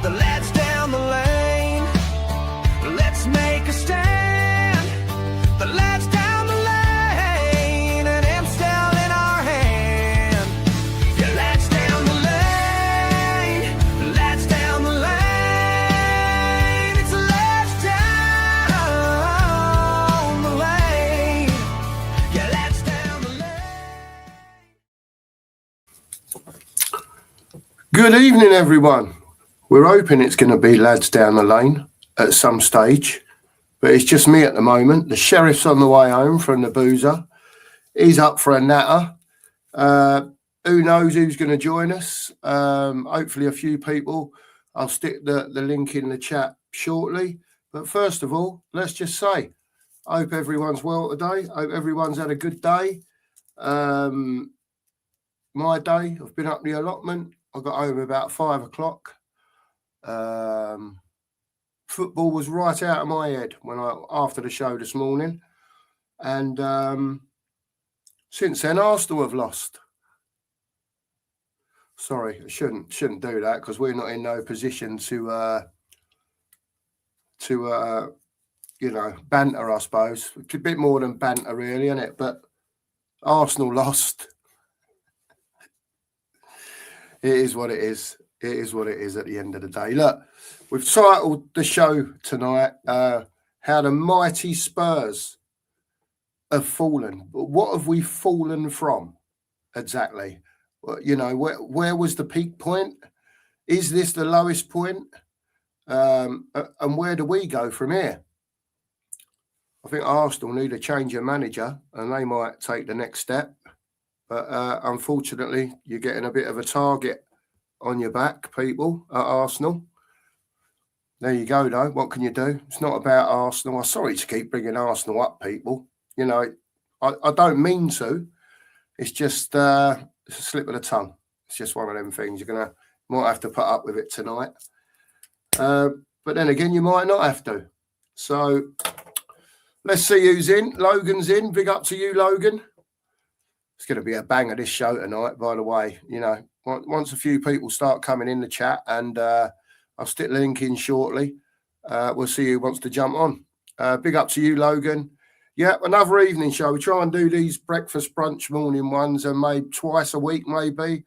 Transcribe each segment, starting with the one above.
the lads down the lane. Let's make a stand. The lads down the lane, an Amstel in our hand. Yeah, lads down the lane, lads down the lane. It's the lads down the lane. Yeah, lads down the lane. Good evening, everyone. We're hoping it's going to be lads down the lane at some stage, but it's just me at the moment. The sheriff's on the way home from the boozer. He's up for a natter. Who knows who's going to join us? Hopefully a few people. I'll stick the link in the chat shortly. But first of all, let's just say, I hope everyone's well today. I hope everyone's had a good day. My day, I've been up the allotment. I got home about 5 o'clock. Football was right out of my head after the show this morning, and since then Arsenal have lost. Sorry, I shouldn't do that because we're not in no position to banter, I suppose. It's a bit more than banter, really, isn't it? But Arsenal lost. It is what it is. It is what it is at the end of the day. Look, we've titled the show tonight, How the Mighty Spurs Have Fallen. But what have we fallen from exactly? Well, you know, where was the peak point? Is this the lowest point? And where do we go from here? I think Arsenal need a change of manager and they might take the next step. But unfortunately, you're getting a bit of a target on your back, people, at Arsenal. There you go, though. What can you do? It's not about Arsenal. I'm sorry to keep bringing Arsenal up, people. You know, I don't mean to. It's just a slip of the tongue. It's just one of them things. Might have to put up with it tonight. But then again, you might not have to. So let's see who's in. Logan's in. Big up to you, Logan. It's going to be a banger, this show tonight, by the way. You know, once a few people start coming in the chat, and I'll stick the link in shortly. We'll see who wants to jump on. Big up to you, Logan. Yeah, another evening show. We try and do these breakfast, brunch, morning ones, and maybe twice a week, maybe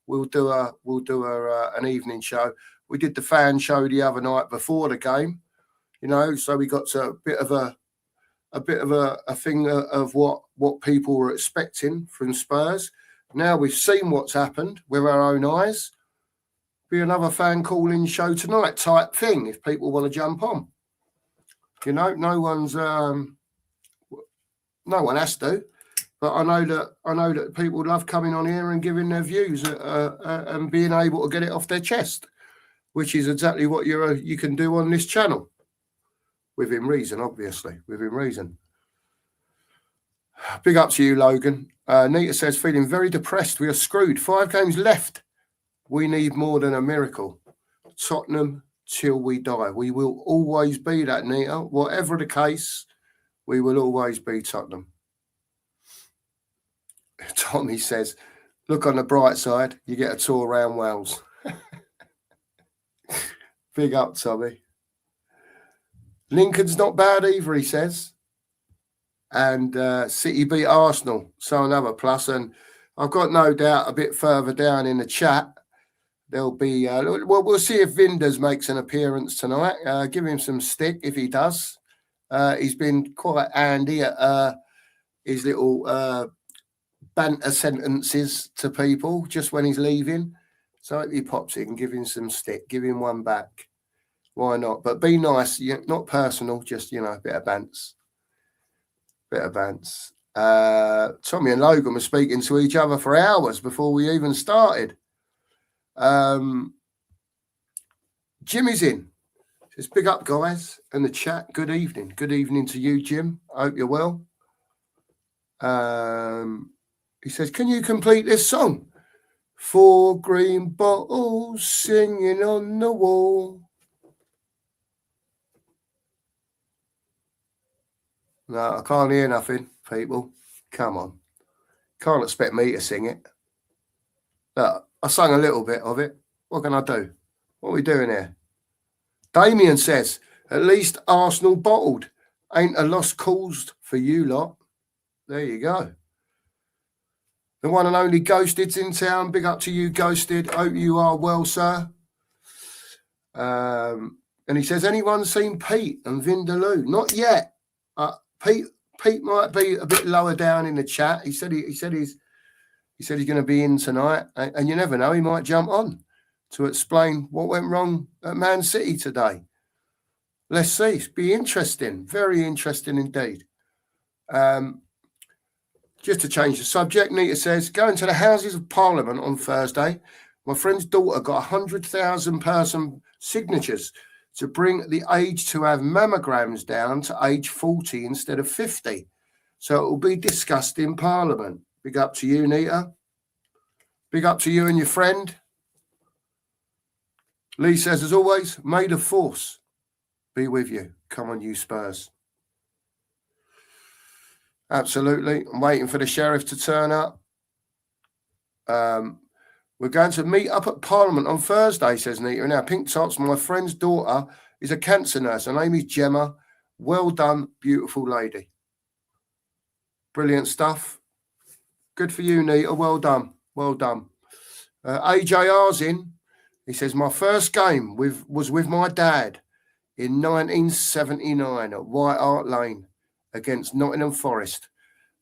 we'll do an evening show. We did the fan show the other night before the game, you know, so we got to a bit of a thing of what people were expecting from Spurs. Now we've seen what's happened with our own eyes. Be another fan calling show tonight type thing if people want to jump on. You know, no one has to, but I know that people love coming on here and giving their views and being able to get it off their chest, which is exactly what you can do on this channel. Within reason, obviously. Within reason. Big up to you, Logan. Nita says, feeling very depressed. We are screwed. 5 games left. We need more than a miracle. Tottenham till we die. We will always be that, Nita. Whatever the case, we will always be Tottenham. Tommy says, look on the bright side. You get a tour around Wales. Big up, Tommy. Lincoln's not bad either, he says. And City beat Arsenal, so another plus. And I've got no doubt a bit further down in the chat, there'll be... we'll see if Vinders makes an appearance tonight. Give him some stick if he does. He's been quite handy at his little banter sentences to people just when he's leaving. So if he pops in, give him some stick, give him one back. Why not? But be nice, not personal, just, you know, a bit of bants. Bit of bants. Tommy and Logan were speaking to each other for hours before we even started. Jimmy's in. Says, big up, guys, in the chat. Good evening. Good evening to you, Jim. I hope you're well. He says, can you complete this song? 4 green bottles singing on the wall. No, I can't hear nothing, people. Come on. Can't expect me to sing it. Look, I sang a little bit of it. What can I do? What are we doing here? Damien says, at least Arsenal bottled. Ain't a loss caused for you lot. There you go. The one and only Ghosted's in town. Big up to you, Ghosted. Hope you are well, sir. And he says, anyone seen Pete and Vindaloo? Not yet. Pete might be a bit lower down in the chat. He said he's going to be in tonight, and you never know, he might jump on to explain what went wrong at Man City today. Let's see. It's be interesting. Very interesting indeed. Just to change the subject, Nita says, going to the Houses of Parliament on Thursday. My friend's daughter got 100,000 person signatures to bring the age to have mammograms down to age 40 instead of 50. So it will be discussed in Parliament. Big up to you, Nita. Big up to you and your friend. Lee says, as always, may the force be with you. Come on, you Spurs. Absolutely. I'm waiting for the sheriff to turn up. We're going to meet up at Parliament on Thursday, says Nita. Now, Pink Tops, my friend's daughter is a cancer nurse. Her name is Gemma. Well done, beautiful lady. Brilliant stuff. Good for you, Nita. Well done. Well done. AJR's in. He says, my first game was with my dad in 1979 at White Hart Lane against Nottingham Forest.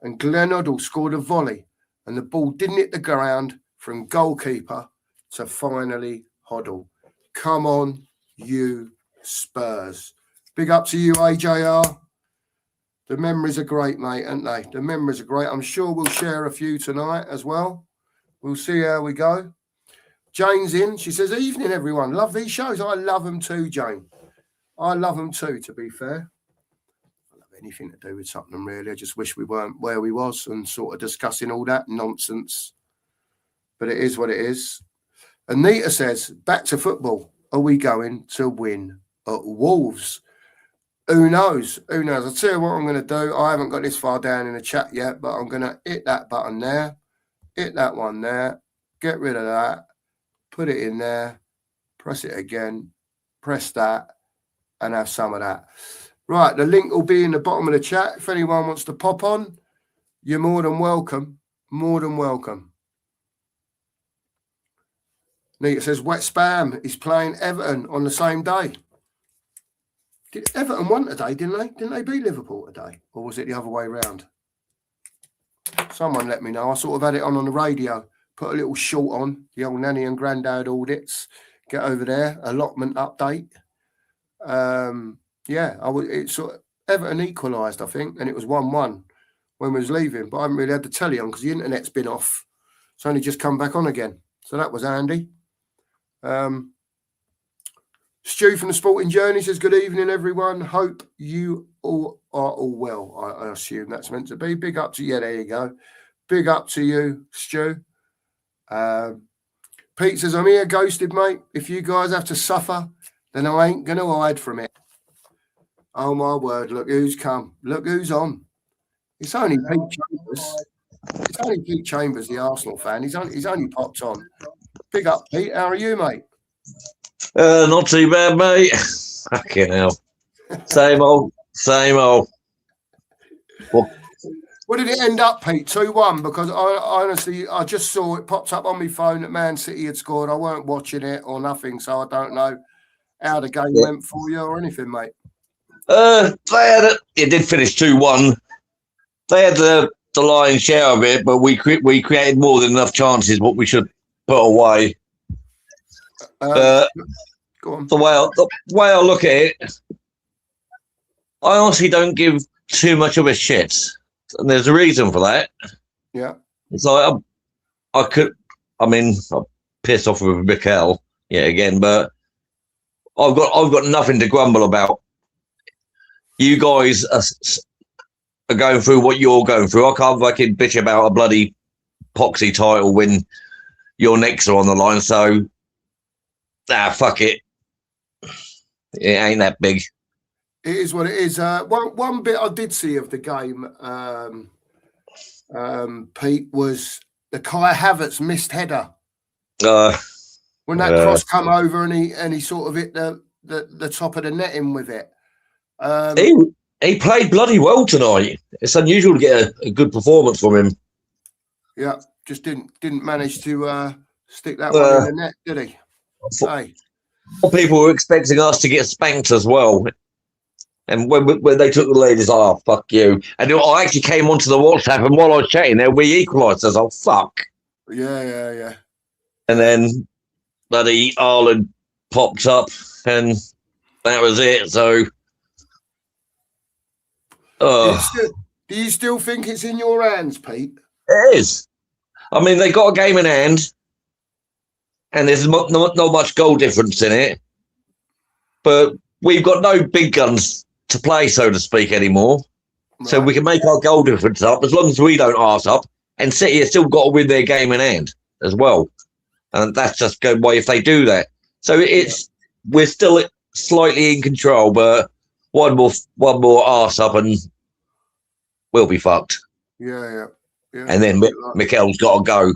And Glenn Hoddle scored a volley and the ball didn't hit the ground from goalkeeper to finally Hoddle. Come on, you Spurs. Big up to you, AJR. The memories are great, mate, aren't they? The memories are great. I'm sure we'll share a few tonight as well. We'll see how we go. Jane's in. She says, evening, everyone. Love these shows. I love them too, Jane. I love them too, to be fair. I don't have anything to do with Tottenham, really. I just wish we weren't where we was and sort of discussing all that nonsense. But it is what it is. Anita says, back to football. Are we going to win at Wolves? Who knows? Who knows? I'll tell you what I'm going to do. I haven't got this far down in the chat yet, but I'm going to hit that button there, hit that one there, get rid of that, put it in there, press it again, press that, and have some of that. Right, the link will be in the bottom of the chat. If anyone wants to pop on, you're more than welcome. More than welcome. Nita says, Wet Spam is playing Everton on the same day. Did Everton won today, didn't they? Didn't they beat Liverpool today? Or was it the other way around? Someone let me know. I sort of had it on the radio. Put a little short on. The old nanny and granddad audits. Get over there. Allotment update. It sort of Everton equalised, I think, and it was 1-1 when we was leaving. But I haven't really had the telly on because the internet's been off. It's only just come back on again. So that was handy. Stu from the Sporting Journey says, good evening, everyone. Hope you all are all well. I assume that's meant to be. Big up to you. Yeah, there you go. Big up to you, Stu. Pete says, I'm here, ghosted, mate. If you guys have to suffer, then I ain't going to hide from it. Oh, my word. Look who's come. Look who's on. It's only Pete Chambers. It's only Pete Chambers, the Arsenal fan. He's only popped on. Big up, Pete. How are you, mate? Not too bad, mate. Fucking hell. Same old. What did it end up, Pete? 2-1? Because I just saw it popped up on my phone that Man City had scored. I weren't watching it or nothing, so I don't know how the game went for you or anything, mate. It did finish 2-1. They had the lion's share of it, but we created more than enough chances what we should put away. Go on. The way I look at it, I honestly don't give too much of a shit, and there's a reason for that. Yeah, it's like I'm pissed off with Mikel yet again, but I've got nothing to grumble about. You guys are going through what you're going through. I can't fucking bitch about a bloody poxy title when your necks are on the line. So, fuck it. It ain't that big. It is what it is. One bit I did see of the game, Pete, was the Kai Havertz missed header. When that cross come over and he sort of hit the the top of the netting with it. He played bloody well tonight. It's unusual to get a good performance from him. Yeah, just didn't manage to stick that one in the net, did he? Hey. People were expecting us to get spanked as well. And when they took the lead, it's like, oh, fuck you. And I actually came onto the WhatsApp, and while I was chatting there, we equalised. I was like, fuck. Yeah. And then bloody Ireland popped up, and that was it. So, do you still think it's in your hands, Pete? It is. I mean, they got a game in hand, and there's not much goal difference in it. But we've got no big guns to play, so to speak, anymore. Right. So we can make our goal difference up as long as we don't arse up. And City have still got to win their game in hand as well. And that's just going by if they do that. So we're still slightly in control, but one more arse up and we'll be fucked. Yeah. And then Mikel's got to go.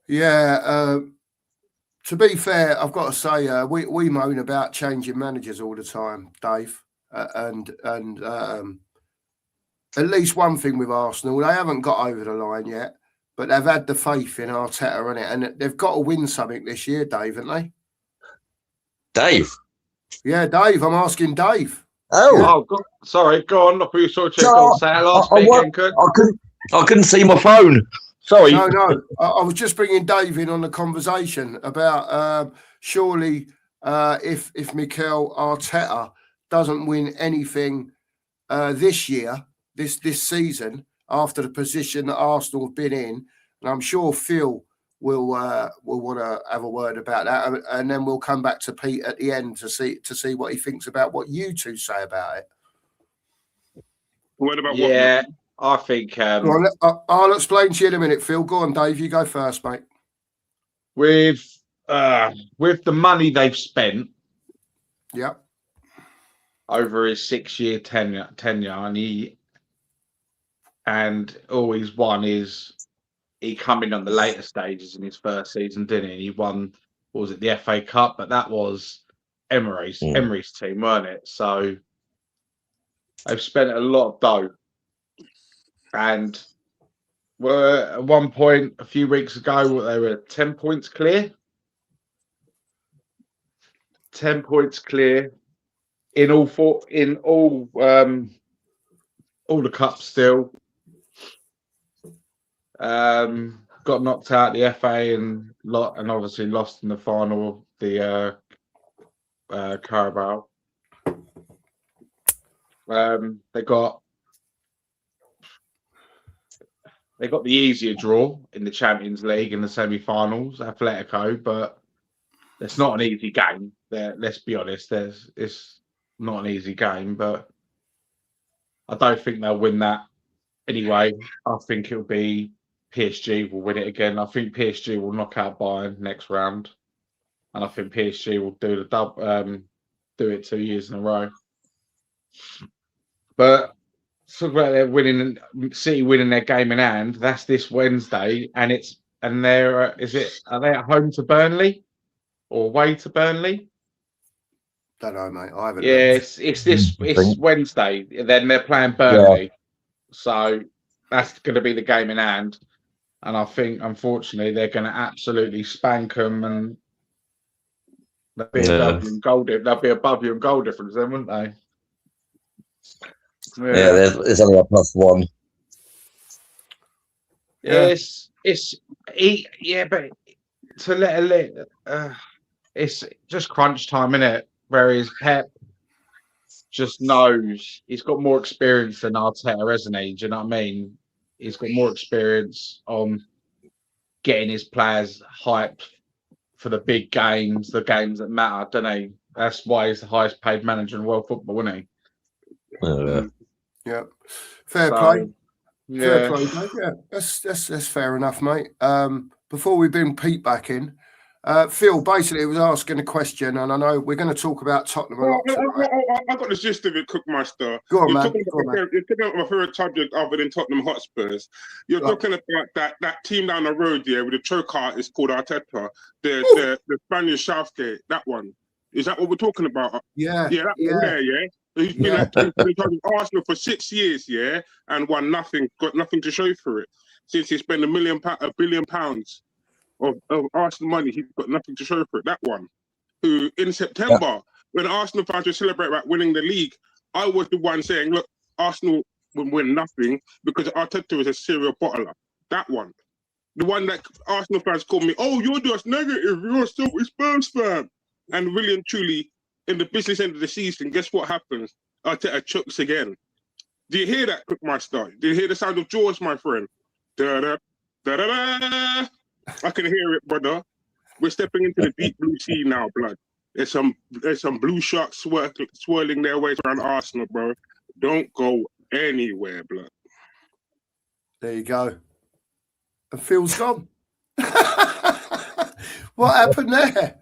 Yeah. To be fair, I've got to say, we moan about changing managers all the time, Dave. And at least one thing with Arsenal, they haven't got over the line yet, but they've had the faith in Arteta, and they've got to win something this year, Dave, haven't they? Dave? Yeah, Dave. I'm asking Dave. Oh, God. Sorry. Go on. I thought you saw a check on say it last weekend. I couldn't see my phone. Sorry. No. I was just bringing Dave in on the conversation about surely if Mikel Arteta doesn't win anything this year, this season, after the position that Arsenal have been in, and I'm sure Phil will want to have a word about that, and then we'll come back to Pete at the end to see what he thinks about what you two say about it. What about what? I think I'll explain to you in a minute, Phil. Go on, Dave. You go first, mate. With the money they've spent, over his 6-year tenure, and all he's won is he come in on the later stages in his first season, didn't he? He won, what was it, the FA Cup, but that was Emery's team, weren't it? So they've spent a lot of dough. And were at one point a few weeks ago, they were 10 points clear. 10 points clear in all the cups still. Got knocked out the FA and obviously lost in the final of the Carabao. They got the easier draw in the Champions League in the semi-finals, Atletico, but it's not an easy game. Let's be honest, it's not an easy game, but I don't think they'll win that anyway. I think it'll be PSG will win it again. I think PSG will knock out Bayern next round, and I think PSG will do it 2 years in a row. But talk about City winning their game in hand. That's this Wednesday, and are they at home to Burnley or away to Burnley? Don't know, mate. I haven't. Yeah, it's Wednesday. Then they're playing Burnley, so that's going to be the game in hand. And I think, unfortunately, they're going to absolutely spank them, and they'll be above you in goal. They'll be above you in goal difference, then, wouldn't they? Yeah, there's only a +1. Yeah. But to it's just crunch time, innit? Whereas Pep just knows he's got more experience than Arteta, hasn't he? Do you know what I mean? He's got more experience on getting his players hyped for the big games, the games that matter, don't he? That's why he's the highest paid manager in world football, isn't he? Yeah, fair play. Yeah, fair play, mate. Yeah, that's fair enough, mate. Before we bring Pete back in, Phil basically was asking a question, and I know we're going to talk about Tottenham a lot. I got the gist of it, Cookmaster. Go on, man. You're talking about my favourite subject other than Tottenham Hotspurs. You're talking about that team down the road, with the choke artist called Arteta, the Spanish Southgate, that one. Is that what we're talking about? Yeah, Yeah, that one there, yeah. He's been Yeah. in charge of Arsenal for 6 years, yeah, and won nothing, got nothing to show for it. Since he spent £1 billion of Arsenal money, he's got nothing to show for it. That one, who in September, when Arsenal fans were celebrating about winning the league, I was the one saying, look, Arsenal will win nothing because Arteta is a serial bottler. That one. The one that Arsenal fans call me, oh, you're just negative, you're still a Spurs fan. And really and truly, in the business end of the season, guess what happens? Arteta chokes again. Do you hear that, Cookmaster? Do you hear the sound of Jaws, my friend? Da-da, da-da-da. I can hear it, brother. We're stepping into the deep blue sea now, blood. There's some blue sharks swirling their ways around Arsenal, bro. Don't go anywhere, blood. There you go. And Phil's gone. What happened there?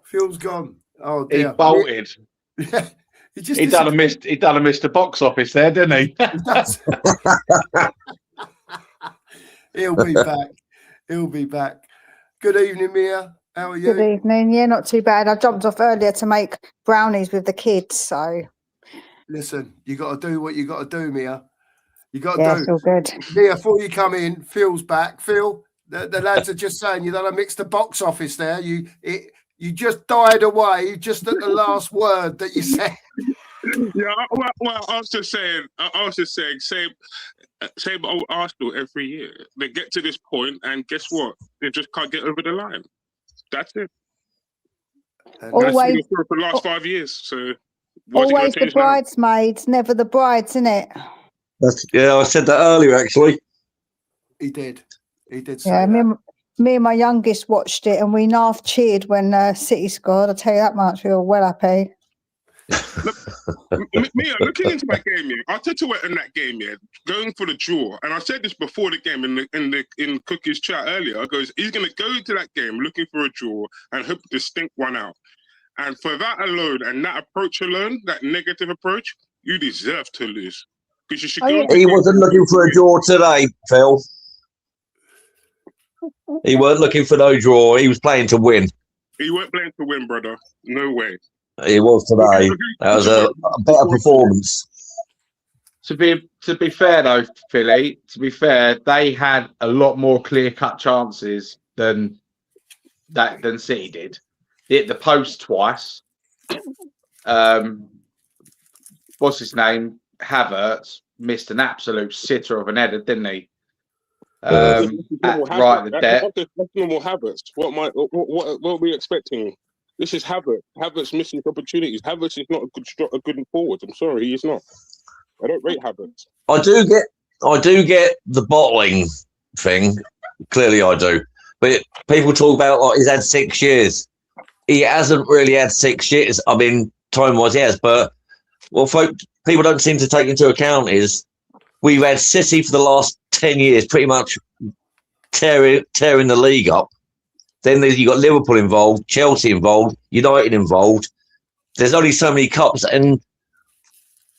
Phil's gone. Oh He dear. bolted. Yeah. He done a Mr. Box Office there, didn't he? He'll be back. He'll be back. Good evening, Mia. How are you? Good evening. Yeah, not too bad. I jumped off earlier to make brownies with the kids, so Listen, you got to do what you got to do, Mia. You got to yeah, do. it's all good. Mia, before you come in, Phil's back. Phil, the lads are just saying you done a mixed the box office there. You just died away just at the last word that you said. Yeah, well, I was just saying, same old Arsenal every year. They get to this point, and guess what? They just can't get over the line. That's it. And Always- That's been for the last 5 years. So Always the bridesmaids, never the brides, innit? Yeah, I said that earlier, actually. he did. He did say Yeah, that. me and my youngest watched it, and we half cheered when City scored. I'll tell you that much. We were well happy. Mia, looking into that game, yeah, Arteta went in that game, yeah, going for the draw. And I said this before the game in Cookie's chat earlier. I goes, he's going to go into that game looking for a draw and hope to stink one out. And for that alone, and that approach alone, that negative approach, you deserve to lose. Because you should go. He wasn't looking for a draw today, Phil. He weren't looking for no draw. He was playing to win. He weren't playing to win, brother. No way. He was today. That was a better performance. To be fair though, Philly, to be fair, they had a lot more clear-cut chances than City did. They hit the post twice. What's his name? Havertz missed an absolute sitter of an header, didn't he? Right at the depth. That's normal habits. What are we expecting? This is Havertz. Havertz missing opportunities. Havertz is not a good forward. I'm sorry, he is not. I don't rate Havertz. I do get the bottling thing. Clearly, I do. But people talk about like he's had 6 years. He hasn't really had 6 years. I mean, time-wise, he has. But what people don't seem to take into account is we've had City for the last 10 years, pretty much tearing the league up. Then you got Liverpool involved, Chelsea involved, United involved. There's only so many cups, and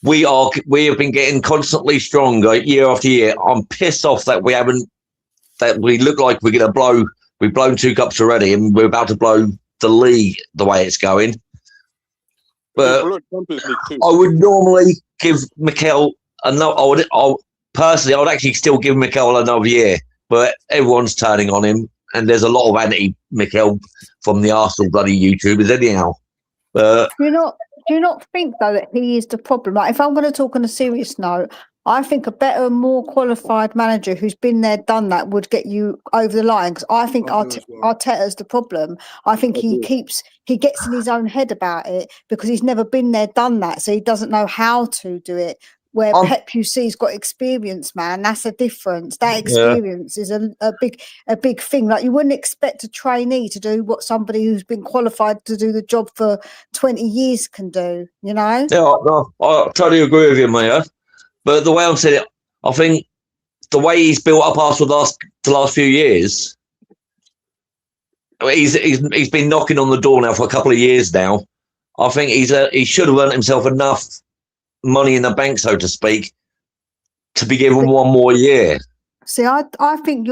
we have been getting constantly stronger year after year. I'm pissed off that we look like we're going to blow. We've blown 2 cups already, and we're about to blow the league the way it's going. But I would normally give Mikel another. Personally, I would actually still give Mikel another year, but everyone's turning on him. And there's a lot of anti-Mikel from the Arsenal bloody YouTubers anyhow. Do you not think, though, that he is the problem? Like, if I'm going to talk on a serious note, I think a better, more qualified manager who's been there, done that, would get you over the line. Because I think Arteta's the problem. I think he gets in his own head about it because he's never been there, done that. So he doesn't know how to do it. Where Pep, you see, has got experience, man. That's a difference. That experience is a big thing. Like, you wouldn't expect a trainee to do what somebody who's been qualified to do the job for 20 years can do, you know? Yeah, no, I totally agree with you, Maya. But the way I'm saying it, I think the way he's built up Arsenal the last few years, he's been knocking on the door now for a couple of years now. I think he should have earned himself enough money in the bank, so to speak, to be given one more year. See, I think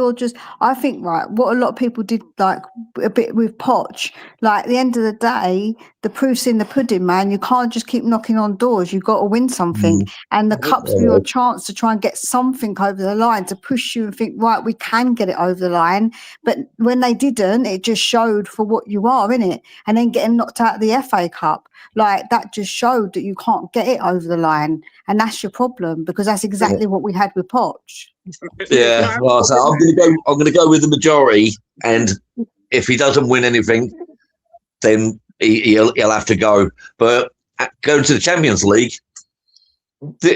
right, what a lot of people did like a bit with Poch, like at the end of the day, the proof's in the pudding, man. You can't just keep knocking on doors. You've got to win something. And the cups were your chance to try and get something over the line, to push you and think, right, we can get it over the line. But when they didn't, it just showed for what you are, innit? And then getting knocked out of the FA Cup, like that just showed that you can't get it over the line. And that's your problem, because that's exactly what we had with Poch. Yeah, well, so I'm gonna go with the majority, and if he doesn't win anything, then he'll have to go. But going to the Champions League,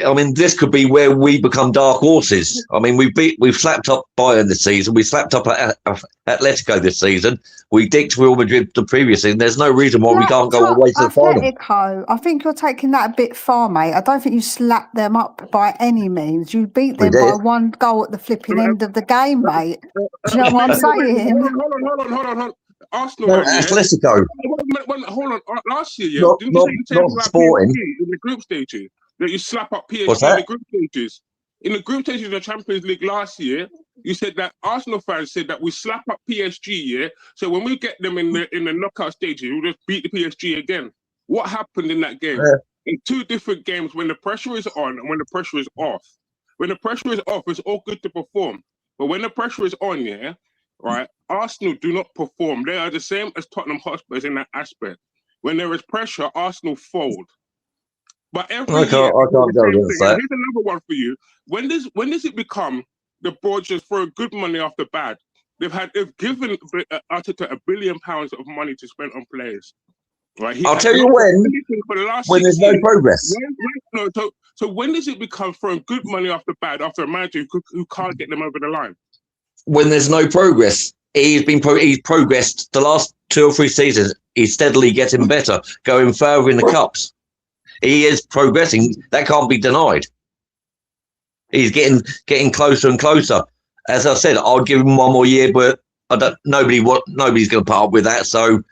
I mean, this could be where we become dark horses. I mean, we've slapped up Bayern this season. We slapped up Atletico this season. We dicked Real Madrid the previous season. There's no reason why we can't go away to the final. Atletico, I think you're taking that a bit far, mate. I don't think you slapped them up by any means. You beat them by 1 goal at the flipping end of the game, mate. Do you know what I'm saying? Hold on. Arsenal, no, Atletico. Hold on. Last year, not Sporting in the group stages. That you slap up PSG in the group stages. In the group stages of the Champions League last year, you said that Arsenal fans said that we slap up PSG, yeah. So when we get them in the knockout stages, we'll just beat the PSG again. What happened in that game? In 2 different games, when the pressure is on and when the pressure is off. When the pressure is off, it's all good to perform. But when the pressure is on, yeah, right, Arsenal do not perform. They are the same as Tottenham Hotspurs in that aspect. When there is pressure, Arsenal fold. But every year, I can't go against that. Here's another one for you. When does it become the board just throw good money after bad? They've given Arteta £1 billion of money to spend on players. Right? I'll tell you when there's no progress. So when does it become throwing good money after bad after a manager who can't get them over the line? When there's no progress. He's progressed the last 2 or 3 seasons. He's steadily getting better, going further in the cups. He is progressing. That can't be denied. He's getting closer and closer. As I said, I'll give him 1 more year, but nobody's going to put up with that. So,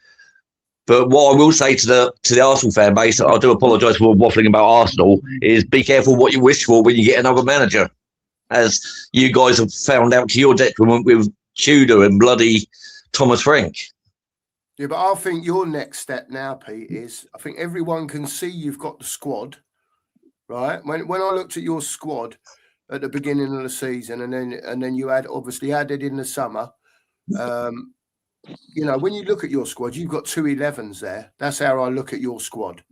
but what I will say to the Arsenal fan base, I do apologise for waffling about Arsenal, is be careful what you wish for when you get another manager, as you guys have found out to your detriment with Tudor and bloody Thomas Frank. Yeah, but I think your next step now, Pete, is I think everyone can see you've got the squad, right? When I looked at your squad at the beginning of the season, and then you had obviously added in the summer, you know, when you look at your squad, you've got 2 11s there. That's how I look at your squad,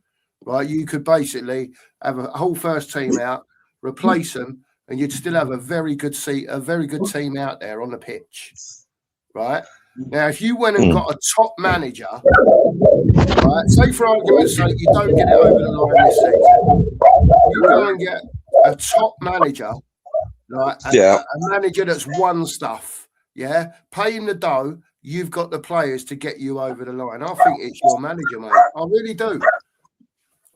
right? You could basically have a whole first team out, replace them, and you'd still have a very good team out there on the pitch, right? Now, if you went and got a top manager, right, say for argument's sake, you don't get it over the line this season, you go and get a top manager, right, a manager that's won stuff, yeah, pay him the dough, you've got the players to get you over the line. I think it's your manager, mate. I really do.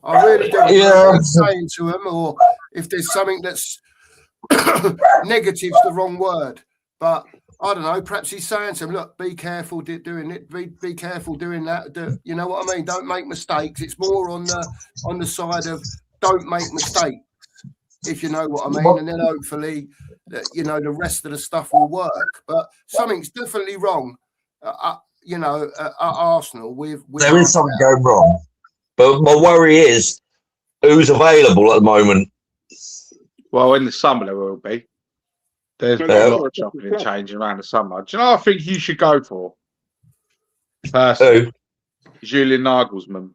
Yeah. I'm saying to him, or if there's something that's negative's the wrong word, but I don't know, perhaps he's saying to him, look, be careful doing it, be careful doing that. You know what I mean? Don't make mistakes. It's more on the side of don't make mistakes, if you know what I mean. And then hopefully, you know, the rest of the stuff will work. But something's definitely wrong, you know, at Arsenal. There is something going wrong. But my worry is who's available at the moment. Well, in the summer there will be. There's been a lot of chopping and changing around the summer. Do you know what I think you should go for? Personally, Julian Nagelsmann.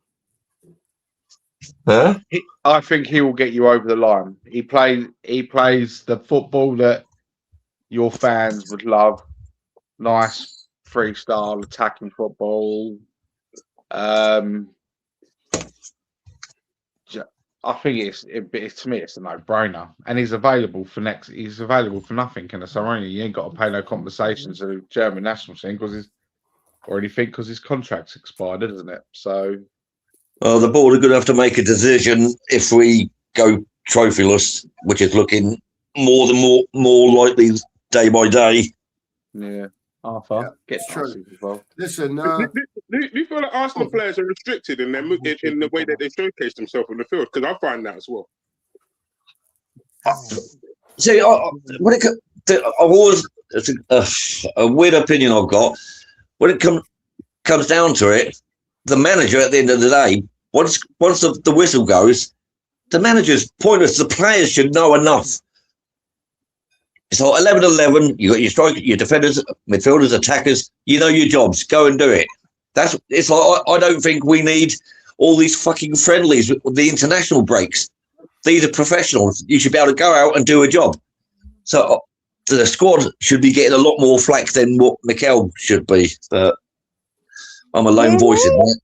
Huh? I think he will get you over the line. He plays the football that your fans would love. Nice freestyle attacking football. I think it's to me it's a no-brainer, and he's available for nothing. Can I say? You ain't got to pay no compensation to the German national team because his contract's expired, isn't it? So, the board are going to have to make a decision if we go trophyless, which is looking more likely day by day. Yeah, Arthur, get true as well. Listen, do you feel like Arsenal players are restricted in the way that they showcase themselves on the field? Because I find that as well. See, it's a weird opinion I've got. When it comes down to it, the manager at the end of the day, once the whistle goes, the manager's pointless. The players should know enough. It's like 11-11. You got your striker, your defenders, midfielders, attackers. You know your jobs. Go and do it. It's like I don't think we need all these fucking friendlies with the international breaks. These are professionals. You should be able to go out and do a job. So the squad should be getting a lot more flack than what Mikel should be. But I'm a lone voice in that.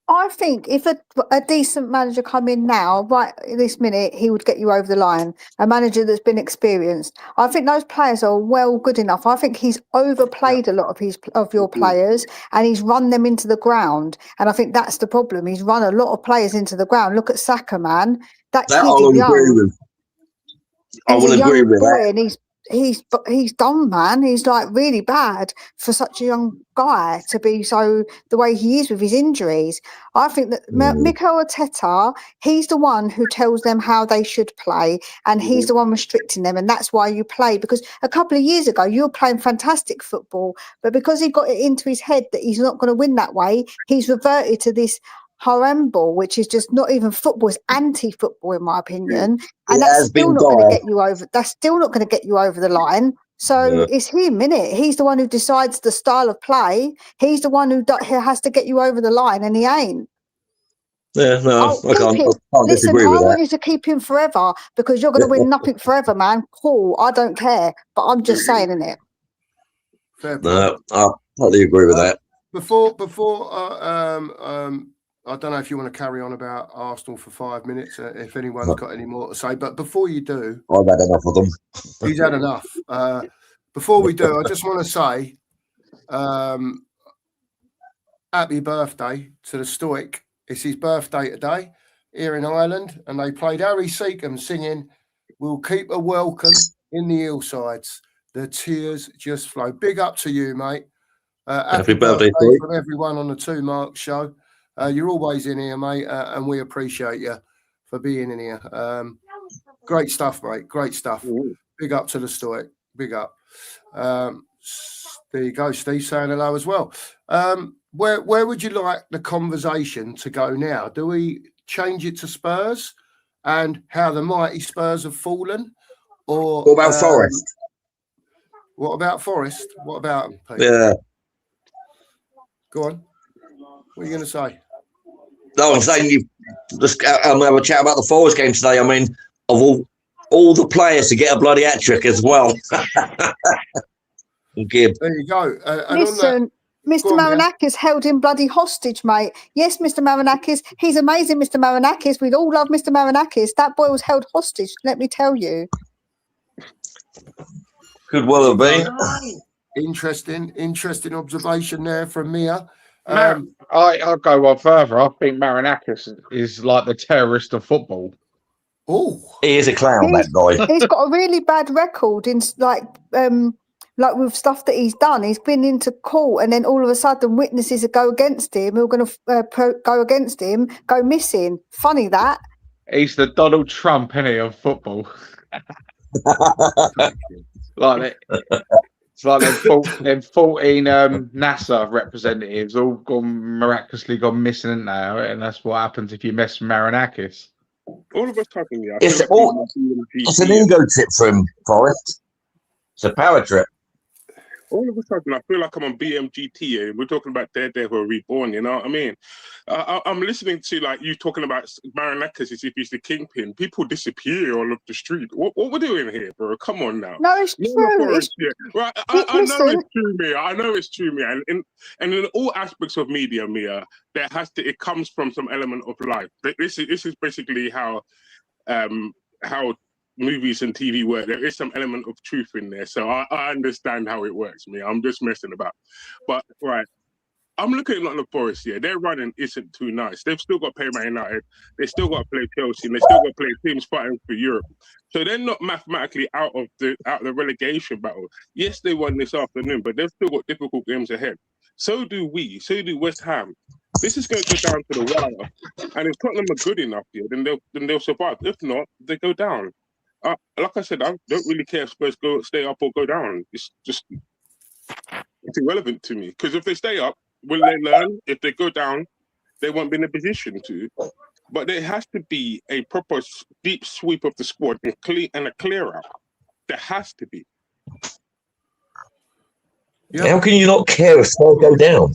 I think if a decent manager come in now, right this minute, he would get you over the line. A manager that's been experienced. I think those players are well good enough. I think he's overplayed a lot of your players, and he's run them into the ground. And I think that's the problem. He's run a lot of players into the ground. Look at Saka, man. That kid is young. I will agree with that. And he's done, man. He's like really bad for such a young guy to be so the way he is with his injuries. I think that Mikel Arteta, he's the one who tells them how they should play, and he's the one restricting them, and that's why you play. Because a couple of years ago you were playing fantastic football, but because he got it into his head that he's not going to win that way, he's reverted to this haramball, which is just not even football, it's anti-football in my opinion, and that's still not going to get you over. That's still not going to get you over the line. So it's him, innit? He's the one who decides the style of play. He's the one who has to get you over the line, and he ain't. Yeah, no, I can't Listen, disagree with that. I want you to keep him forever because you're going to win nothing forever, man. Cool, I don't care, but I'm just saying, innit? Fair No, I totally agree with that. Before I don't know if you want to carry on about Arsenal for 5 minutes, if anyone's got any more to say. But before you do, I've had enough of them. He's had enough. Before we do, I just want to say happy birthday to the Stoic. It's his birthday today here in Ireland, and they played Harry Seacombe singing "We'll Keep a Welcome in the Hillsides." The tears just flow. Big up to you, mate. Happy birthday from everyone on the Two Marks show. You're always in here, mate, and we appreciate you for being in here. Great stuff, mate. Great stuff. Big up to the Stoic. Big up. There you go, Steve, saying hello as well. Where would you like the conversation to go now? Do we change it to Spurs and how the mighty Spurs have fallen? Or what about Forest? What about Forest? What about them, Pete? Yeah. Go on. What are you going to say? No, I'm saying you just have a chat about the Forest game today. I mean, of all the players to get a bloody hat-trick as well. Gibb. There you go. Listen, Mr. Marinakis held him bloody hostage, mate. Yes, Mr. Marinakis. He's amazing, Mr. Marinakis. We'd all love Mr. Marinakis. That boy was held hostage, let me tell you. Could well have been. Interesting observation there from Mia. I'll go one further. I think Marinakis is like the terrorist of football. Oh, he is a clown, that guy. He's got a really bad record in like with stuff that he's done. He's been into court, and then all of a sudden, witnesses that go against him, who are going to go against him, go missing. Funny that. He's the Donald Trump, isn't he, of football? Like it. It's like them 14 NASA representatives all miraculously gone missing now, and that's what happens if you mess with Marinakis. All of us talking, yeah. It's an ego trip for him, Forrest. It's a power trip. All of a sudden, I feel like I'm on BMGT, and we're talking about Daredevil Reborn, you know what I mean? I'm listening to, like, you talking about Marinakis as if he's the kingpin. People disappear all up the street. What we're doing here, bro? Come on now. No, it's true. Right, I know it's true, Mia. I know it's true, Mia. And in all aspects of media, Mia, it comes from some element of life. This is basically how movies and TV work. There is some element of truth in there, so I understand how it works. Me, I'm just messing about. But right, I'm looking at the Forest here. Their running isn't too nice. They've still got to play Man United. They still got to play Chelsea. And they still got to play teams fighting for Europe. So they're not mathematically out of the relegation battle. Yes, they won this afternoon, but they've still got difficult games ahead. So do we. So do West Ham. This is going to go down to the wire. And if Tottenham are good enough here, then they'll survive. If not, they go down. like I said, I don't really care if Spurs stay up or go down. It's irrelevant to me, because if they stay up, will they learn? If they go down, they won't be in a position to. But there has to be a proper deep sweep of the squad and a clear out. There has to be. Yeah. How can you not care if Spurs go down?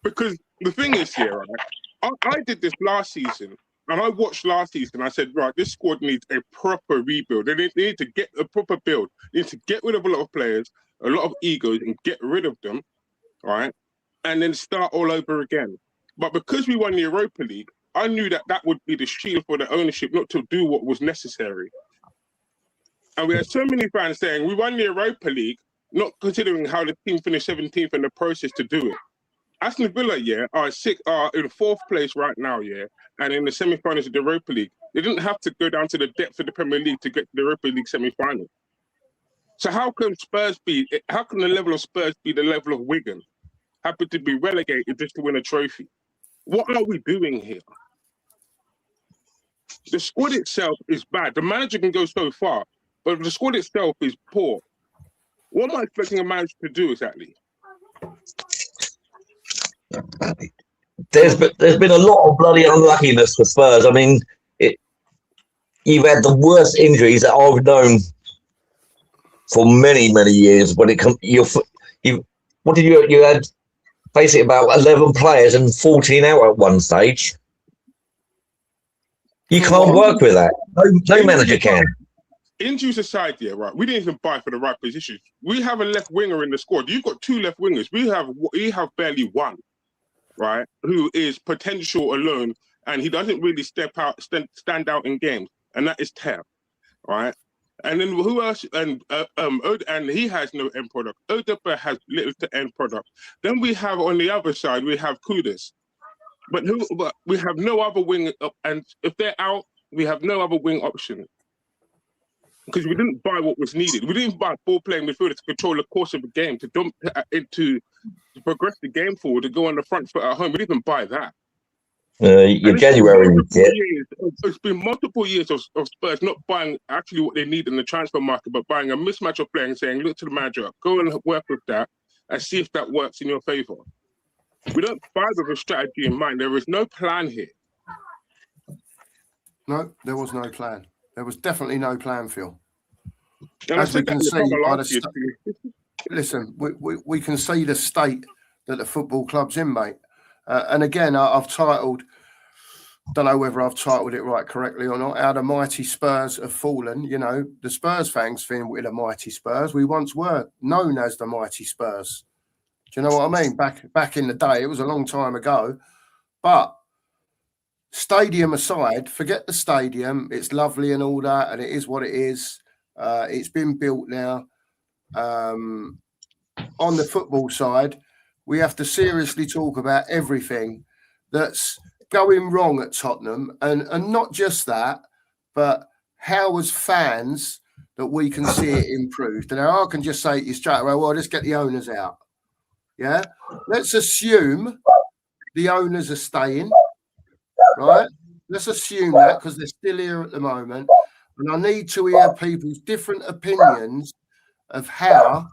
Because the thing is here, right? I did this last season, and I watched last season. I said, right, this squad needs a proper rebuild. They need to get a proper build. They need to get rid of a lot of players, a lot of egos, and get rid of them, right? And then start all over again. But because we won the Europa League, I knew that would be the shield for the ownership not to do what was necessary. And we had so many fans saying, we won the Europa League, not considering how the team finished 17th in the process to do it. Aston Villa, are in fourth place right now, and in the semi-finals of the Europa League. They didn't have to go down to the depth of the Premier League to get to the Europa League semi-final. So how can the level of Spurs be the level of Wigan? Happy to be relegated just to win a trophy. What are we doing here? The squad itself is bad. The manager can go so far, but the squad itself is poor. What am I expecting a manager to do exactly? There's been a lot of bloody unluckiness for Spurs. I mean, you've had the worst injuries that I've known for many, many years. When it comes, you had basically about 11 players and 14 out at one stage. You can't work with that. No manager can. Injuries aside, right? We didn't even buy for the right positions. We have a left winger in the squad. You've got two left wingers. We have barely one, right? Who is potential alone, and he doesn't really stand out in games, and that is Ter, right? And then who else? And he has no end product. Odepa has little to end product. Then we have on the other side, we have Kudus. But we have no other wing, and if they're out, we have no other wing option. Because we didn't buy what was needed. We didn't buy ball-playing midfielders to control the course of the game, to progress the game forward, to go on the front foot at home. We didn't buy that. January. It's been multiple years of Spurs not buying actually what they need in the transfer market, but buying a mismatch of players and saying, look to the manager, go and work with that and see if that works in your favour. We don't buy with a strategy in mind. There is no plan here. No, there was no plan. There was definitely no plan, Phil. And as we can see by listen, we can see the state that the football club's in, mate. And again, I've titled, don't know whether I've titled it right correctly or not, How the Mighty Spurs Have Fallen. You know, the Spurs fans think we're the mighty Spurs. We once were known as the mighty Spurs. Do you know what I mean? Back in the day, it was a long time ago. But stadium aside, forget the stadium. It's lovely and all that, and it is what it is. It's been built now. On the football side, we have to seriously talk about everything that's going wrong at Tottenham, and not just that, but how as fans that we can see it improved. And I can just say to you straight away, well, let's get the owners out. Yeah, let's assume the owners are staying, right? Let's assume that because they're still here at the moment. And I need to hear people's different opinions of how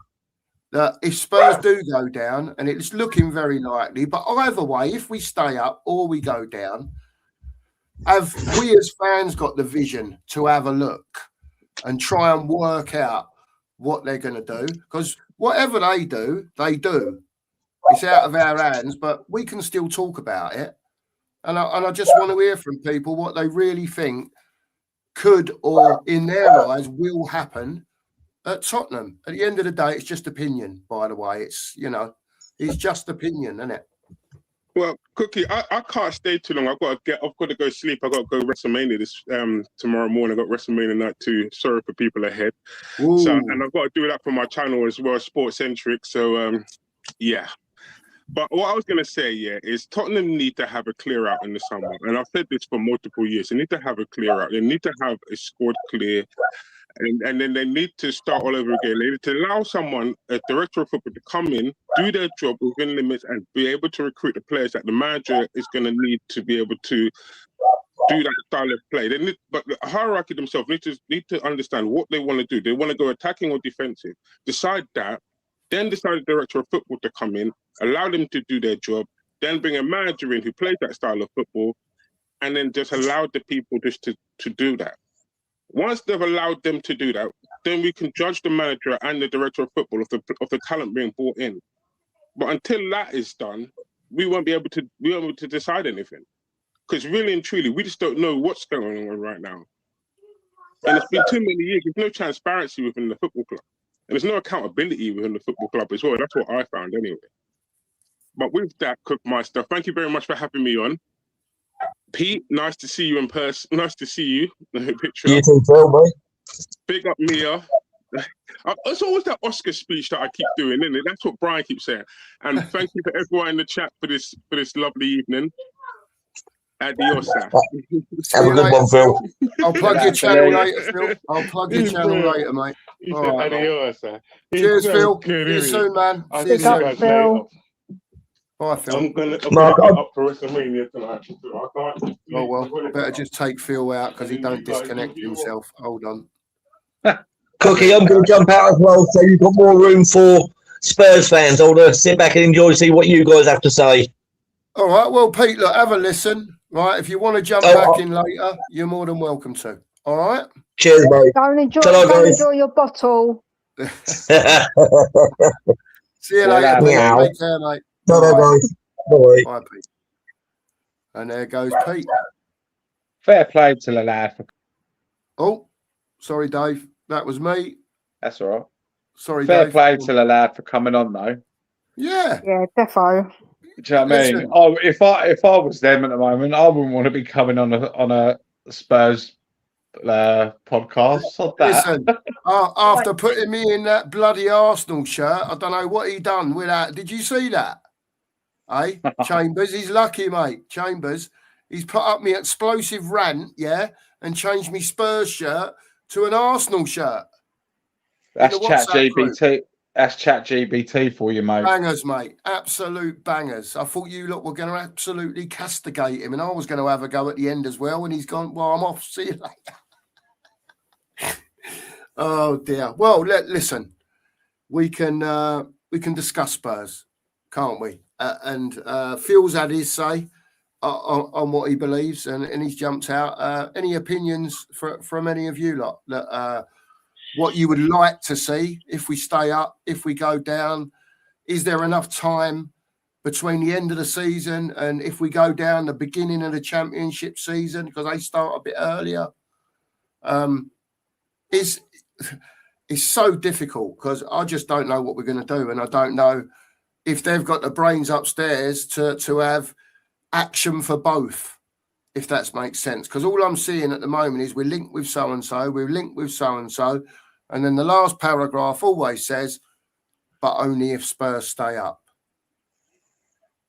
that if Spurs do go down, and it's looking very likely, but either way, if we stay up or we go down, have we as fans got the vision to have a look and try and work out what they're going to do? Because whatever they do, they do. It's out of our hands, but we can still talk about it. And I just want to hear from people what they really think could or in their eyes will happen at Tottenham. At the end of the day, it's just opinion, by the way. It's, you know, it's just opinion, isn't it? Well, Cookie, I can't stay too long. I've got to go sleep. I've got to go WrestleMania this tomorrow morning. I've got WrestleMania night too. Sorry for people ahead. So, and I've got to do that for my channel as well, Sports Centric. So, yeah. But what I was going to say, is Tottenham need to have a clear out in the summer. And I've said this for multiple years. They need to have a clear out. They need to have a squad clear. And then they need to start all over again. They need to allow someone, a director of football, to come in, do their job within limits and be able to recruit the players that the manager is going to need to be able to do that style of play. They need, but the hierarchy themselves need to understand what they want to do. They want to go attacking or defensive. Decide that, then decide the director of football to come in, allow them to do their job, then bring a manager in who plays that style of football, and then just allow the people just to do that. Once they've allowed them to do that, then we can judge the manager and the director of football of the talent being brought in. But until that is done, we won't be able to decide anything. Because really and truly, we just don't know what's going on right now. And it's been too many years. There's no transparency within the football club. And there's no accountability within the football club as well. That's what I found anyway. But with that, Cookmeister, thank you very much for having me on. Pete, nice to see you in person. Nice to see you. Picture. You too, Phil, mate. Big up Mia. It's always that Oscar speech that I keep doing, isn't it? That's what Brian keeps saying. And thank you for everyone in the chat for this lovely evening. Adios. Have a good one, Phil. I'll plug your channel later, Phil. I'll plug your channel later, mate. All right, Adios. Cheers, Phil. See you soon, man. See you soon. Phil. Bye, Phil. I'm gonna get up for WrestleMania tonight. I can't. Oh well, better just take Phil out because he don't disconnect himself. Hold on. Cookie, I'm going to jump out as well, so you've got more room for Spurs fans. I'll sit back and enjoy, see what you guys have to say. All right. Well, Pete, look, have a listen. Right. If you want to jump back in later, you're more than welcome to. All right. Cheers, mate. Go and enjoy, enjoy your bottle. See you later. Meow. Take care, mate. Bye, guys. Bye. Bye, Pete. And there goes Pete. Fair play to the lad. Oh, sorry, Dave. That was me. That's all right. Sorry, Fair Dave. play to the lad for coming on, though. Yeah. Yeah, defo. Do you know what I mean? Listen. Oh, if I was them at the moment, I wouldn't want to be coming on a Spurs podcast. Stop that. Listen, after putting me in that bloody Arsenal shirt, I don't know what he done with that. Did you see that? Hey, Chambers, he's lucky, mate. Chambers, he's put up me explosive rant, yeah, and changed me Spurs shirt to an Arsenal shirt. That's ChatGPT. That's ChatGPT for you, mate. Bangers, mate. Absolute bangers. I thought you lot were going to absolutely castigate him, and I was going to have a go at the end as well. And he's gone, well, I'm off. See you later. Oh dear. Well, listen. We can discuss Spurs, can't we? And Phil's had his say on what he believes, and he's jumped out. Any opinions from any of you lot that? What you would like to see if we stay up, if we go down? Is there enough time between the end of the season and if we go down, the beginning of the championship season, because they start a bit earlier? It's so difficult because I just don't know what we're going to do, and I don't know if they've got the brains upstairs to have action for both, if that makes sense. Because all I'm seeing at the moment is we're linked with so-and-so, we're linked with so-and-so, and then the last paragraph always says, but only if Spurs stay up.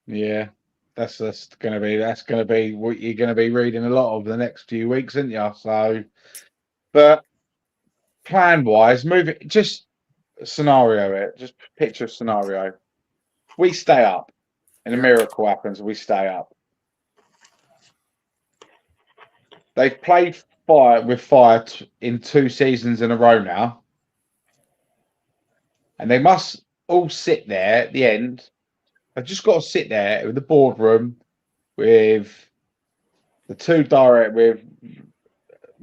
Yeah, that's going to be what you're going to be reading a lot of the next few weeks, isn't you? So, but plan-wise, move it. Just scenario it. Just picture a scenario. We stay up, and a miracle happens. We stay up. They've played with fire in 2 seasons in a row now, and they must all sit there at the end. They've just got to sit there with the boardroom, with the two direct, with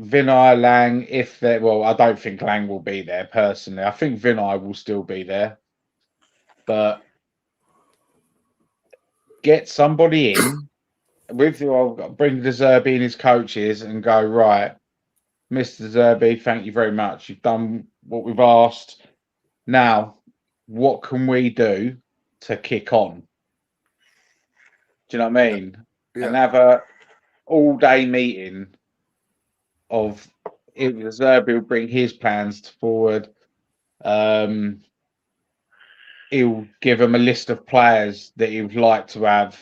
Vinay, Lang. I don't think Lang will be there personally. I think Vinay will still be there, but get somebody in. Bring De Zerbi and his coaches and go, right, Mr. Zerbi, thank you very much. You've done what we've asked. Now, what can we do to kick on? Do you know what I mean? Yeah. And have a all-day meeting of if Zerbi will bring his plans forward. He'll give them a list of players that he would like to have.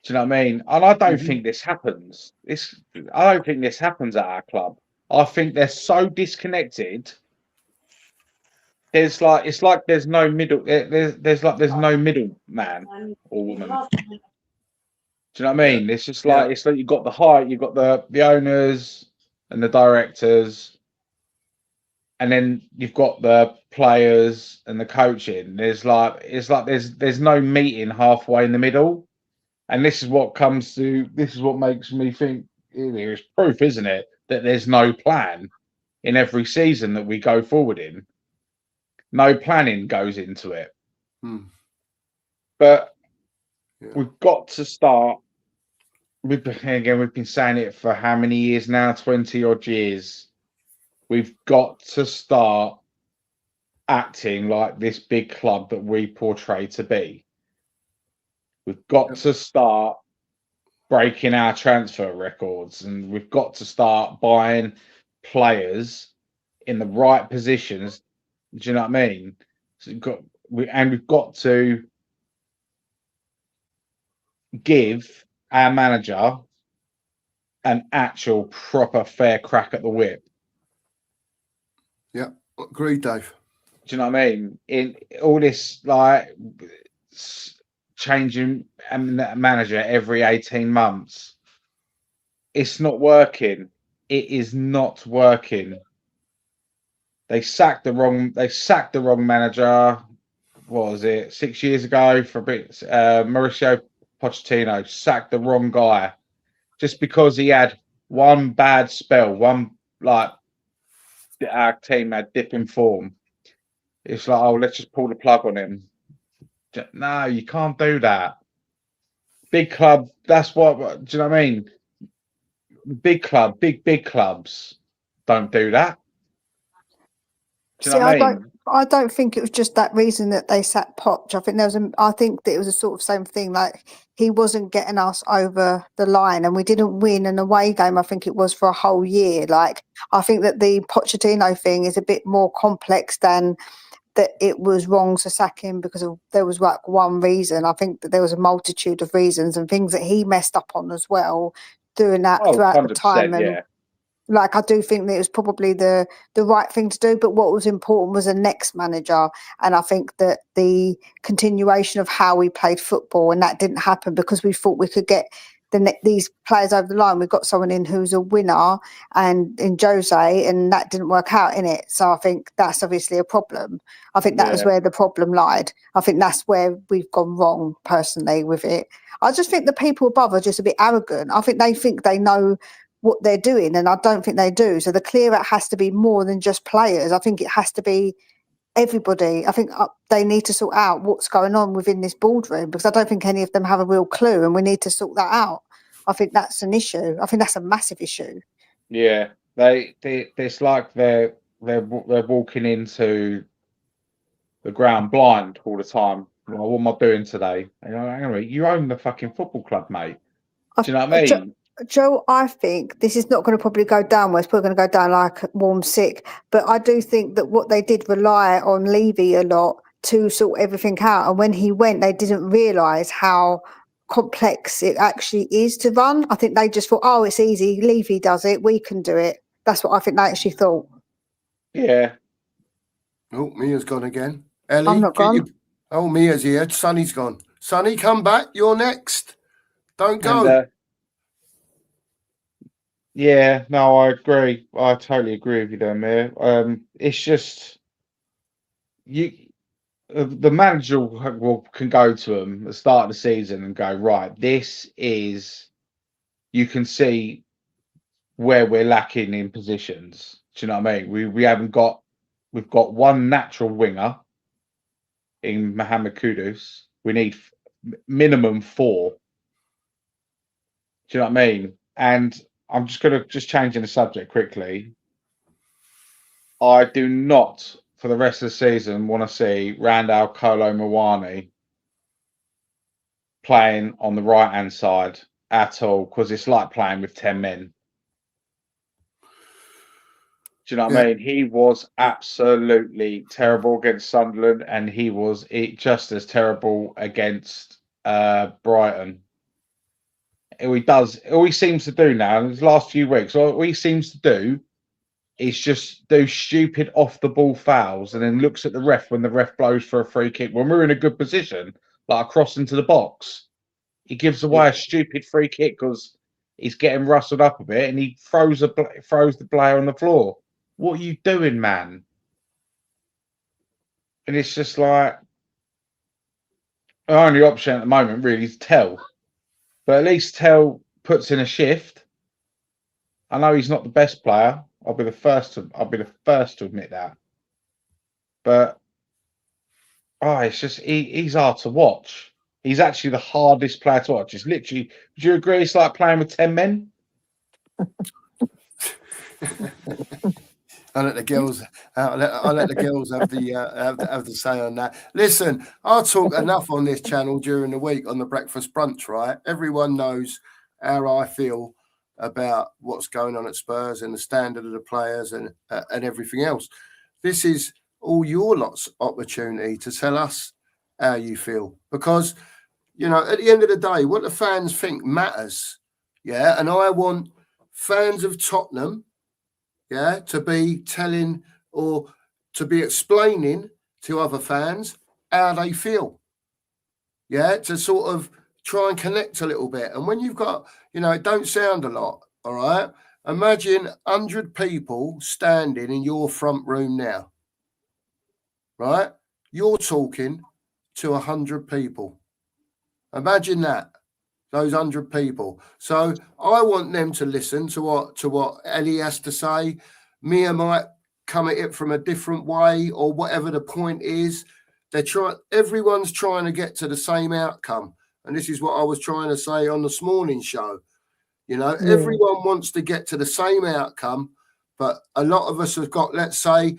Do you know what I mean? And I don't think this happens. I don't think this happens at our club. I think they're so disconnected. It's like there's no middle. There's no middle man or woman. Do Do you know what I mean? It's just like it's like you've got the height, you've got the owners and the directors, and then you've got the players and the coaching. There's like there's no meeting halfway in the middle, and this is what makes me think there's proof, isn't it, that there's no plan in every season that we go forward in. No planning goes into it, but we've got to start. We've been saying it for how many years now? 20 odd years. We've got to start acting like this big club that we portray to be. We've got to start breaking our transfer records, and we've got to start buying players in the right positions. Do you know what I mean? So we've got to give our manager an actual proper fair crack at the whip. Yeah, agreed, Dave. Do you know what I mean? In all this, like changing a manager every 18 months, it's not working. It is not working. They sacked the wrong manager. What was it? 6 years ago for a bit. Mauricio Pochettino sacked the wrong guy just because he had one bad spell. Our team had dip in form. It's like, oh, let's just pull the plug on him. No, you can't do that. Big club, that's what, do you know what I mean? Big clubs don't do that. Do you know what I mean? I don't think it was just that reason that they sacked Poch. I think that it was a sort of same thing. Like he wasn't getting us over the line, and we didn't win an away game. I think it was for a whole year. Like I think that the Pochettino thing is a bit more complex than that. It was wrong to sack him because there was like one reason. I think that there was a multitude of reasons and things that he messed up on as well, doing that throughout the time. And like I do think that it was probably the right thing to do, but what was important was a next manager, and I think that the continuation of how we played football, and that didn't happen because we thought we could get these players over the line. We've got someone in who's a winner, and in Jose, and that didn't work out in it. So I think that's obviously a problem. I think that was where the problem lied. I think that's where we've gone wrong personally with it. I just think the people above are just a bit arrogant. I think they know what they're doing, and I don't think they do. So the clear out has to be more than just players. I think it has to be everybody. I think they need to sort out what's going on within this boardroom, because I don't think any of them have a real clue, and we need to sort that out. I think that's an issue. I think that's a massive issue. Yeah, it's like they're walking into the ground blind all the time. Well, what am I doing today? You own the fucking football club, mate. Do you know what I mean? Joe, I think this is not going to probably go down. It's probably going to go down like warm sick. But I do think that what they did rely on Levy a lot to sort everything out. And when he went, they didn't realise how complex it actually is to run. I think they just thought, oh, it's easy. Levy does it. We can do it. That's what I think they actually thought. Yeah. Oh, Mia's gone again. Ellie, I'm not gone. Oh, Mia's here. Sonny's gone. Sonny, come back. You're next. Don't go. Yeah, no, I agree. I totally agree with you there, Mia. It's just the manager can go to them at the start of the season and go, right, this is, you can see where we're lacking in positions. Do you know what I mean? We've got one natural winger in Mohamed Kudus. We need minimum 4. Do you know what I mean? And I'm just changing the subject quickly. I do not, for the rest of the season, want to see Randall Kolo Muani playing on the right hand side at all, because it's like playing with 10 men. Do you know what I mean? He was absolutely terrible against Sunderland, and he was just as terrible against Brighton. All he seems to do now in his last few weeks, all he seems to do is just do stupid off the ball fouls, and then looks at the ref when the ref blows for a free kick when we're in a good position, like a cross into the box. He gives away a stupid free kick because he's getting rustled up a bit, and he throws the player on the floor. What are you doing, man? And it's just like our only option at the moment really is Tell, but at least Tell puts in a shift. I know he's not the best player. I'll be the first to admit that. But it's just he's hard to watch. He's actually the hardest player to watch. It's literally. Do you agree? It's like playing with 10 men. I'll let the girls. I'll let the girls have the say on that. Listen, I'll talk enough on this channel during the week on the breakfast brunch. Right, everyone knows how I feel about what's going on at Spurs and the standard of the players and everything else. This is all your lot's opportunity to tell us how you feel, because at the end of the day, what the fans think matters. Yeah, and I want fans of Tottenham, to be telling or to be explaining to other fans how they feel. Yeah, to sort of try and connect a little bit. And when you've got, it don't sound a lot, all right? Imagine 100 people standing in your front room now, right? You're talking to 100 people. Imagine that, those 100 people. So I want them to listen to what Ellie has to say. Mia might come at it from a different way, or whatever the point is. Everyone's trying to get to the same outcome. And this is what I was trying to say on this morning's show. Everyone wants to get to the same outcome, but a lot of us have got, let's say,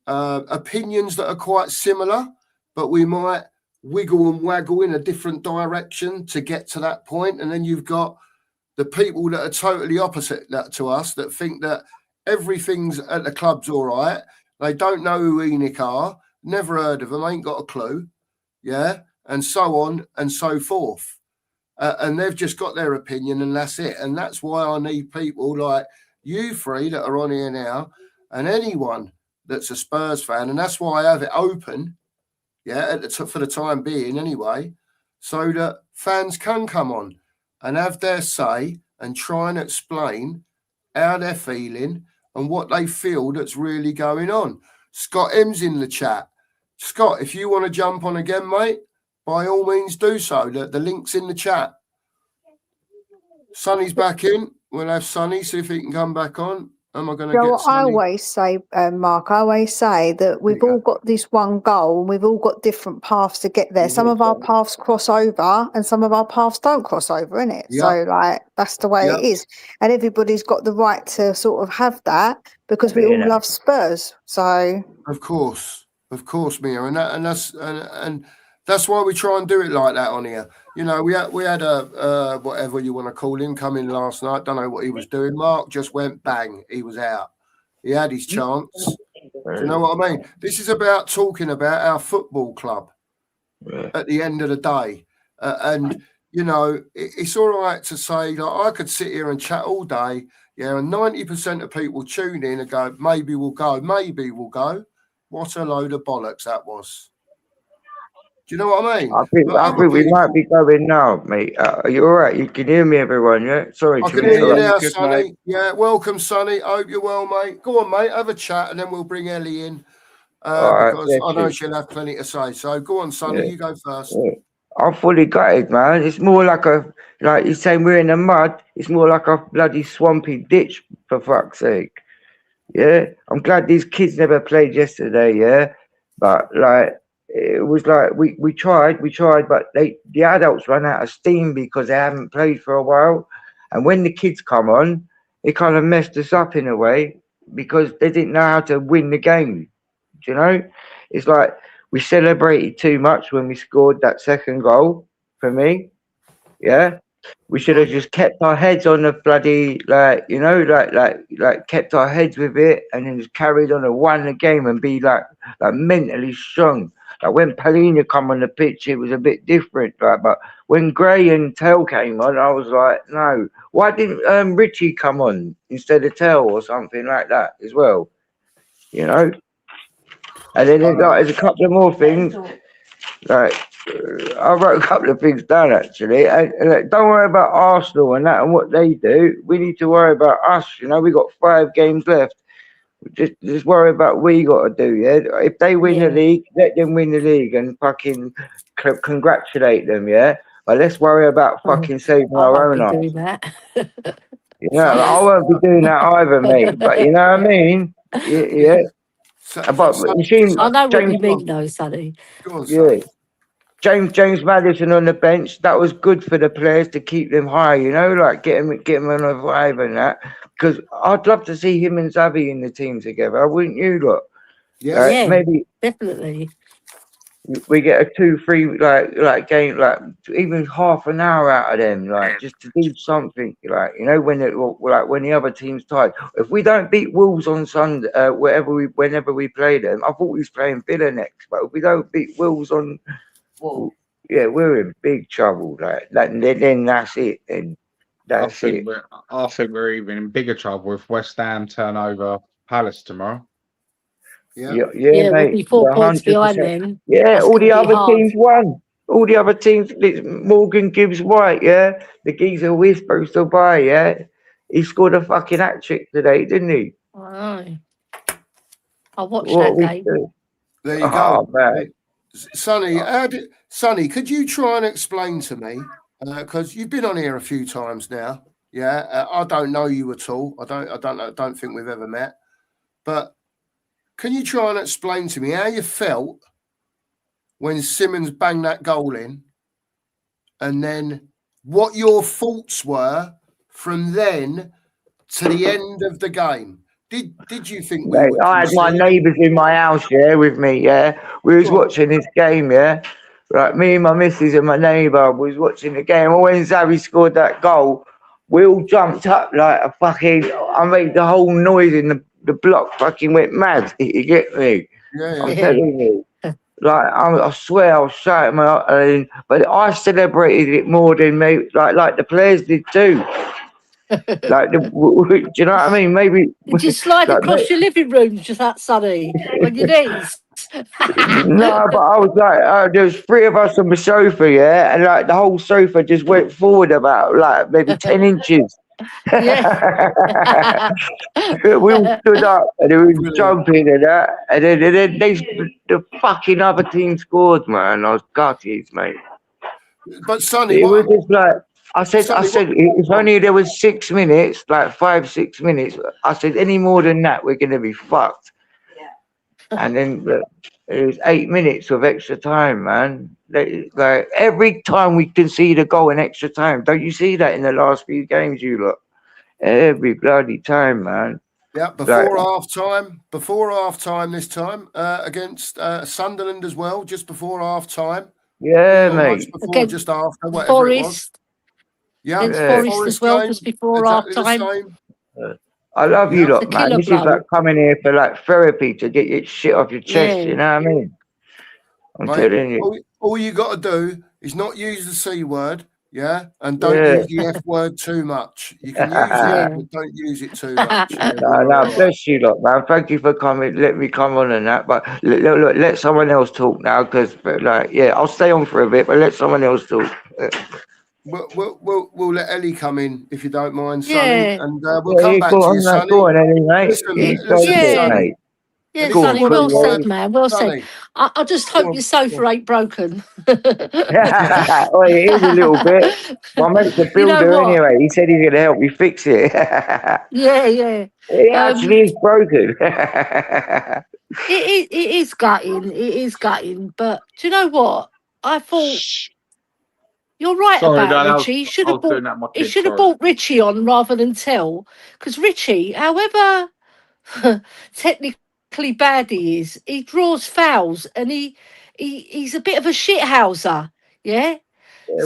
opinions that are quite similar, but we might wiggle and waggle in a different direction to get to that point. And then you've got the people that are totally opposite that to us, that think that everything's at the club's all right. They don't know who Enoch are, never heard of them, ain't got a clue. Yeah. And so on and so forth. And they've just got their opinion and that's it. And that's why I need people like you three that are on here now, and anyone that's a Spurs fan. And that's why I have it open, for the time being anyway, so that fans can come on and have their say and try and explain how they're feeling and what they feel that's really going on. Scott M's in the chat. Scott, if you want to jump on again, mate, by all means do so. The link's in the chat. Sonny's back in. We'll have Sonny, see if he can come back on. Am I going to get Sonny? I always say, Mark, that we've all got this one goal and we've all got different paths to get there. Some of our paths cross over and some of our paths don't cross over, innit? Yep. So, that's the way it is. And everybody's got the right to sort of have that, because we all love Spurs. So, Of course, Mia, and that's why we try and do it like that on here. We had a whatever you want to call him come in last night. Don't know what he was doing. Mark just went bang. He was out. He had his chance. Do you know what I mean? This is about talking about our football club at the end of the day. It's all right to say, like, I could sit here and chat all day. Yeah, and 90% of people tune in and go, maybe we'll go. What a load of bollocks that was. Do you know what I mean? I think we might be going now, mate. Are you all right? You can hear me, everyone, yeah? Sorry. I can hear you now, Sonny. Yeah, welcome, Sonny. I hope you're well, mate. Go on, mate. Have a chat, and then we'll bring Ellie in, because I know she'll have plenty to say. So go on, Sonny. You go first. Yeah. I'm fully gutted, man. It's more like you're saying we're in the mud. It's more like a bloody swampy ditch, for fuck's sake. Yeah? I'm glad these kids never played yesterday, yeah? But, it was like we tried, but the adults ran out of steam because they haven't played for a while. And when the kids come on, it kind of messed us up in a way, because they didn't know how to win the game. Do you know? It's like we celebrated too much when we scored that second goal, for me. Yeah. We should have just kept our heads on the bloody, kept our heads with it, and then just carried on and won the game and be like mentally strong. Like when Palina come on the pitch, it was a bit different. But when Gray and Tell came on, I was like, no. Why didn't Richie come on instead of Tell or something like that as well? And then there's a couple of more things. Like, I wrote a couple of things down actually. And, don't worry about Arsenal and that and what they do. We need to worry about us. You know, we got 5 games left. Just worry about what we got to do. Yeah, if they win the league, let them win the league and fucking congratulate them. Yeah, but let's worry about fucking saving I our won't own be doing arse. that. You know, I won't be doing that either, mate. But you know what I mean? Yeah. But you see, I know what James, you mean, though, Sonny. Go on, yeah, Sonny. James Maddison on the bench. That was good for the players to keep them high. You know, like get them on a vibe and that. Because I'd love to see him and Xavi in the team together. Wouldn't you, look? Yes. Yeah. Maybe Definitely. we get a 2-3 like game, like even half an hour out of them, like just to do something, like you know when when the other team's tired. If we don't beat Wolves on Sunday, whenever we play them, I thought we was playing Villa next, but if we don't beat Wolves on, yeah, we're in big trouble. Then that's it. Then I that's think it. we're even in bigger trouble if West Ham turn over Palace tomorrow. Yeah. Yeah, We'll mate. be 4 points 100%. behind them. Yeah, That's all gonna the be other hard. teams won. All the other teams, Morgan Gibbs White, yeah? The geezer we're supposed to buy, yeah? He scored a fucking hat trick today, didn't he? I know. I watched What that we game. do? There you Oh, go. man. Sonny, Sonny, could you try and explain to me, because you've been on here a few times now, yeah? I don't know you at all. I don't think we've ever met. But can you try and explain to me how you felt when Simmons banged that goal in, and then what your thoughts were from then to the end of the game? Did you think we Mate, would I had my concede? neighbours in my house, yeah, with me, yeah? We was Go on. watching this game, yeah? Right, me and my missus and my neighbour was watching the game. And when Xavi scored that goal, we all jumped up like a fucking... I made the whole noise in the block fucking went mad. You get me? Yeah, I'm yeah. telling you. Like I swear I was shouting but I celebrated it more than maybe like the players did too. Like do you know what I mean? Maybe Did you slide like across your living room just that, Sonny? On your knees? no, but I was like, there was 3 of us on the sofa, yeah, and like the whole sofa just went forward about like maybe 10 inches. Yeah. We all stood up and we were Brilliant. jumping and that, and then the fucking other team scored, man. I was gutted, mate. But Sonny, It was what? just like I said. Sonny, If only there was 6 minutes, like 5-6 minutes. I said any more than that, we're gonna be fucked. And then it was 8 minutes of extra time, man. Like every time we concede a goal in extra time, don't you see that in the last few games? You look every bloody time, man. Yeah, before half time this time against Sunderland as well, just before half time. Yeah, Much mate. before, Against just after, whatever it was. Forest. Yeah, Against Yeah. Forest as well, just before half exactly the time. same. I love you Yeah. lot, It's a man. killer This is blow. like coming here for like therapy to get your shit off your chest. Yeah. You know what I mean? I'm Mate, telling you. all you got to do is not use the C word, yeah, and don't Yeah. use the F word too much. You can use it, Yeah. but don't use it too much. No, You're all right. bless you lot, man. Thank you for coming. Let me come on and that. But look, let someone else talk now, because like, yeah, I'll stay on for a bit, but let someone else talk. We'll let Ellie come in if you don't mind, Sonny, Yeah. and we'll come back go to you, on, Sonny. go on, Eddie, mate. Listen, Go listen, for it, Yeah. mate. Yeah, Go on, Sonny, well put said, it man. Well said. Sonny. I just Go hope on, your sofa ain't broken. Oh, it is a little bit. My mate's a You know builder what? anyway. He said he's going to help me fix it. Yeah. It actually is broken. It is gutting. It is gutting. But do you know what? I thought you're right Sorry, about Dan, Richie. He should I have was doing bought. that with my He kids, should have sorry. bought Richie on rather than Tell, because Richie, however technically bad he is, he draws fouls and he's a bit of a shithouser. Yeah.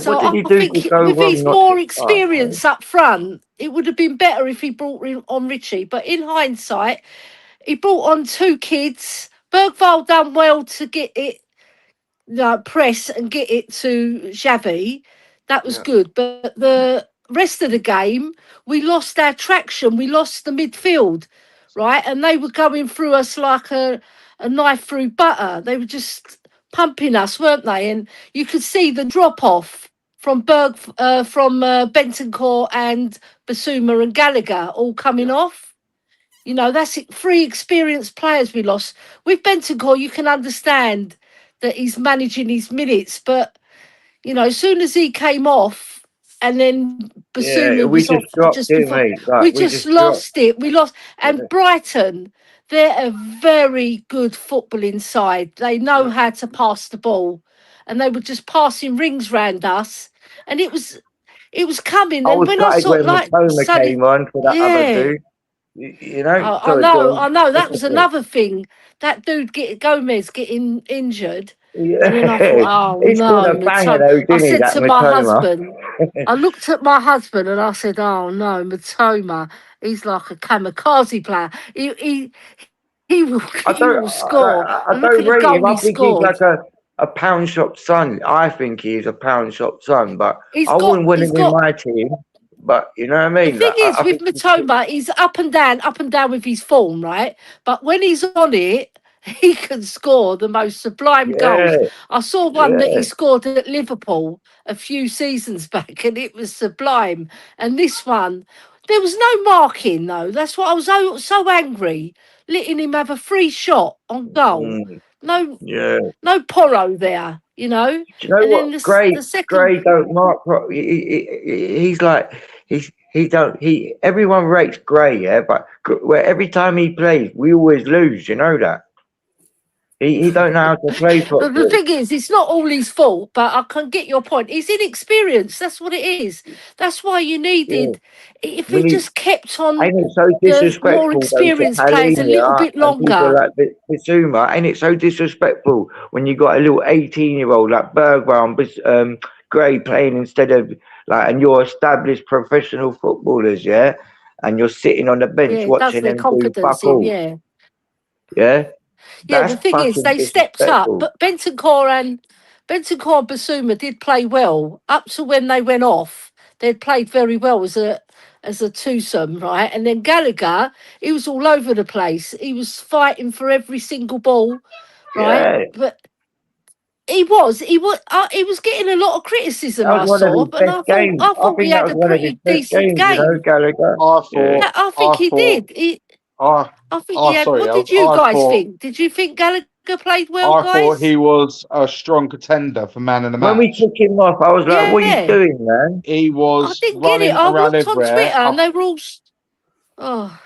So What did I he do think to go with wrong? his Not more to start, man? experience up front, it would have been better if he brought on Richie. But in hindsight, he brought on 2 kids. Bergvall done well to get it, press and get it to Xavi. That was Yeah. good. But the rest of the game, we lost our traction. We lost the midfield, right? And they were going through us like a knife through butter. They were just pumping us, weren't they? And you could see the drop off from Bentancur and Basuma and Gallagher all coming off. You know, that's it, 3 experienced players we lost. With Bentancur, you can understand that he's managing his minutes, but you know, as soon as he came off, and then Basuma we was off just dropped, just didn't before, we? Like, we we just just dropped. lost it. We lost, and Yeah. Brighton, they're a very good footballing side. They know how to pass the ball, and they were just passing rings round us, and it was coming. I And was when I gutted saw when like Matoma Sonny, came on for that other yeah. dude. You know, I sorry, know, John. That was another thing. That dude Gomez getting injured, Yeah, and then I thought, oh he scored no, a banger Matoma. though, I didn't he? said That to my Matoma. husband, I looked at my husband and I said, oh no, Matoma, he's like a kamikaze player. He will I he don't, will score. I And look at don't the rate him. goal I he think he's scored. like a pound shop son. I think he's a pound shop son, but He's I wouldn't want he's him in got. my team. But you know what I The mean? thing Like, is I with think Matoma, he's up and down with his form, right? But when he's on it, he can score the most sublime yeah, goals. I saw one that he yeah. scored at Liverpool a few seasons back, and it was sublime. And this one, there was no marking though. That's what I was so angry, letting him have a free shot on goal. Mm, No, yeah. no Porro there, you know. Do you know And then what? the second, Gray don't mark. He's like he don't he. Everyone rates Gray, yeah, but where every time he plays, we always lose. You know that he don't know how to play the football. thing is, it's not all his fault, but I can get your point. He's inexperienced. That's what it is. That's why you Yeah, needed, if we he need. just kept on Ain't it so the more disrespectful though to experienced players a little Palhinha bit and people longer. like Bissouma? Ain't it so disrespectful when you got a little 18-year-old like Bergwijn and Gray playing instead of like, and you're established professional footballers, yeah, and you're sitting on the Yeah, bench it does watching their them do confidence fuck in, all, yeah. yeah. Yeah, the That's thing is, fucking they stepped up, disrespectful. but Bentancur and Basuma did play well up to when they went off. They'd played very well as a twosome, right? And then Gallagher, he was all over the place. He was fighting for every single ball, right? Yeah, But he was getting a lot of criticism. that was I one of saw, his but best games. I I thought he think that had was a one of his pretty best decent games, you know, game. Gallagher. I Yeah. thought, I think I he thought, did. I, I think he I had. sorry, What did you I guys thought, think? Did you think Gallagher played well, I thought guys? he was a strong contender for man of the When we match. took him off, I was like, "What are you Yeah, doing, man?" He I was didn't get it. running I around looked on everywhere. Twitter and they were all. Oh,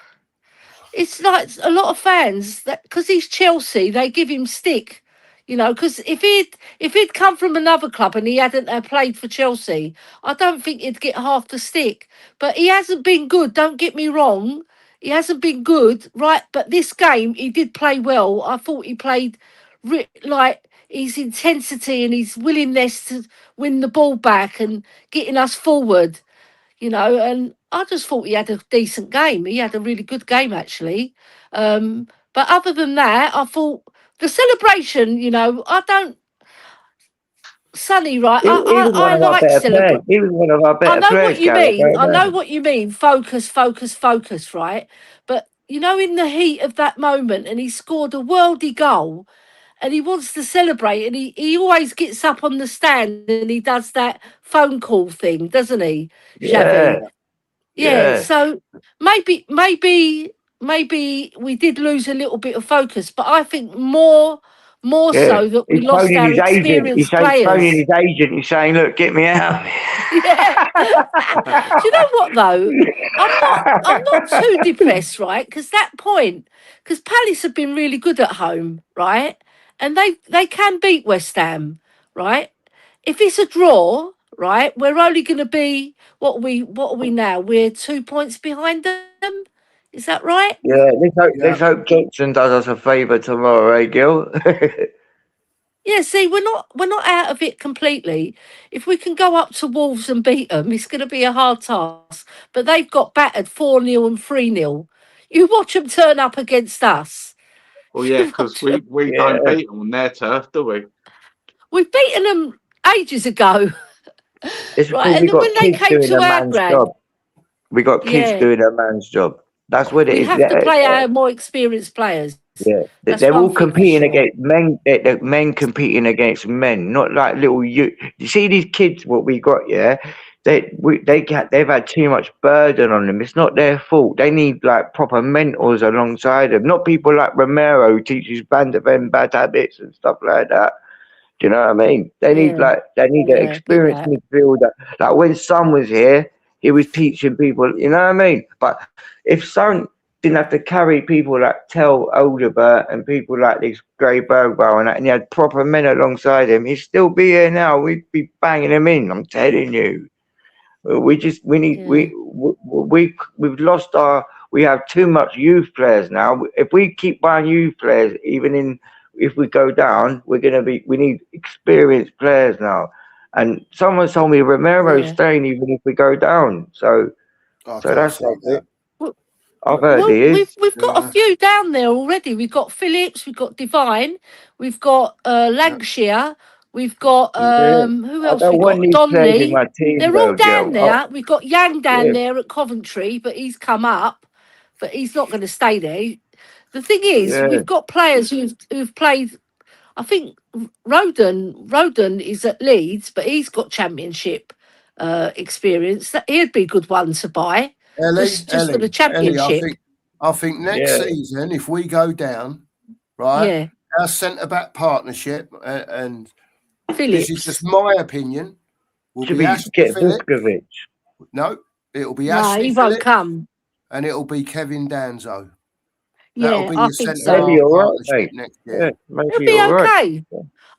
it's like a lot of fans that because he's Chelsea, they give him stick. You know, because if he'd come from another club and he hadn't played for Chelsea, I don't think he'd get half the stick. But he hasn't been good. Don't get me wrong, he hasn't been good, right? But this game he did play well. I thought he played like his intensity and his willingness to win the ball back and getting us forward. You know, and I just thought he had a decent game. He had a really good game actually. But other than that, I thought the celebration, you know, I don't Sonny, right? He was one I of our like better players. celebrate. He was one of our I better know what players, you Gallagher. mean. I know Man. what you mean. Focus, focus, focus, right? But you know, in the heat of that moment, and he scored a worldy goal, and he wants to celebrate, and he always gets up on the stand and he does that phone call thing, doesn't he, Yeah, Xavi? Yeah, yeah, so maybe we did lose a little bit of focus, but I think more yeah. so that we He's lost phoning our his agent. experienced Phoning players. his agent. He's saying, "Look, get me out." Yeah. Do you know what though? I'm not too depressed, right? Because Palace have been really good at home, right? And they can beat West Ham, right? If it's a draw, right, we're only going to be what are we now? We're 2 points behind them. Is that right? Yeah, Yeah. let's hope Johnson does us a favour tomorrow, eh, Gil? Yeah. See, we're not out of it completely. If we can go up to Wolves and beat them, it's going to be a hard task. But they've got battered 4-0 and 3-0. You watch them turn up against us. Well, yeah, You because watch 'em. we Yeah, don't beat them on their turf, do we? We've beaten them ages ago, it's right? because And we then got when they kids came doing to a our man's job. ground, We got kids yeah, doing a man's job. That's what it we is. have to play our more experienced players. Yeah, That's they're all one thing for competing sure. against men. They're men competing against men, not like little you. You see these kids, what we got, yeah. They've had too much burden on them. It's not their fault. They need like proper mentors alongside them, not people like Romero who teaches banter and bad habits and stuff like that. Do you know what I mean? They need Yeah, an yeah, get experienced that. midfielder. Like when Son was here, he was teaching people. You know what I mean? But if Son didn't have to carry people like Tel Oderbert and people like this Gray Bergwell and that, and he had proper men alongside him, he'd still be here now. We'd be banging him in. I'm telling you. Yeah, We've lost we have too much youth players now. If we keep buying youth players, if we go down, we need experienced players now. And someone told me Romero's yeah. staying even if we go down. So I can't that's see something. that. Well, I've heard well, he is. we've got a Yeah, few down there already. We've got Phillips, we've got Divine, we've got yeah. Lancashire, we've got Yeah. who I else? don't We want got these players in Donnelly. my team They're all though, down girl. there. We've got Yang down Yeah, there at Coventry, but he's come up, but he's not going to stay there. The thing is, yeah. we've got players who've played. I think Roden is at Leeds, but he's got championship experience. He'd be a good one to buy. Just for the Ellie. championship. I think next Yeah. season, if we go down, right, Yeah, our centre back partnership, and this is just Phillips. my opinion, will Should be be Ashley get Phillips. Vuskovic. No, it'll be No, Ashley he won't Phillips come. and it'll be Kevin Danzo. That'll Yeah, be I your think centre so. half Maybe all right, partnership mate. next Yeah, year. He'll maybe be all right. okay.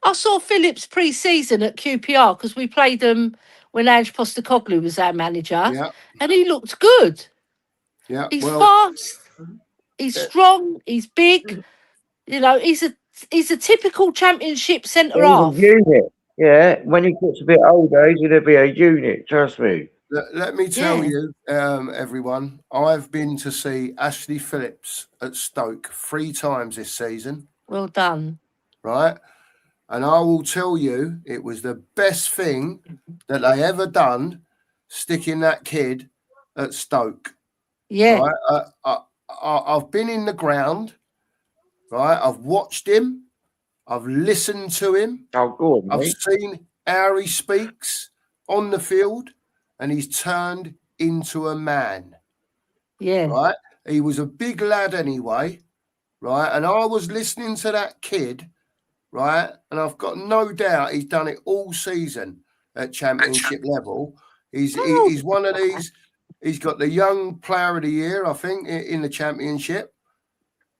I saw Phillips pre-season at QPR because we played them when Ange Postecoglou was our manager, Yeah, and he looked good. yeah. He's Well, fast, he's eh, strong, he's big. You know, he's a typical championship centre He's a half. unit. Yeah, when he gets a bit older, he's gonna be a unit. Trust me. let me tell Yeah, you, everyone, I've been to see Ashley Phillips at Stoke 3 times this season, well done. right? And I will tell you, it was the best thing that they ever done, sticking that kid at Stoke. Yeah, Right? I've been in the ground, right? I've watched him. I've listened to him. Oh, go on, I've mate. seen how he speaks on the field, and he's turned into a man, yeah, right? He was a big lad anyway, right? And I was listening to that kid, right? And I've got no doubt he's done it all season at championship level. He's one of these. He's got the young player of the year, I think, in the championship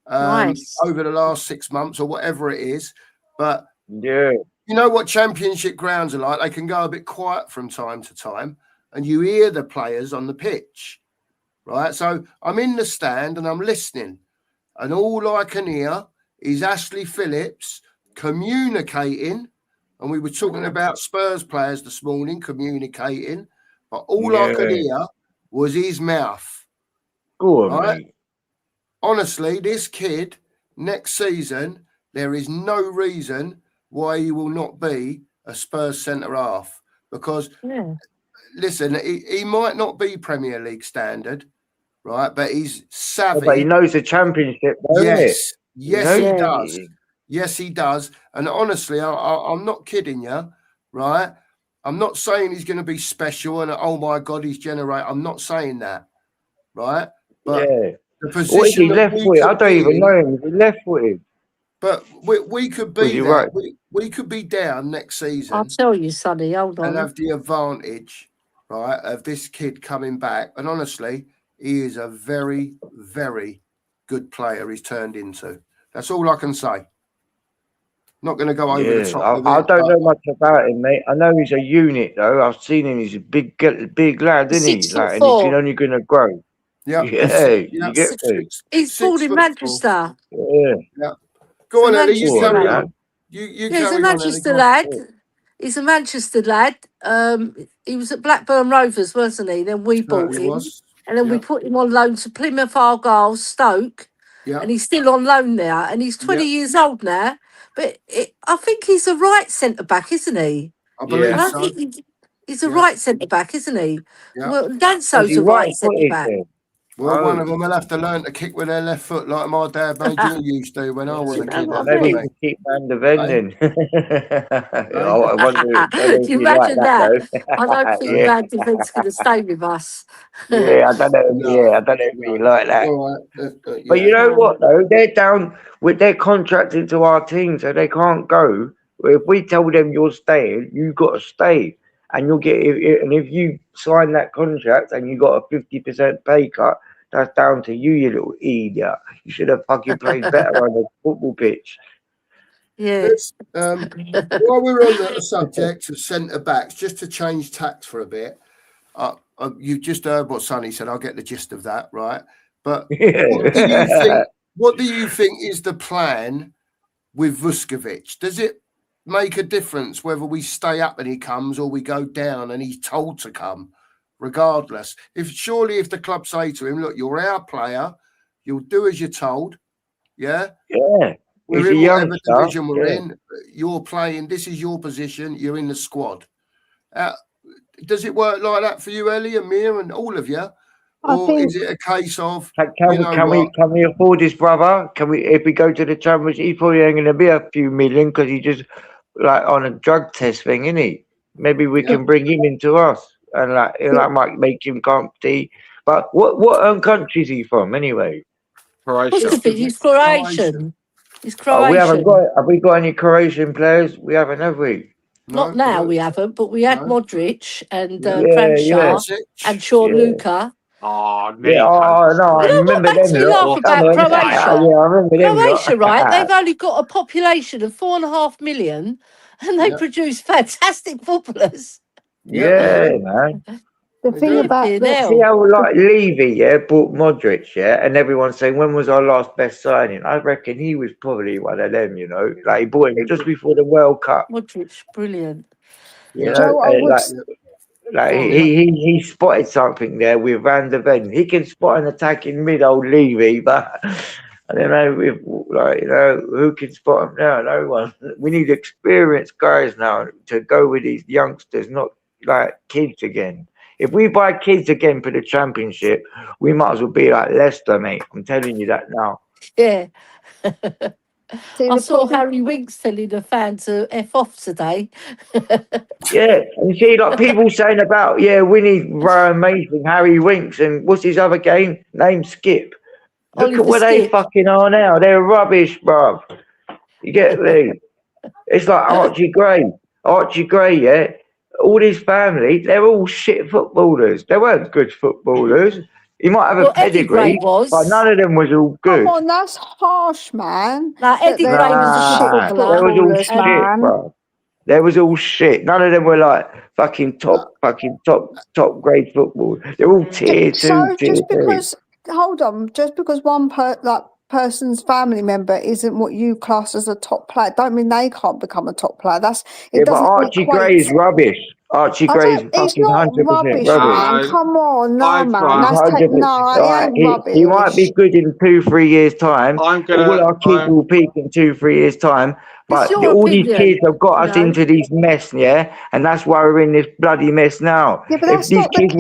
nice. over the last 6 months or whatever it is. But Yeah, you know what championship grounds are like? They can go a bit quiet from time to time, and you hear the players on the pitch, right? So I'm in the stand and I'm listening, and all I can hear is Ashley Phillips communicating. And we were talking about Spurs players this morning communicating, but all I could yeah. hear was his mouth, Go on, right? mate. Honestly, this kid next season, there is no reason why he will not be a Spurs centre half. Because Yeah, listen, he might not be Premier League standard, right? But he's Oh, savvy. but he knows the championship, though, isn't it? Yes, he Yeah. does. Yes, he does. And honestly, I'm not kidding you, right? I'm not saying he's going to be special and oh my God, he's generate. I'm not saying that, right? But Yeah. the What is position he that left we footed? I could don't be even in, know him. Is he left footed? but we could Was be he there. right? We could be down next I'll season tell you, Sonny. Hold and on. have the advantage, right, of this kid coming back. And honestly, he is a very, very good player he's turned into. That's all I can say. Not going to go over the Yeah. top of I it. don't But know much about him, mate. I know he's a unit, though. I've seen him. He's a big lad, He's isn't he? 6'4". And he's only going to grow. yeah, Yeah, yeah, you get me? He's born in 6'4". Manchester. Yeah. Yeah. Go He's on, a Ellie. You Go Manchester on, carry lad. lad. on. You Yeah, he's a carry on, Ellie. Manchester Go on. lad. He's a Manchester lad. He was at Blackburn Rovers, wasn't he? Then we bought Certainly him, was. and then we Yeah, put him on loan to Plymouth Argyle, Stoke, yeah, and he's still on loan there. And he's 20 yeah. years old now. But I think he's a right centre back, isn't he? I I believe Yeah. don't so. think he's a Yeah, right centre back, isn't he? yeah. Well, Was Danso's he a right right centre footed back. then? Well, one Oh. of them will have to learn to kick with their left foot like my dad made you used to when I was a You know kid. what I That's Maybe mean? to keep man the vending. I wonder Do if you you like imagine that that? I don't though. think Yeah. man defence going to stay with us. Yeah, I don't know. No, Yeah, I don't know if you like that. all right. But you Yeah. know what though? They're down with their contracted to our team, so they can't go. If we tell them you're staying, you got to stay, and you'll get. And if you sign that contract and you got a 50% pay cut, that's down to you, you little idiot. You should have fucking played better on the football pitch. Yeah. Let's, while we're on the subject of centre backs, just to change tack for a bit, you've just heard what Sonny said. I'll get the gist of that, right? But what do you think? What do you think is the plan with Vuskovic? Does it make a difference whether we stay up and he comes or we go down and he's told to come? Regardless, if the club say to him, "Look, you're our player, you'll do as you're told," yeah. Yeah. We're He's a in whatever youngster. division we're Yeah. in. You're playing. This is your position. You're in the squad. Does it work like that for you, Ellie, Amir, and all of you, or is it a case of Can we afford this, brother? Can we? If we go to the Championship, he's probably ain't going to be a few million because he just like on a drug test thing, isn't he? Maybe we can bring him into us and like might make him compete. But what country is he from anyway? Croatia. He's Croatian. He's Oh, we haven't Croatian. got. Have we got any Croatian players? We haven't, have we? Not now, we haven't, but we had Modric and Kranjčar and Sean Luca. Oh, Yeah, oh no, I You know what remember makes them. me laugh about Croatia? Yeah, I remember them. Croatia, right? They've only got a population of 4.5 million, and they produce fantastic footballers. Yeah, man. The thing about See how like Levy, bought Modric, and everyone's saying when was our last best signing? I reckon he was probably one of them, you know. Like he bought him just before the World Cup. Modric, brilliant. You know, he spotted something there with Van der Ven. He can spot an attacking mid old Levy, but I don't know who can spot him now? No one. We need experienced guys now to go with these youngsters, not like kids again. If we buy kids again for the Championship, we might as well be like Leicester, mate. I'm telling you that now. Yeah. I saw Harry Winks telling the fans to F off today. Yeah, and see, like people saying about, we need Ryan Mason, Harry Winks, and what's his other game? Name Skip. Look Oliver at what Skip. they fucking are now. They're rubbish, bruv. You get me? It's like Archie Gray. Yeah? All his family, they're all shit footballers. They weren't good footballers. He might have a pedigree, but none of them was all good. Come on, that's harsh, man. Like Eddie Gray was a shit They was all footballers, shit, man. bro. They was all shit. None of them were like top grade football. They're all tier 2, So tier just 3. because, hold on, just because one person's family member isn't what you class as a top player, don't mean they can't become a top player. But Archie Gray is rubbish. Archie Gray is fucking 100% rubbish, rubbish. man. Come on, no, man. That's 100%. It ain't rubbish. He might be good in 2-3 years' time. All our kids will peak in 2-3 years' time. But all these kids have got us into this mess, and that's why we're in this bloody mess now. Yeah, but that's not the kids'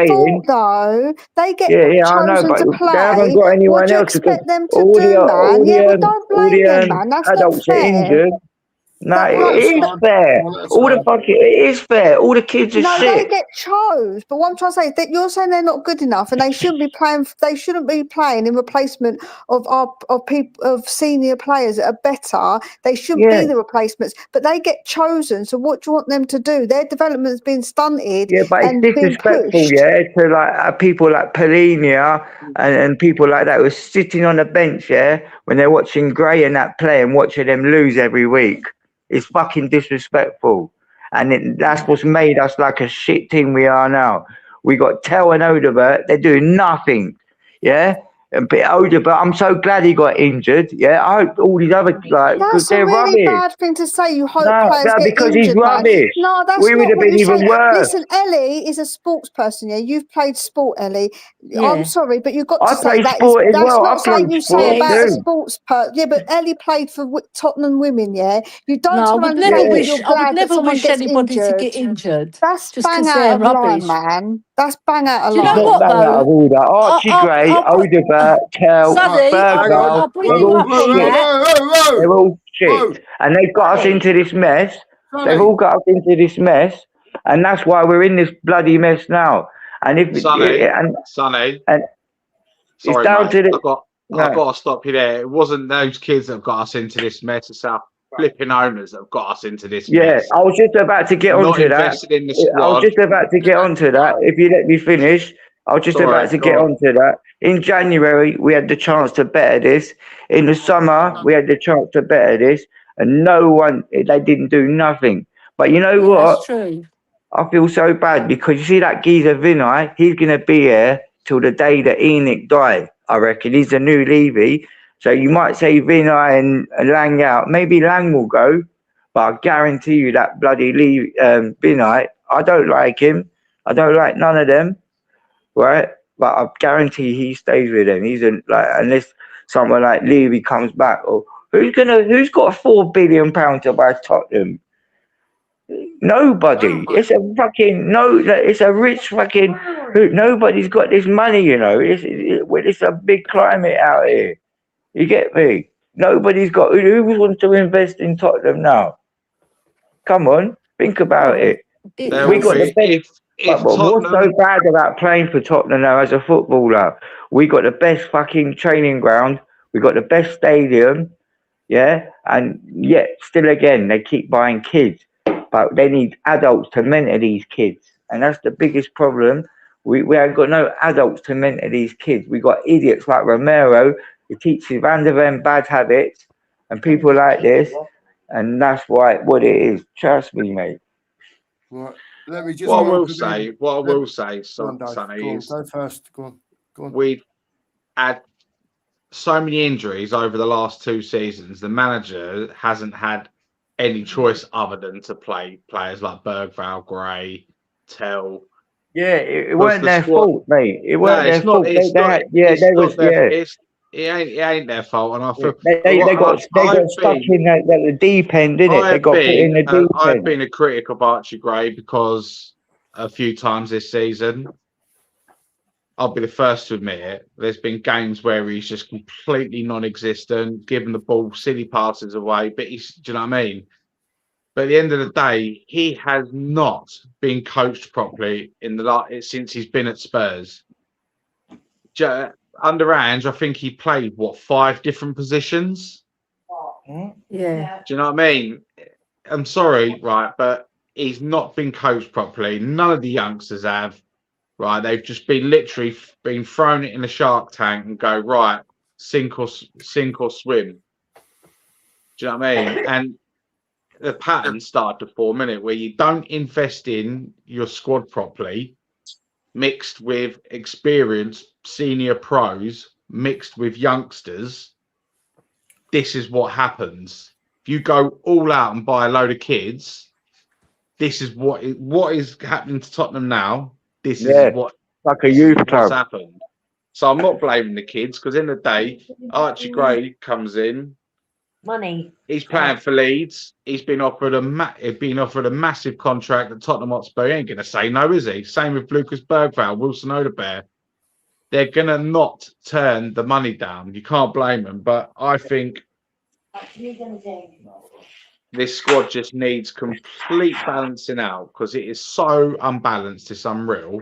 fault, though. They get chosen to play. They haven't got anyone what do you else expect them to do, man? Yeah, well, don't blame them, man. That's not adults fair. are injured. No, it is fair. It is fair. All the kids are no, shit. they get chose. But what I'm trying to say is that you're saying they're not good enough, and they shouldn't be playing. They shouldn't be playing in replacement of senior players that are better. They shouldn't be the replacements, but they get chosen. So what do you want them to do? Their development's been stunted. Yeah, but it's disrespectful, to like people like Polinia and people like that who are sitting on the bench, when they're watching Gray and that play and watching them lose every week. It's fucking disrespectful, and that's what's made us like a shit team we are now. We got Tell and Odebert; they're doing nothing, And Odebert, I'm so glad he got injured. I hope all these other that's they're a really rubbish. bad thing to say. You hope players get because injured, he's rubbish. Man. No, that's we would not have what been you even say. worse. Listen, Ellie is a sports person. Yeah, you've played sport, Ellie. Yeah. I'm sorry, but you've got to I say played that sport as that's well. not I saying played you sport say about a too. sports person. Yeah, but Ellie played for Tottenham women. Yeah, you don't No, I turn would around and never say that wish. you're I would glad that never someone wish gets anybody injured. to get injured. That's just bang because out they're of rubbish. line, man. That's bang out of Do you It's know line. not what, bang out though? of order. Archie Gray, I'll put, Odegaard, Kel, Sonny, Hang on. I'll Bergwall, bring they're you Whoa, all up whoa, on shit. that. whoa, They're all whoa, shit. And they've got us into this mess. They've Sonny. all got us into this mess. And that's why we're in this bloody mess now. And if Sonny, and Sonny. and it's Sorry, down mate. to the I've no. got to stop you there. It wasn't those kids that have got us into this mess. It's our flipping owners that have got us into this Yeah, mess. I was just about to get Not onto that. invested in the I was squad. just about to get onto that. If you let me finish, I was just Sorry, about to go get on. onto that. In January, we had the chance to better this. In the summer, we had the chance to better this, and no one, they didn't do nothing. But you know Yeah, what? that's true. I feel so bad because you see that geezer Vinay, he's going to be here till the day that Enoch died, I reckon. He's a new Levy. So you might say Vinay and Lang out. Maybe Lang will go, but I guarantee you that bloody Vinay, I don't like him. I don't like none of them, right? But I guarantee he stays with them. He's like, unless someone like Levy comes back, or who's got £4 billion to buy Tottenham? Nobody. It's a fucking no. It's a rich fucking. Nobody's got this money, you know. It's a big climate out here. You get me? Nobody's got. Who wants to invest in Tottenham now? Come on, think about Well, it. There We will got the be best. if But what's so Tottenham. bad about playing for Tottenham now as a footballer? We got the best fucking training ground. We got the best stadium. Yeah, and yet still again they keep buying kids, but they need adults to mentor these kids, and that's the biggest problem. We ain't got no adults to mentor these kids. We got idiots like Romero who teaches Van der Ven bad habits and people like this, and that's why what it is. Trust me, mate. Right. Let me just What I go will on to say, them. what I Let- will say, Go on, Dave. Sonny, Go on. is Go first. Go on. Go on. we had so many injuries over the last 2 seasons. The manager hasn't had any choice other than to play players like Bergvall, Gray, Tell. Yeah, it Because weren't the their squad. fault, mate. It No, weren't their it's not. fault. It's They not. had, yeah, It's they not was, their. yeah. It ain't their fault. And I feel They got I've stuck been. in the deep end, didn't it? They got put in the deep I've end. been a critic of Archie Gray because a few times this season, I'll be the first to admit it. There's been games where he's just completely non-existent, giving the ball silly passes away. But do you know what I mean? But at the end of the day, he has not been coached properly since he's been at Spurs. Under Ange, I think he played 5 different positions. yeah. Do you know what I mean? I'm sorry, right, but he's not been coached properly. None of the youngsters have. Right, they've just been literally been thrown in a shark tank and go right, sink or swim. Do you know what I mean? And the pattern started to form in it where you don't invest in your squad properly, mixed with experienced senior pros, mixed with youngsters. This is what happens. If you go all out and buy a load of kids, this is what is happening to Tottenham now. This Yeah, is what. like a This is youth what's club. happened. So I'm not blaming the kids because in the day, Archie Gray comes in. Money. He's playing for Leeds. He's been offered a massive contract at Tottenham Hotspur. He ain't going to say no, is he? Same with Lucas Bergvall, Wilson Odegaard. They're going to not turn the money down. You can't blame them. But I think this squad just needs complete balancing out because it is so unbalanced. It's unreal.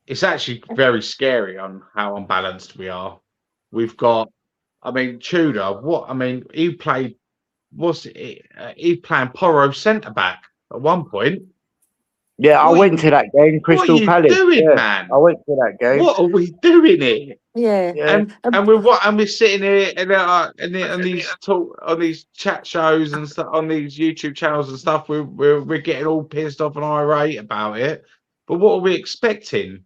It's actually very scary on how unbalanced we are. We've got, Tudor. He played. He playing Porro centre back at one point. Yeah, I went to that game, Crystal What are you Palace. doing, Yeah, man? I went to that game. What are we doing here? Yeah. Yeah. And we're sitting here on these chat shows and stuff on these YouTube channels and stuff. We're getting all pissed off and irate about it. But what are we expecting?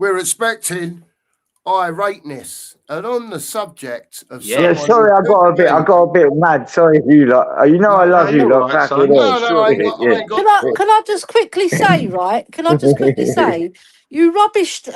We're expecting irateness, and on the subject of Yeah, someone Sorry, who I got a bit mad. Sorry, you lot. You know I love you you're lot. right, Back son. it No, up. no, I ain't got. I ain't got. Can I just quickly say, right? Can I just quickly say you rubbished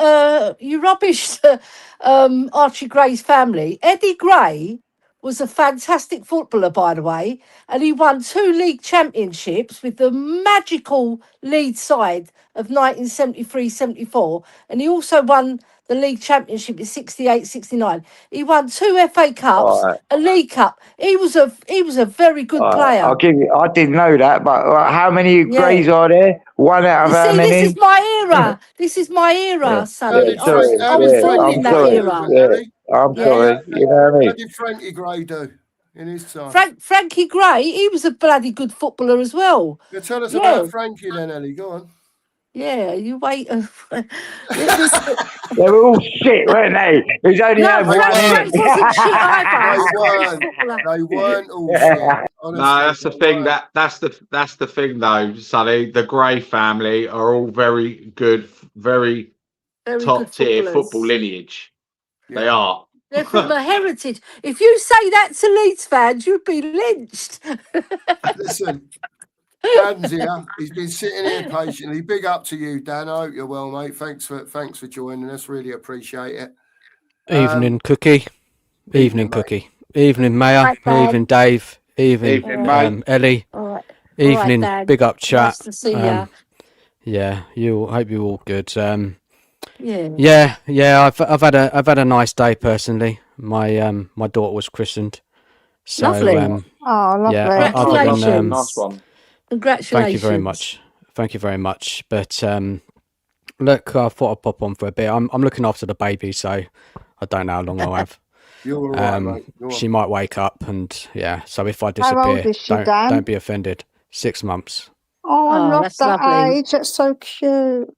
Archie Gray's family. Eddie Gray was a fantastic footballer, by the way, and he won 2 league championships with the magical Leeds side of 1973-74, and he also won the league championship in 68-69. He won 2 FA Cups, All right. a League Cup. He was a very good player. I'll give you. I didn't know that, but how many Yeah. Greys are there? One out of You how see, many? this is my era. This is my era, Sonny. How I was, did I was born Frankie in I'm that Gray sorry. do, era. Ellie? I'm Yeah. sorry. You know what I How mean? did Frankie Gray do in his time? Frankie Gray, he was a bloody good footballer as well. Yeah, tell us Yeah. about Frankie then, Ellie. Go on. Yeah, you wait. They were all shit, weren't they? He's only No, had Frank one. wasn't shit either. They He's a great weren't. footballer. They weren't all shit. Honestly, No, that's the they thing. weren't. That's the thing, though, Sonny. The Gray family are all very good, very Very top good tier footballers. football lineage. They Yeah. are. They're from a heritage. If you say that to Leeds fans, you'd be lynched. Listen, Dan's here. He's been sitting here patiently. Big up to you, Dan. I hope you're well, mate. Thanks for joining us. Really appreciate it. Evening, Cookie. Evening, mate. Cookie. Evening, Mayor. Right, Dan. Evening, Dave. Evening, Evening, mate. Ellie. All right. Evening, Dad. big up chat. Nice to see ya. Yeah, hope you're all good. Yeah. Yeah. I've had a nice day personally. My daughter was christened. So Lovely. Oh, lovely. yeah, other than Congratulations. Nice one. Congratulations. thank you very much. But look, I thought I'd pop on for a bit. I'm looking after the baby, so I don't know how long I'll have. You're all right, mate. Go on. She might wake up, and yeah. So if I How old disappear, is she, Dan? don't be offended. 6 months. Oh, I Oh, love that's that lovely. age. That's so cute.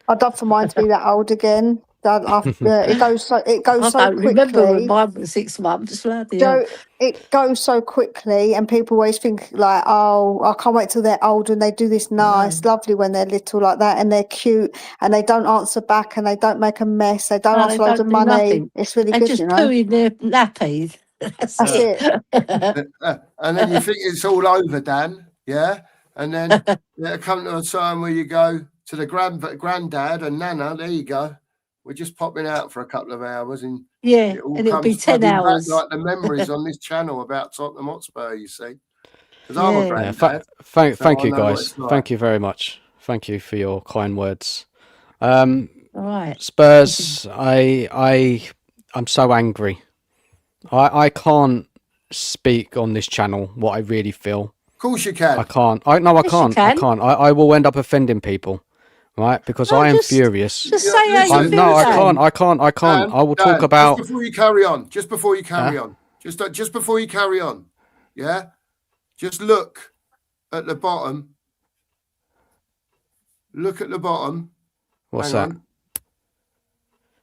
I'd love for mine to be that old again. It goes so I don't remember when quickly. mine was 6 months. Bloody hell. So it goes so quickly, and people always think like, "Oh, I can't wait till they're older and they do this nice, lovely when they're little like that, and they're cute, and they don't answer back, and they don't make a mess, they don't No, ask they loads don't of do money. nothing. It's really They good, just you poo know. in their nappies. That's That's it. And then you think it's all over, Dan. Yeah. And then there'll come to a time where you go to the granddad and Nana. There you go. We're just popping out for a couple of hours, and Yeah, it all and it'll be comes 10 flooding back hours. like the memories on this channel about Tottenham Hotspur. You see, because I'm a Yeah. Yeah, granddad. thank So I you know what guys. it's like. Thank you very much. Thank you for your kind words. All right. Spurs, I'm so angry. I can't speak on this channel what I really feel. Of course you can. I can't. I no, I Yes, you can't. I can. can't. I will end up offending people, right? Because No, I am just- furious. Just Yeah, say how you listen, feel. No, I Dan. can't. I can't. Dan, I will Dan, talk about. just before you carry on. Just before you carry on. Just before you carry on. Yeah. Just look at the bottom. Look at the bottom. What's Hang that? on.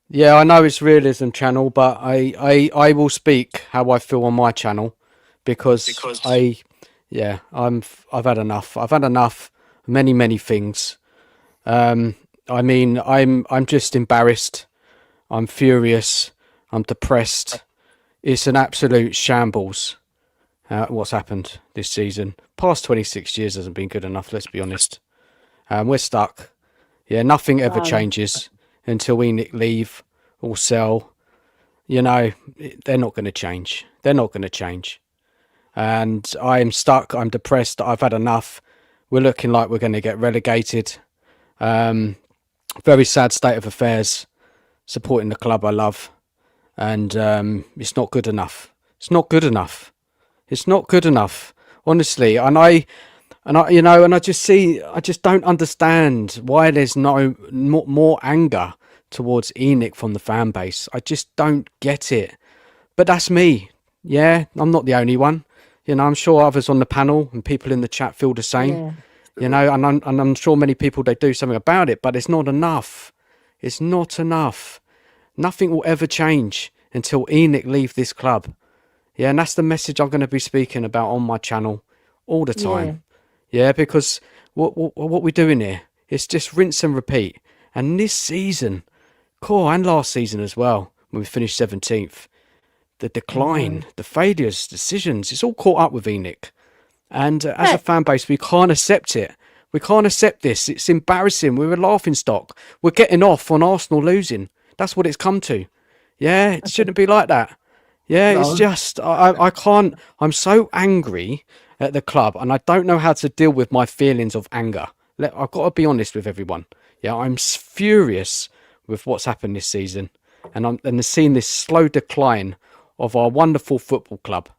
Yeah, I know it's realism channel, but I will speak how I feel on my channel because I've had enough. I've had enough. Many things. I mean, I'm just embarrassed. I'm furious. I'm depressed. It's an absolute shambles. What's happened this season? Past 26 years hasn't been good enough. Let's be honest. We're stuck. Yeah, nothing ever No. changes until we leave or sell. You know, they're not going to change. They're not going to change. And I'm stuck. I'm depressed. I've had enough. We're looking like we're going to get relegated. Very sad state of affairs. Supporting the club I love. And it's not good enough. It's not good enough. It's not good enough. Honestly. And I just don't understand why there's no more anger towards Enoch from the fan base. I just don't get it. But that's me. Yeah, I'm not the only one. You know, I'm sure others on the panel and people in the chat feel the same. Yeah. You know, and I'm sure many people, they do something about it, but it's not enough. It's not enough. Nothing will ever change until Enoch leave this club. Yeah, and that's the message I'm going to be speaking about on my channel all the time. Yeah, because what we're doing here is just rinse and repeat. And this season, and last season as well, when we finished 17th, the decline, the failures, decisions, it's all caught up with Enoch. And as a fan base, we can't accept it. We can't accept this. It's embarrassing. We're a laughing stock. We're getting off on Arsenal losing. That's what it's come to. Yeah, it shouldn't be like that. Yeah, it's No. just I can't. I'm so angry at the club, and I don't know how to deal with my feelings of anger. I've got to be honest with everyone. Yeah, I'm furious with what's happened this season, and seeing this slow decline of our wonderful football club.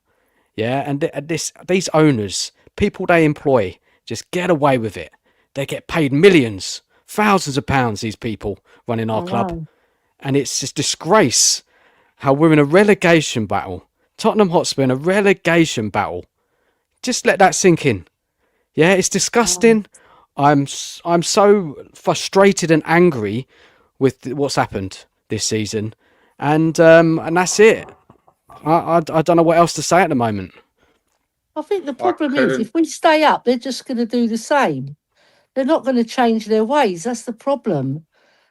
Yeah, and these owners, people they employ, just get away with it. They get paid millions, thousands of pounds. These people running our I club, know. and it's just disgrace how we're in a relegation battle. Tottenham Hotspur in a relegation battle. Just let that sink in. Yeah, it's disgusting. I'm so frustrated and angry with what's happened this season, and that's it. I don't know what else to say at the moment. I think the I problem is couldn't. if we stay up, they're just going to do the same. They're not going to change their ways. That's the problem.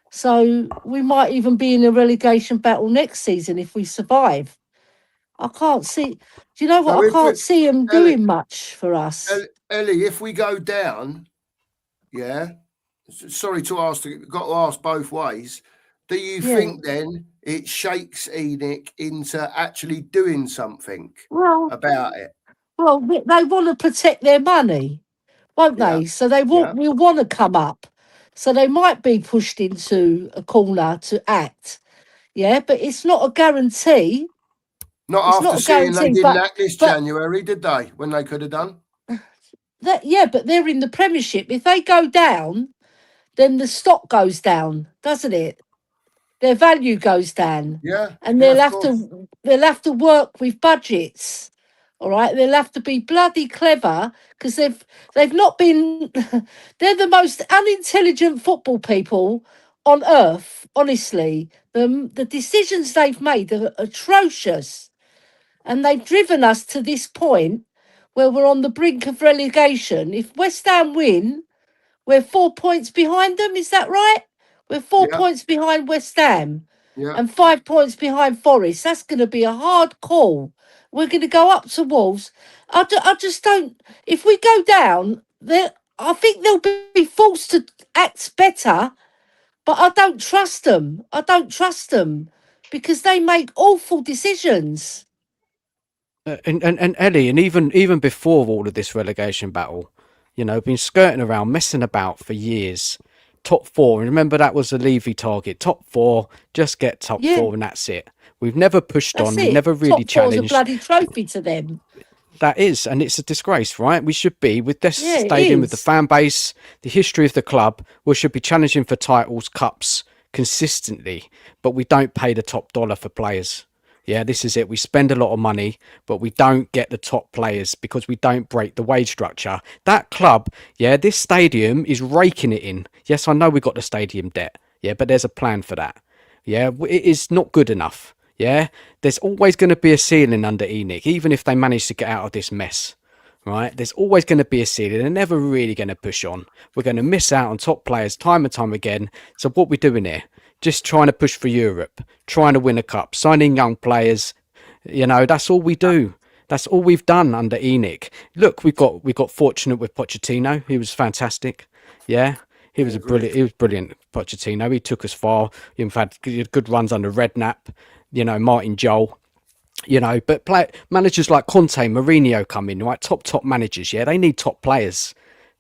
So we might even be in a relegation battle next season if we survive. I can't see. Do you know So what? I if we, can't see them Ellie, doing much for us. Ellie, if we go down, yeah. Sorry to ask. Got to ask both ways. Do you Yeah. think then it shakes Enoch into actually doing something Well, about it? well, they want to protect their money, won't Yeah. they? So they Yeah. will want to come up. So they might be pushed into a corner to act. Yeah, but it's not a guarantee. Not It's after not a seeing they guarantee. didn't act this But January, did they? When they could have done. that but they're in the Premiership. If they go down, then the stock goes down, doesn't it? Their value goes down, Yeah. and Yeah. Of course. they'll have to work with budgets. All right, they'll have to be bloody clever because they've not been. They're the most unintelligent football people on earth. Honestly, the decisions they've made are atrocious, and they've driven us to this point where we're on the brink of relegation. If West Ham win, we're 4 points behind them. Is that right? We're four Yeah. points behind West Ham Yeah. and 5 points behind Forest. That's going to be a hard call. We're going to go up to Wolves. I just don't. If we go down, I think they'll be forced to act better, but I don't trust them. I don't trust them because they make awful decisions. And Ellie, and even before all of this relegation battle, been skirting around, messing about for years. Top four, and remember that was the Levy target. Top four, just get top Yeah. four, and that's it. We've never pushed That's on. We've it. never really Top four's a challenged. bloody trophy to them. That is, and it's a disgrace, right? We should be with this Yeah, it stadium, with the is. fan base, the history of the club. We should be challenging for titles, cups consistently, but we don't pay the top dollar for players. Yeah, this is it. We spend a lot of money, but we don't get the top players because we don't break the wage structure. That club, yeah, this stadium is raking it in. Yes, I know we got the stadium debt. Yeah, but there's a plan for that. Yeah, it is not good enough. Yeah, there's always going to be a ceiling under Enoch, even if they manage to get out of this mess. Right, there's always going to be a ceiling. They're never really going to push on. We're going to miss out on top players time and time again. So what we're doing here, just trying to push for Europe, trying to win a cup, signing young players. That's all we do. That's all we've done under Enoch. Look, we got fortunate with Pochettino. He was fantastic. Yeah, he was brilliant. Pochettino. He took us far. We've had good runs under Redknapp. Martin Jol. But managers like Conte, Mourinho come in, right? Top managers. Yeah, they need top players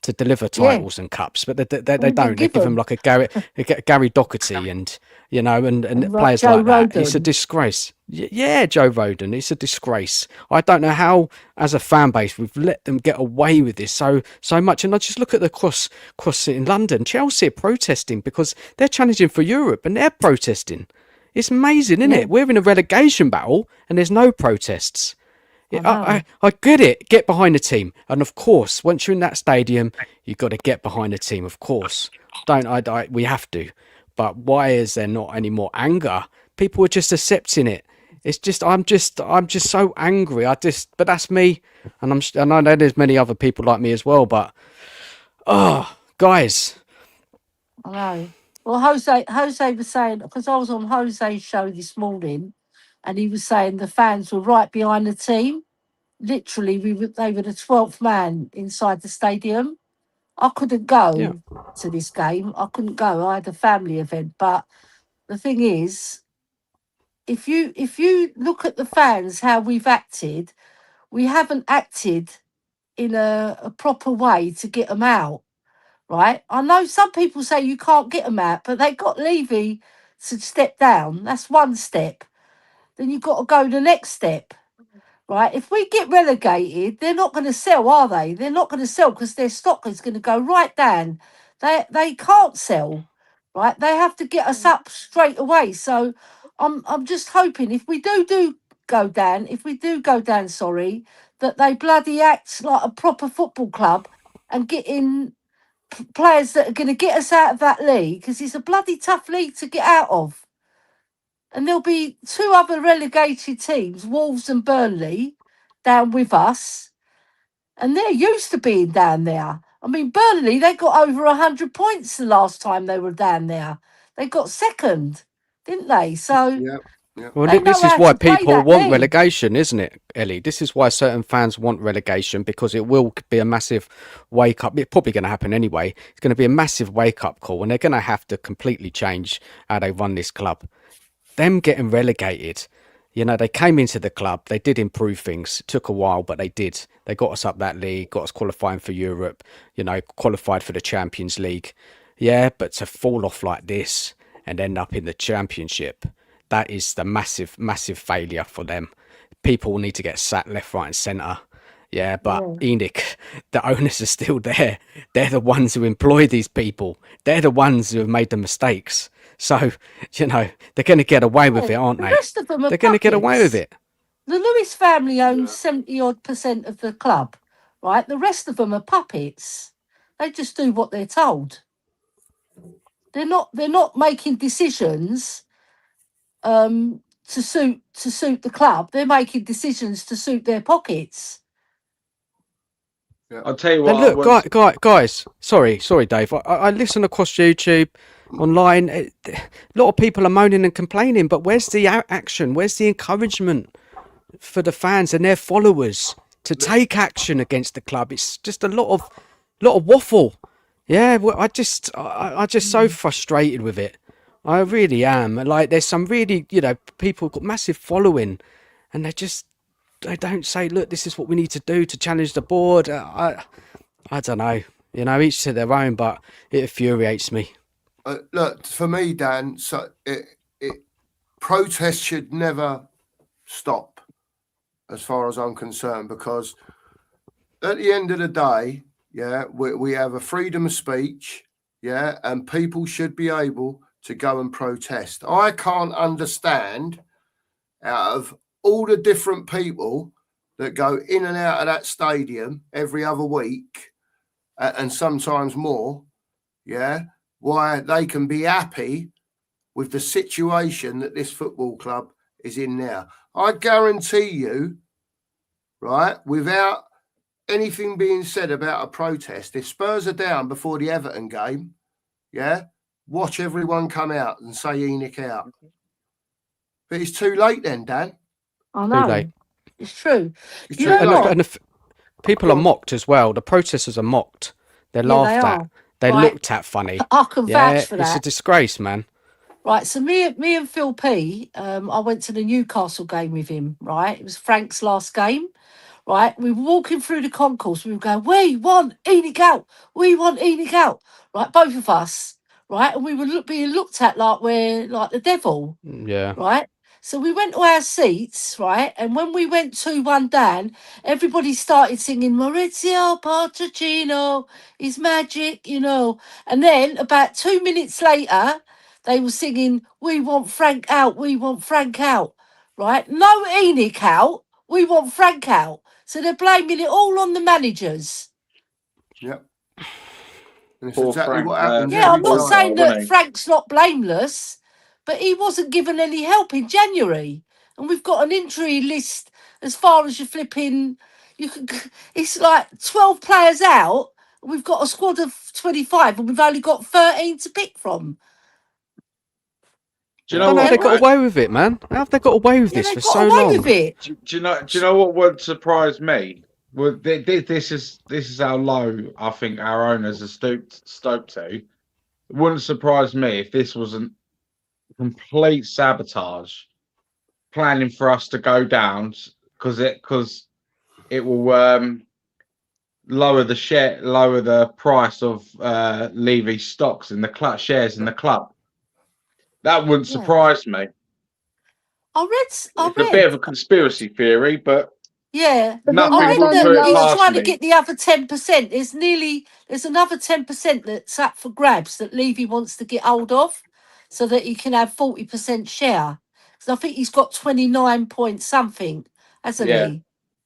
to deliver titles and cups, but they don't. They give them like a Gary Doherty and players Joe like that. It's a Rodon. disgrace. Yeah, Joe Rodon. It's a disgrace. I don't know how, as a fan base, we've let them get away with this so much. And I just look at the cross in London. Chelsea are protesting because they're challenging for Europe and they're protesting. It's amazing, isn't it? We're in a relegation battle and there's no protests. I get it. Get behind the team, and of course, once you're in that stadium, you've got to get behind the team. Of course, we have to. But why is there not any more anger? People are just accepting it. It's just I'm just so angry. But that's me, and I know there's many other people like me as well. But guys, I know. Well, Jose was saying, because I was on Jose's show this morning, and he was saying the fans were right behind the team. Literally, they were the 12th man inside the stadium. I couldn't go to this game. I couldn't go. I had a family event. But the thing is, if you look at the fans, how we've acted, we haven't acted in a proper way to get them out, right? I know some people say you can't get them out, but they got Levy to step down. That's one step. Then you've got to go the next step, right? If we get relegated, they're not going to sell, are they? They're not going to sell because their stock is going to go right down. They can't sell, right? They have to get us up straight away. So I'm just hoping if we do go down, sorry, that they bloody act like a proper football club and get in players that are going to get us out of that league, because it's a bloody tough league to get out of. And there'll be two other relegated teams, Wolves and Burnley, down with us. And they're used to being down there. I mean, Burnley, they got over 100 points the last time they were down there. They got second, didn't they? So Yeah. Well, they know this is how why to play people that want league. relegation, isn't it, Ellie? This is why certain fans want relegation, because it will be a massive wake up. It's probably going to happen anyway. It's going to be a massive wake up call, and they're going to have to completely change how they run this club. Them getting relegated, you know, they came into the club, they did improve things. It took a while, but they did. They got us up that league, got us qualifying for Europe, you know, qualified for the Champions League. Yeah, but to fall off like this and end up in the Championship, that is the massive, massive failure for them. People need to get sat left, right and centre. Yeah, but Enoch, the owners are still there. They're the ones who employ these people. They're the ones who have made the mistakes. So, you know, they're going to get away with it, aren't The they? rest of them are They're going to get away with puppets. it. The Lewis family owns 70% of the club, right? The rest of them are puppets. They just do what they're told. They're not making decisions to suit the club. They're making decisions to suit their pockets. I'll tell you what. And look, guys, sorry, Dave. I listen across YouTube, online. A lot of people are moaning and complaining, but where's the action? Where's the encouragement for the fans and their followers to take action against the club? It's just a lot of waffle. Yeah, well, I just so frustrated with it. I really am. Like, there's some really, you know, people got massive following, and they don't say, look, this is what we need to do to challenge the board. I don't know. You know, each to their own, but it infuriates me. Look, for me, Dan, so protest should never stop, as far as I'm concerned, because at the end of the day, yeah, we have a freedom of speech, yeah, and people should be able to go and protest. I can't understand, out of all the different people that go in and out of that stadium every other week, and sometimes more, yeah, why they can be happy with the situation that this football club is in now. I guarantee you, right, without anything being said about a protest, if Spurs are down before the Everton game, yeah, watch everyone come out and say Enoch out. But it's too late then, Dan. I know. Too late. It's true. It's You too know late. what? And people are mocked as well. The protesters are mocked. They're Yeah, laughed they at. are. They Right. looked at funny. I can Yeah, vouch for it's a that. disgrace, man. Right, so me and Phil P, I went to the Newcastle game with him, right? It was Frank's last game, right? We were walking through the concourse, we were going, we want Enoch out, right? Both of us, right? And we were being looked at like we're like the devil, Yeah. right? So we went to our seats, right? And when we went 2-1 down, everybody started singing Maurizio Pochettino, his magic, you know. And then about 2 minutes later, they were singing, we want Frank out, right? No Enoch out, we want Frank out. So they're blaming it all on the managers. Yep. And it's Poor exactly Frank, what happens Yeah, I'm every not time. saying that wasn't he? Frank's not blameless, but he wasn't given any help in January. And we've got an injury list as far as you're flipping. It's like 12 players out. And we've got a squad of 25 and we've only got 13 to pick from. Do you I know know what? they got away with it, man. How have they got away with Yeah, this they for got so away long? with it. Do you know what would surprise me? Well, this is how low I think our owners are stooped to. It wouldn't surprise me if this was a complete sabotage planning for us to go down because it will lower the price of Levy's stocks in the club shares in the club. That wouldn't surprise me. It's a bit of a conspiracy theory, but Yeah, But then nothing that will don't put it lower- he's past trying to me. get the other 10%. There's another 10% that's up for grabs that Levy wants to get hold of, so that he can have 40% share. So I think he's got 29 point something, hasn't Yeah. he?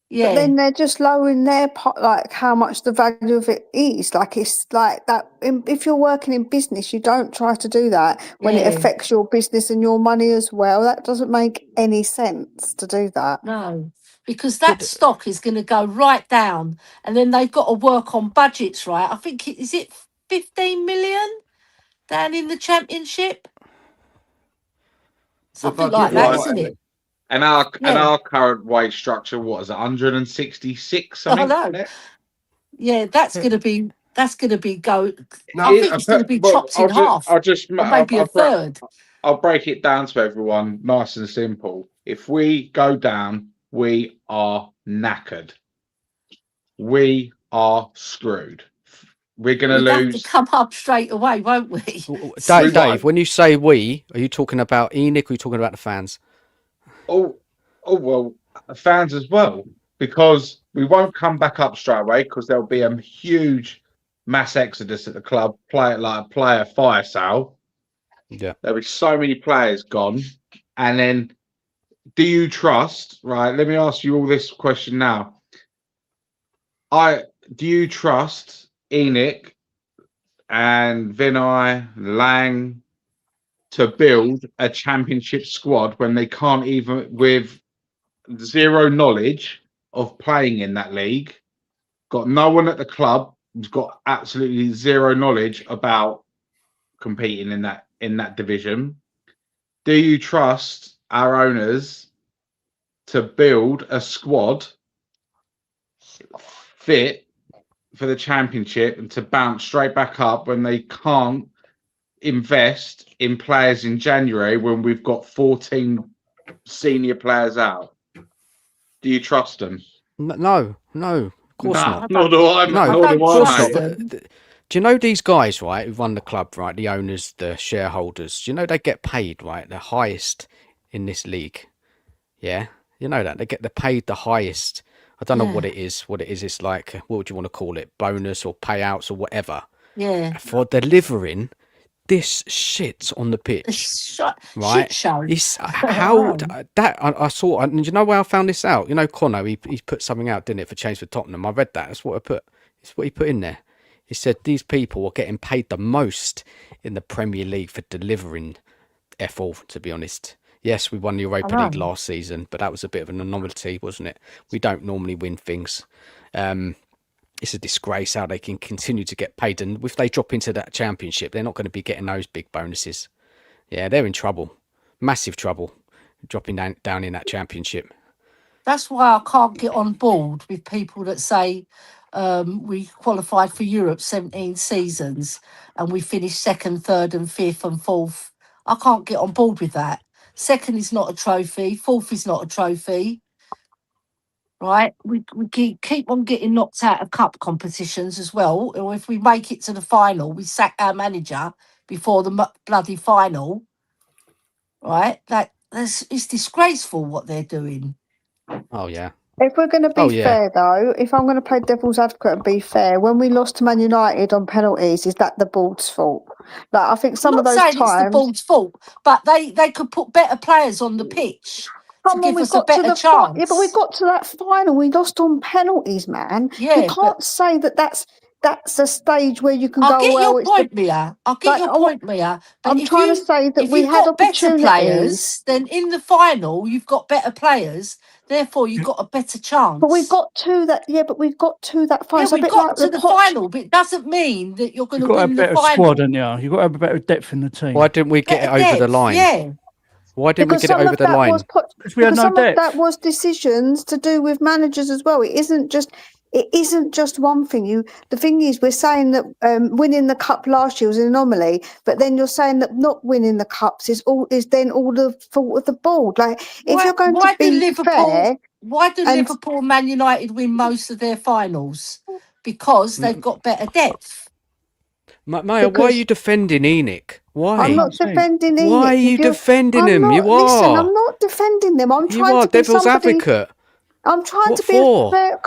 But Yeah, then they're just lowering their pot, like how much the value of it is. Like it's like that. If you're working in business, you don't try to do that when it Yeah. affects your business and your money as well. That doesn't make any sense to do that. no, because that stock is going to go right down, and then they've got to work on budgets, right? I think is it 15 million down in the championship, something budget like for that, what, isn't Ellie? it? And our Yeah. current wage structure, what is it, 166? I know. Yeah, that's going to be go. No, I think it's going to be chopped in half, or maybe a third. I'll break it down to everyone, nice and simple. If we go down, we are knackered. We are screwed. We're going to We'd have to lose. come up straight away, won't we? Dave, when you say we, are you talking about Enoch or are you talking about the fans? Oh well, fans as well, because we won't come back up straight away because there'll be a huge mass exodus at the club, player fire sale. Yeah. There'll be so many players gone. And then do you trust, right? Let me ask you all this question now. Do you trust Enoch and Vinay, Lang to build a championship squad when they can't even, with zero knowledge of playing in that league, got no one at the club who's got absolutely zero knowledge about competing in that division? Do you trust our owners to build a squad fit for the championship and to bounce straight back up when they can't invest in players in January when we've got 14 senior players out? Do you trust them? No, of course not. Nor do I. No, nor of do course I. not. But do you know these guys, right, who run the club, right, the owners, the shareholders, do you know they get paid, right, the highest in this league? Yeah? You know that? They're paid the highest. I don't know what it is. It's like, what would you want to call it? Bonus or payouts or whatever. Yeah. For delivering this shit on the pitch. Right? Shit show. It's how that I saw, and you know where I found this out? You know, Connor, he put something out, didn't it, for Change for Tottenham? I read that. That's what I put. It's what he put in there. He said these people are getting paid the most in the Premier League for delivering F all, to be honest. Yes, we won the Europa League last season, but that was a bit of an anomaly, wasn't it? We don't normally win things. It's a disgrace how they can continue to get paid. And if they drop into that championship, they're not going to be getting those big bonuses. Yeah, they're in trouble. Massive trouble dropping down in that championship. That's why I can't get on board with people that say we qualified for Europe 17 seasons and we finished second, third and fifth and fourth. I can't get on board with that. Second is not a trophy. Fourth is not a trophy. Right? We keep on getting knocked out of cup competitions as well. Or if we make it to the final, we sack our manager before the bloody final. Right? It's disgraceful what they're doing. Oh, yeah. If we're going to be fair, though, if I'm going to play devil's advocate and be fair, when we lost to Man United on penalties, is that the board's fault? Like, I think some of those times, it's the board's fault, but they could put better players on the pitch to give us a better chance. Yeah, but we got to that final. We lost on penalties, man. Yeah, you can't say that's a stage where you can I'll go. get Well, your point, Mia. I'll get your point, Mia. But I'm trying to say that we had better opportunities. players, then in the final you've got better players. Therefore, you've got a better chance. But we got to that. Yeah, but we've got to that final. Yeah, we've got to the final, but it doesn't mean that you're going to win the final. You've got a better squad, haven't you? You've got to have a better depth in the team. Why didn't we get it over the line? Yeah. Why didn't we get it over the line? Because some of that was decisions to do with managers as well. It isn't just it isn't just one thing. The thing is, we're saying that winning the cup last year was an anomaly, but then you're saying that not winning the cups is then all the fault of the board. Like, if you're going to be fair, why do and Liverpool and Man United win most of their finals? Because they've got better depth. Maya, why are you defending Enoch? Why? I'm not defending Enoch. Why are you defending him? Not, You are. Listen, I'm not defending them. I'm You trying are to be devil's somebody. advocate. I'm trying What to be for? fair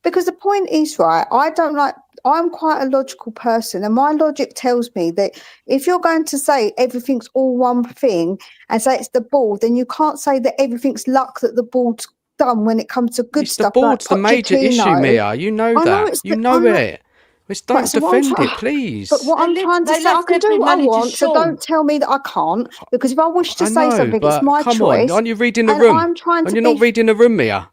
because the point is, right, I'm quite a logical person, and my logic tells me that if you're going to say everything's all one thing and say it's the board, then you can't say that everything's luck that the board's done when it comes to good It's stuff. the board's like the major issue, Pochettino. Mia. You know I know that. it's You the- know I know- it. Just don't Right, so what I'm defend try- it, please. But what I'm trying to they say, I left can do what I everybody to want, so Shaw. don't tell me that I can't, because if I wish to I say know, something, it's but my come choice. on. Aren't you reading the and room? I'm trying And to you're be not reading the room, Mia.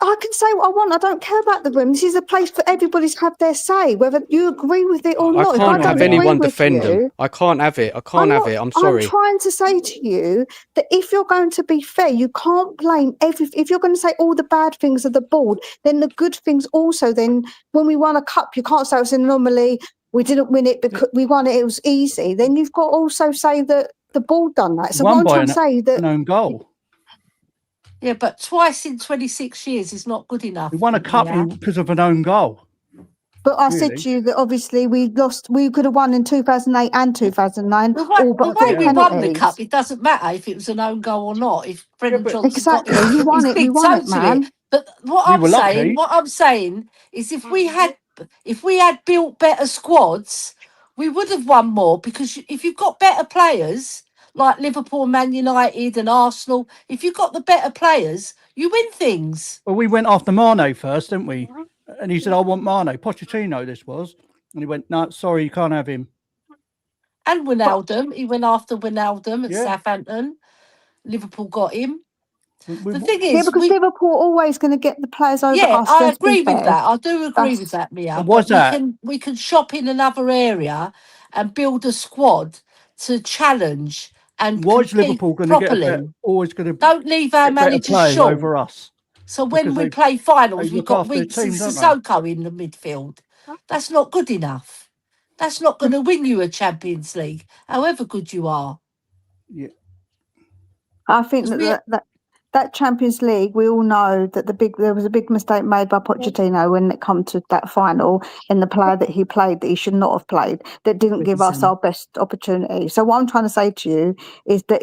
I can say what I want. I don't care about the room. This is a place for everybody to have their say, whether you agree with it or I not. can't if I have don't agree anyone with defend you, them. I can't have it. I can't have it. I'm I'm sorry. trying to say to you that if you're going to be fair, you can't blame if you're going to say all the bad things of the board, then the good things also. Then when we won a cup, you can't say it's an anomaly. We didn't win it because we won it. It was easy. Then you've got to also say that the board done that. So what I'm trying to say that an own goal. Yeah, but twice in 26 years is not good enough. We won a cup because of an own goal. But I said to you that obviously we lost. We could have won in 2008 and 2009, The all but way we won the penalties. cup, it doesn't matter if it was an own goal or not. If Brendan Johnson Exactly, got it, we won it's it. We big won it, totally. man. But what We were lucky. I'm saying is, if we had built better squads, we would have won more. Because if you've got better players like Liverpool, Man United, and Arsenal, if you've got the better players, you win things. Well, we went after Mane first, didn't we? And he said, I want Mane. Pochettino, this was. And he went, no, sorry, you can't have him. And Wijnaldum, he went after Wijnaldum at Yeah. Southampton. Liverpool got him. We The thing Yeah, is, because Liverpool are always going to get the players over yeah, us. I Let's be agree with fair. that. I do agree That's- with that, Mia. And what's But that? we can shop in another area and build a squad to challenge and Why is compete Liverpool going to get properly. always going to Don't leave our get better managers players short. over us? So when Because we they play finals, we've look got after their Weeks and team, don't they? Sissoko in the midfield. That's not good enough. That's not going to win you a Champions League, however good you are. Yeah. I think that Champions League, we all know that there was a big mistake made by Pochettino when it come to that final, in the player that he played that he should not have played, that didn't give us our best opportunity. So what I'm trying to say to you is that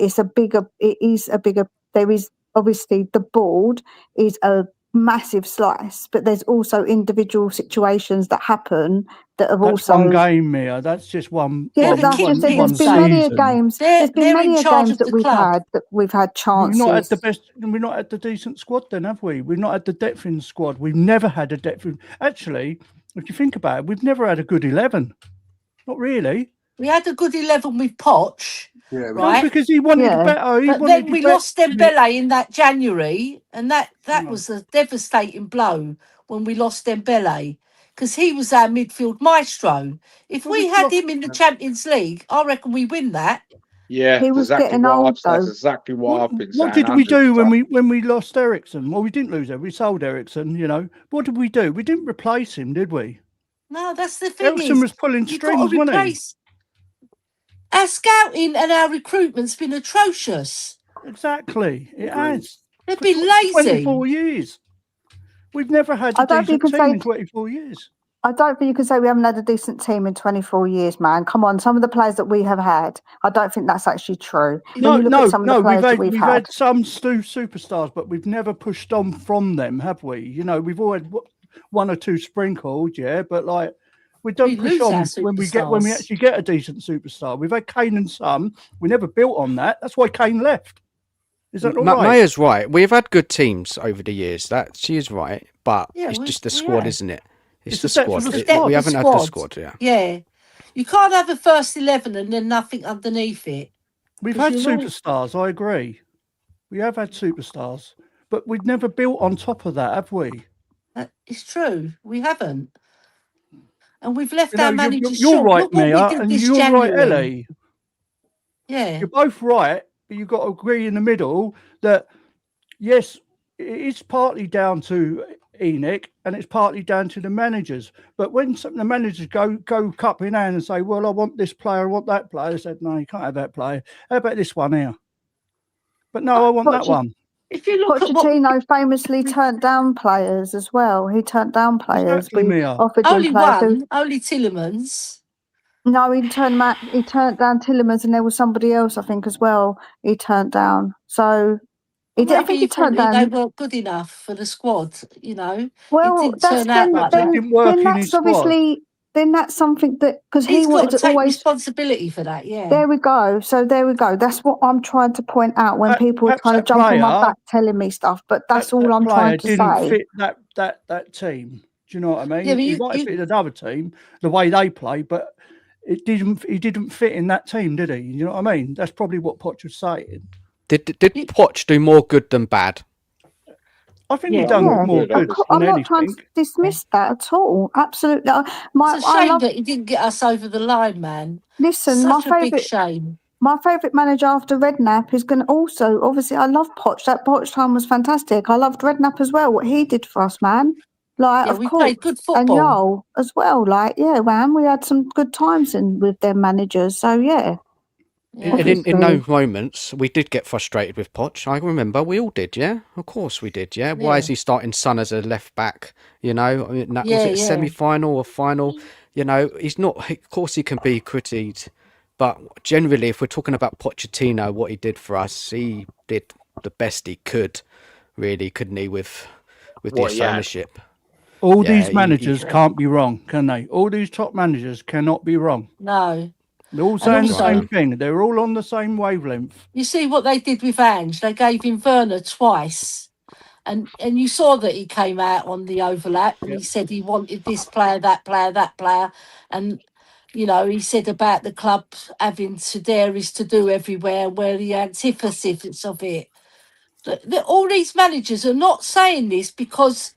there is obviously the board is a massive slice, but there's also individual situations that happen that have That's also one game, Mia. That's just one. Yeah, the that's just it. kingpins, There's been though. many a season. games. There's been They're many in a charge games of that the we've club. had chances. We've not had the best. We've not had the decent squad, then, have we? We've not had the depth in the squad. We've never had a depth. Actually, if you think about it, we've never had a good 11. Not really. We had a good 11 with Poch, Yeah, right? No, because he wanted Yeah. better. He But wanted then we better. lost Dembele in that January, and that No. was a devastating blow when we lost Dembele, because he was our midfield maestro. If Well, we we've had lost- him in the Champions League, I reckon we win that. Yeah, He was exactly getting old, that's though. exactly what I've been saying. What did we do 100%. when we lost Ericsson? Well, we didn't lose him. We sold Ericsson. You know, what did we do? We didn't replace him, did we? No, that's the thing. Ericsson was pulling You've got strings, to wasn't he? replace. Our scouting and our recruitment's been atrocious. Exactly. It has. They've For been lazy. 24 years. We've never had a I don't think decent you team can in say- 24 years. I don't think you can say we haven't had a decent team in 24 years, man. Come on, some of the players that we have had, I don't think that's actually true. When you look at some of the players that we've we've had some superstars, but we've never pushed on from them, have we? You know, we've always one or two sprinkled, yeah, but like we don't push lose on our when we superstars. actually get a decent superstar. We've had Kane and Son. We never built on that. That's why Kane left. Is that all right? Maya's right. We've had good teams over the years. That she is right, but Yeah, it's we- just the we squad, have. isn't it? It's It's the the depth squad. of the It- squad. we The haven't had the squad. squad. Yeah. Yeah. You can't have a first 11 and then nothing underneath it. We've 'Cause had you're all- superstars. I agree. We have had superstars, but we've never built on top of that, have we? It's true. We haven't. And we've left You know, our managers you're short. right, Look what we Mia, did and this you're January. right, Ellie. Yeah. You're both right, but you've got to agree in the middle that yes, it is partly down to Enoch, and it's partly down to the managers. But when some of the managers go cup in hand and say, well, I want this player, I want that player, they said, no, you can't have that player. How about this one here? But no, I want that one. If you look at what Pochettino famously turned down players as well. He turned down players. Exactly, We Mia. offered him only players. one, only Tillemans. No, he turned down Tillemans, and there was somebody else, I think, as well. He turned down. So he did. I Maybe think he he thought turned they down. weren't good enough for the squad. You know, it Well, didn't that's turn out like They that. didn't work in that's his squad. obviously that's something that because he He's got wanted to to take always. responsibility for that. Yeah. There we go. So there we go. That's what I'm trying to point out when people are Perhaps trying to that jump on my player- back telling me stuff. But that's that all I'm player trying to didn't say. fit that team. Do you know what I mean? Yeah, but He you- might have you- fitted another team the way they play, but it didn't. He didn't fit in that team, did he? You know what I mean? That's probably what Poch was saying. Did Poch do more good than bad? I think Yeah. he done Yeah, more good I'm than not trying anything. to dismiss that at all. Absolutely. It's a I shame love. that he didn't get us over the line, man. Listen, Such a big shame. my favourite manager after Redknapp is going to also, obviously, I love Poch. That Poch time was fantastic. I loved Redknapp as well, what he did for us, man. Like, Yeah, of we course. played good And football. Yol as well. Like, yeah, man, we had some good times with their managers. So, yeah. Yeah. In those moments, we did get frustrated with Poch. I remember we all did, yeah? Of course we did, yeah? Why is he starting Son as a left back? You know, I mean, was Yeah, it a yeah. semi-final or final? You know, he's not, of course he can be critiqued, but generally, if we're talking about Pochettino, what he did for us, he did the best he could, really, couldn't he, with What this he had. ownership? All Yeah, these managers can't be wrong, can they? All these top managers cannot be wrong. No. They're all saying the also- same thing. They're all on the same wavelength. You see what they did with Ange? They gave him Werner twice. And you saw that he came out on the overlap and he said he wanted this player, that player, that player. And, you know, he said about the club having to dare is to do everywhere, where the antithesis of it. All these managers are not saying this because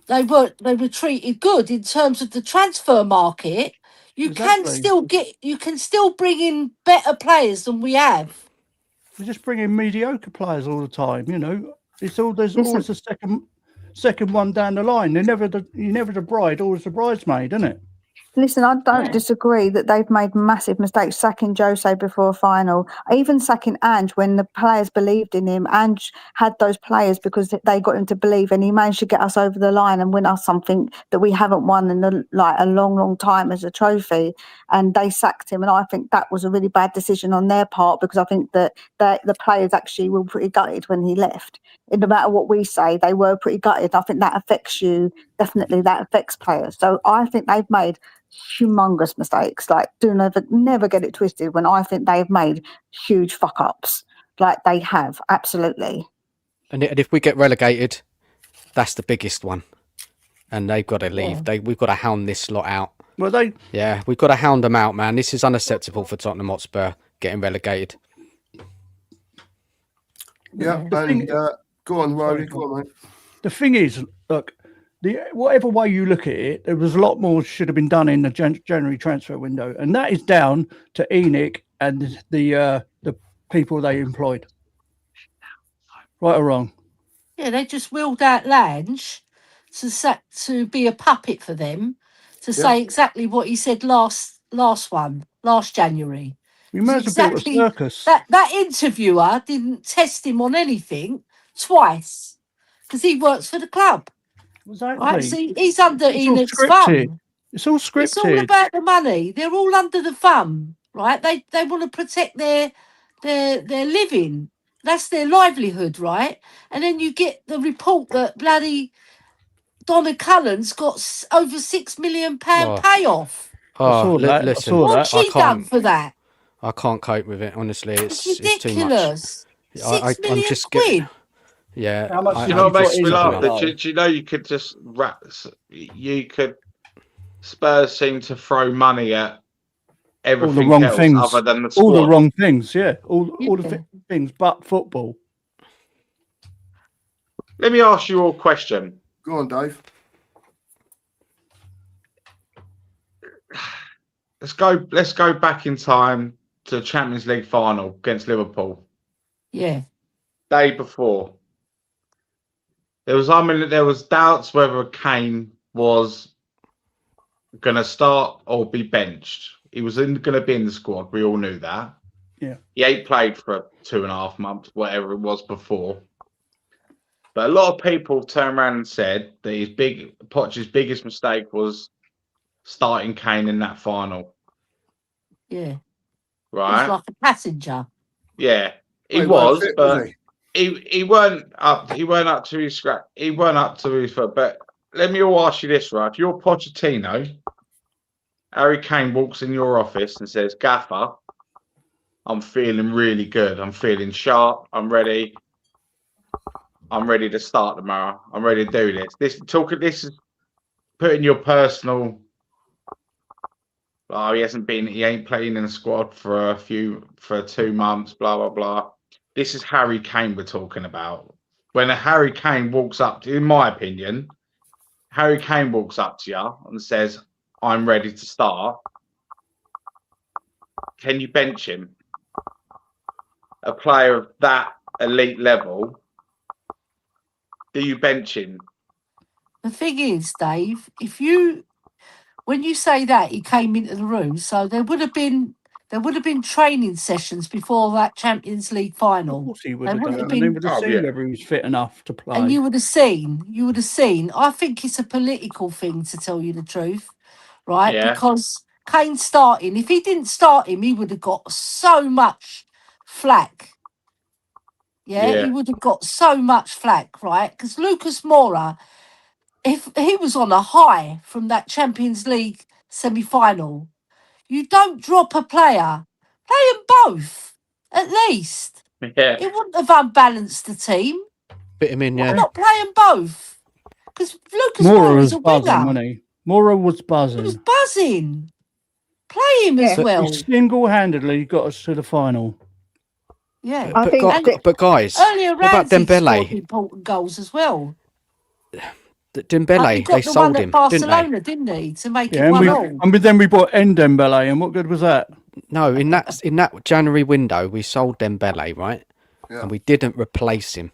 they were treated good in terms of the transfer market. You Exactly. can still bring in better players than we have. They just bring in mediocre players all the time. You know, there's Listen. always a second one down the line. You're never the bride, always the bridesmaid, isn't it? Listen, I don't disagree that they've made massive mistakes sacking Jose before a final, even sacking Ange when the players believed in him. Ange had those players because they got him to believe, and he managed to get us over the line and win us something that we haven't won in a long, long time as a trophy. And they sacked him, and I think that was a really bad decision on their part because I think that the players actually were pretty gutted when he left. No matter what we say, they were pretty gutted. I think that affects you. Definitely, that affects players. So I think they've made humongous mistakes. Like, never get it twisted. When I think they've made huge fuck ups, like they have, absolutely. And if we get relegated, that's the biggest one. And they've got to leave. We've got to hound this lot out. Well, we've got to hound them out, man. This is unacceptable for Tottenham Hotspur getting relegated. Yeah, and go on, Rowley. Go on, mate. The thing is, look, whatever way you look at it, there was a lot more should have been done in the January transfer window, and that is down to Enoch and the people they employed. Right or wrong? Yeah, they just wheeled out Lange to be a puppet for them, to say exactly what he said last January. We might as well built a circus. That interviewer didn't test him on anything twice because he works for the club. Exactly. Right? See, he's under It's all Enoch's scripted. thumb. It's all scripted. It's all about the money. They're all under the thumb, right? They want to protect their living. That's their livelihood, right? And then you get the report that bloody Donna Cullen's got over £6 million payoff. I saw that. Listen, I saw What's that. she done for that? I can't cope with it. Honestly, it's ridiculous. too much. £6 million quid. Yeah. How much You know what I- makes me laugh? I- Do you know you could just Spurs seem to throw money at everything wrong else things. other than the squad. All the wrong things, yeah. All the things but football. Let me ask you all a question. Go on, Dave. Let's go back in time to the Champions League final against Liverpool. Yeah. Day before. there was doubts whether Kane was going to start or be benched. He was going to be in the squad. We all knew that. Yeah. He ain't played for 2.5 months, whatever it was before. But a lot of people turned around and said that Poch's biggest mistake was starting Kane in that final. Yeah. Right? He's like a passenger. Yeah. He Well, was, fit, but he? he weren't up to his scrap. He weren't up to his foot. But let me all ask you this, right? If you're Pochettino, Harry Kane walks in your office and says, Gaffer, I'm feeling really good. I'm feeling sharp. I'm ready. I'm ready to start tomorrow. I'm ready to do this. This is putting your personal. Oh, he ain't playing in the squad for 2 months, blah, blah, blah. This is Harry Kane we're talking about. When a Harry Kane walks up to, in my opinion, Harry Kane walks up to you and says, I'm ready to start. Can you bench him? A player of that elite level, do you bench him? The thing is, Dave, when you say that he came into the room, so there would have been training sessions before that Champions League Of final. course he would They have would done. have And they been, would have Oh, seen yeah. whether he was fit enough to play. and you would have seen. I think it's a political thing, to tell you the truth, right? Yeah. Because Kane starting, if he didn't start him, he would have got so much flack. Yeah, Yeah. he would have got so much flack, right? Because Lucas Moura, if he was on a high from that Champions League semi-final, you don't drop a player. Play them both, at least. Yeah. It wouldn't have unbalanced the team. Fit him in, Why yeah. not play them both? Because Lucas Moura Moura was is a buzzing, winger. wasn't he? Moura was He was buzzing. buzzing. Play him as Yeah. well. He single-handedly got us to the final. Yeah. I think that- But guys, Earlier, what about Ramsey scored Dembele? important goals as well. Dembele, He got they the one sold at him, Barcelona, didn't he, to make Yeah, it and 1-1. then we bought Ndembele, and what good was that? No, in that January window, we sold Dembele, right? Yeah. And we didn't replace him.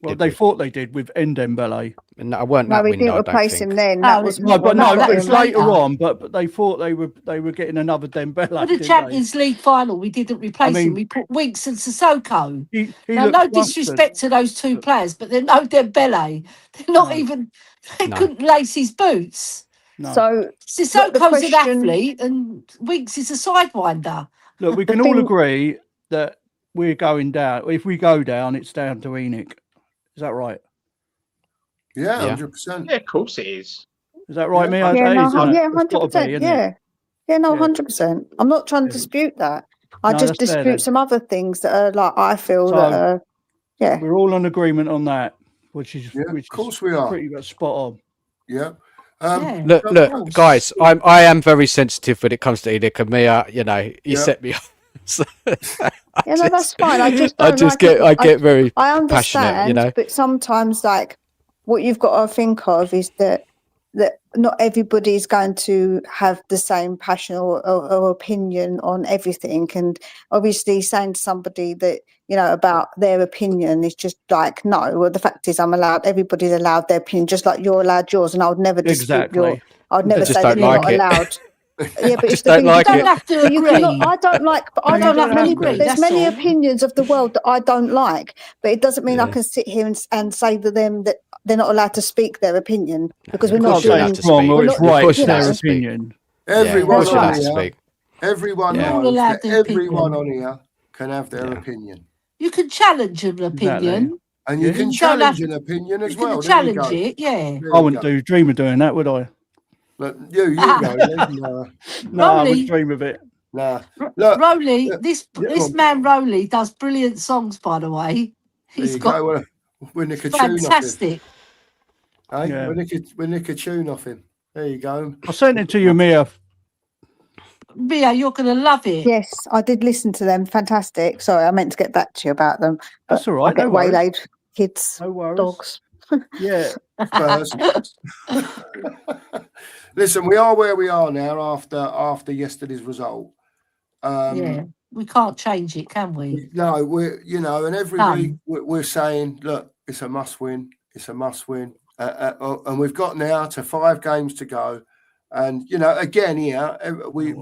Well, Did they we? thought they did with Ndembele. And I weren't No, that we window. didn't I don't replace think. him then. No, That was No, but no, no, that it was was later later. on. But they thought they were getting another Dembele. For the didn't they? Champions League final, we didn't replace mean- him. We put Winks and Sissoko. He Now, looked no flustered. disrespect to those two players, but they're no Dembele. They're not No. even. They No. couldn't lace his boots. No. so. Sissoko's an question- athlete, and Winks is a sidewinder. Look, we The can all thing- agree that we're going down. If we go down, it's down to ENIC. Is that right? Yeah, Yeah. 100%. Yeah, of course it is. Is that right, Yeah. me? Yeah, That no, is, isn't it? yeah, It's gotta be, 100%. isn't it? Yeah. Yeah, no, Yeah. 100%. I'm not trying to Yeah. dispute that. I No, just that's fair dispute then. some other things that are like, I feel So- that are, yeah. We're all in agreement on that, which is Yeah, of course we are. pretty much spot on. Yeah. Yeah. Look, of look, course. guys, I am very sensitive when it comes to Edic and Mia. You know, he Yeah. set me off. So, Yeah, no, that's fine. I just don't like it. I get very I passionate. understand, You know, but sometimes, like, what you've got to think of is that not everybody's going to have the same passion or opinion on everything. And obviously, saying to somebody that, you know, about their opinion is just like, no. Well, the fact is, everybody's allowed their opinion, just like you're allowed yours, and I would never dispute Exactly. I'd never just say that don't you're like not it. allowed. Yeah, but it's just the don't thing, like You it. don't have to you agree. cannot, I don't like, but No, I you don't don't like many. have to. Agree, There's that's many all. opinions of the world that I don't like, but it doesn't mean I Yeah. can sit here and say to them that they're not allowed to speak their opinion because we're Of not course you're doing. allowed to wrong speak. or We're it's not- right. Of course It's you're allowed their to speak. opinion. Everyone That's You're allowed on right. to here, speak. everyone Yeah. We're all knows allowed that their everyone opinion. on here can have their Yeah. opinion. You can challenge an Exactly. opinion. And you Yeah. can You don't have- challenge an opinion as You can well. There you challenge go. it, yeah. There I you wouldn't go. dream of doing that, would I? Look, you go. Lee. No, No, I Rowley- wouldn't dream of it. nah. Look, Rowley, yeah, this yeah, go on. man Rowley does brilliant songs, by the way. There He's you got go. We'll nick a tune off him. fantastic. Hey, Yeah. we'll nick a tune off him. There you go. I sent it to you, Mia. Mia, you're going to love it. Yes, I did listen to them. Fantastic. Sorry, I meant to get back to you about them. but That's all right, I get no worries. waylaid. Kids, No worries. dogs. Yeah. Spurs. Listen, we are where we are now after yesterday's result. Yeah, we can't change it, can we? No, we're and every No. week we're saying, look, it's a must win. It's a must win. And we've got now to 5 games to go. And, you know, again, here, we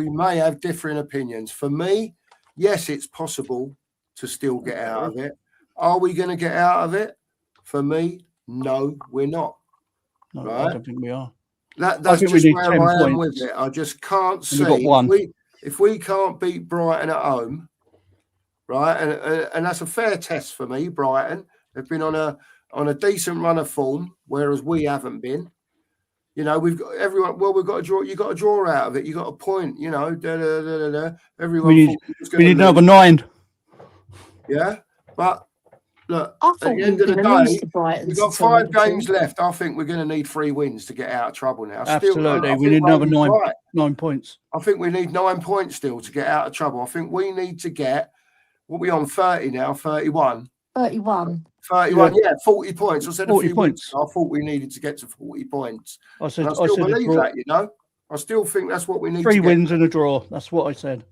may have differing opinions. For me, yes, it's possible to still get out of it. Are we going to get out of it? For me, no, we're not. No, Right? I don't think we are. That's think we just need where 10 I am points. with it. I just can't And see we've got one. if we can't beat Brighton at home, right? And that's a fair test for me. Brighton, they've been on a decent run of form, whereas we haven't been. You know, we've got everyone. Well, we've got to draw. You got to draw out of it. You got a point. You know, everyone. We need another 9. Yeah, but look, I at thought the we end were of the going to lose day, to Brighton. we've got 5 games left. I think we're going to need 3 wins to get out of trouble now. Absolutely. I We think need another Ryan's 9, right. 9 points. I think we need 9 points still to get out of trouble. I think we need to get, what are we on, 30 now, 31? 31. 31, yeah, 40 points. I said 40 a few points. weeks ago, I thought we needed to get to 40 points. I said, And I still a believe draw. that, you know. I still think that's what we need 3 to get. wins and a draw. That's what I said.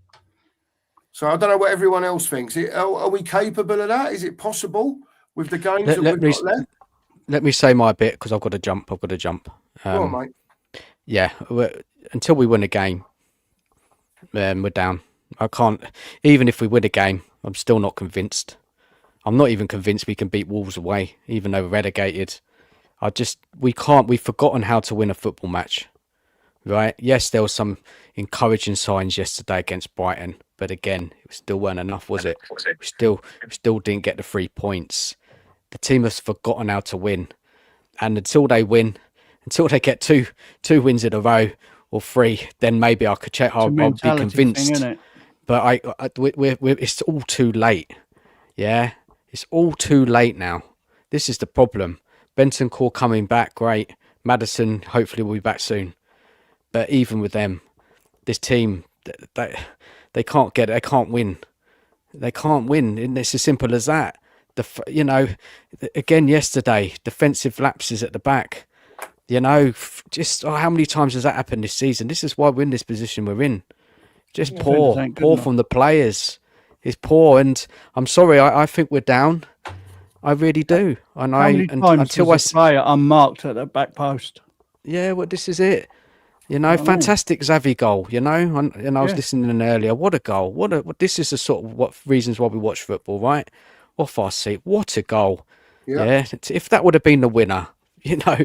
So I don't know what everyone else thinks. Are we capable of that? Is it possible with the games that we've got left? Let me say my bit because I've got to jump. Go on, mate. Yeah, until we win a game, we're down. I can't. Even if we win a game, I'm still not convinced. I'm not even convinced we can beat Wolves away, even though we're relegated. We can't. We've forgotten how to win a football match, right? Yes, there were some encouraging signs yesterday against Brighton, but again, it still weren't enough, was it? We still didn't get the 3 points. The team has forgotten how to win, and until they win, until they get two wins in a row or 3, then maybe I could check. I'll be convinced. Thing, but it's all too late. Yeah, it's all too late now. This is the problem. Bentancur coming back, great. Maddison hopefully will be back soon. But even with them, this team, they can't get it. They can't win. They can't win. And it's as simple as that. Again yesterday, defensive lapses at the back. You know, just how many times has that happened this season? This is why we're in this position we're in. Just poor from the players. It's poor, and I'm sorry. I think we're down. I really do. And How many times was a player unmarked at the back post? Yeah, well, this is it. You know, fantastic Xavi goal. You know, and I was listening earlier. What a goal! What this is the sort of reasons why we watch football, right? Off our seat. What a goal! Yeah. If that would have been the winner, you know,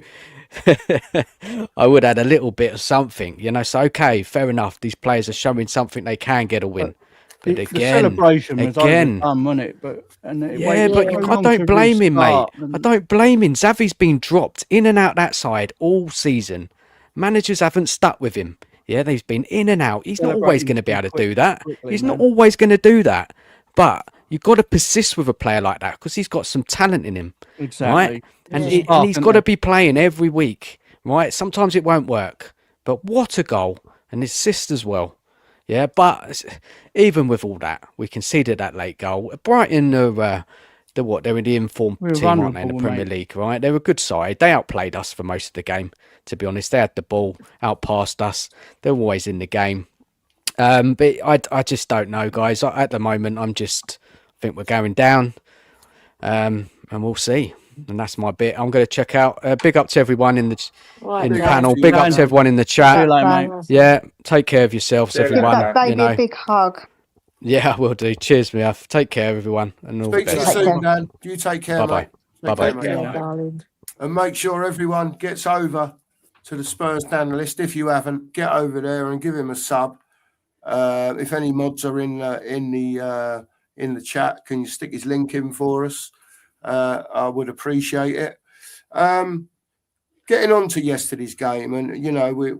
I would have had a little bit of something. You know, so okay, fair enough. These players are showing something they can get a win. But the again, celebration was overdone, wasn't it? But I don't blame him, mate. I don't blame him. Xavi's been dropped in and out that side all season. Managers haven't stuck with him. Yeah, they've been in and out. He's not always going to be able to do that. He's not always going to do that. But you've got to persist with a player like that because he's got some talent in him. Exactly. Right? And he's got to be playing every week. Right? Sometimes it won't work. But what a goal. And his assist as well. Yeah, but even with all that, we conceded that late goal. Brighton are they're in the informed team, aren't they, in the Premier League, right? They're a good side. They outplayed us for most of the game, to be honest. They had the ball, outpassed us. They're always in the game. But I just don't know, guys. At the moment, I think we're going down, and we'll see. And that's my bit. I'm going to check out. Big up to everyone in the panel. Big up to everyone in the chat. See you later, mate. Yeah, take care of yourselves, everyone. Give that baby a big hug. Yeah, I will do. Cheers, me. Take care, everyone. And all Speak the to you best. soon, Dan. You take care, Bye-bye. mate. Bye-bye. Take care, mate. Darling. And make sure everyone gets over to the Spurs analyst. If you haven't, get over there and give him a sub. If any mods are in the chat, can you stick his link in for us? I would appreciate it. Getting on to yesterday's game, and you know,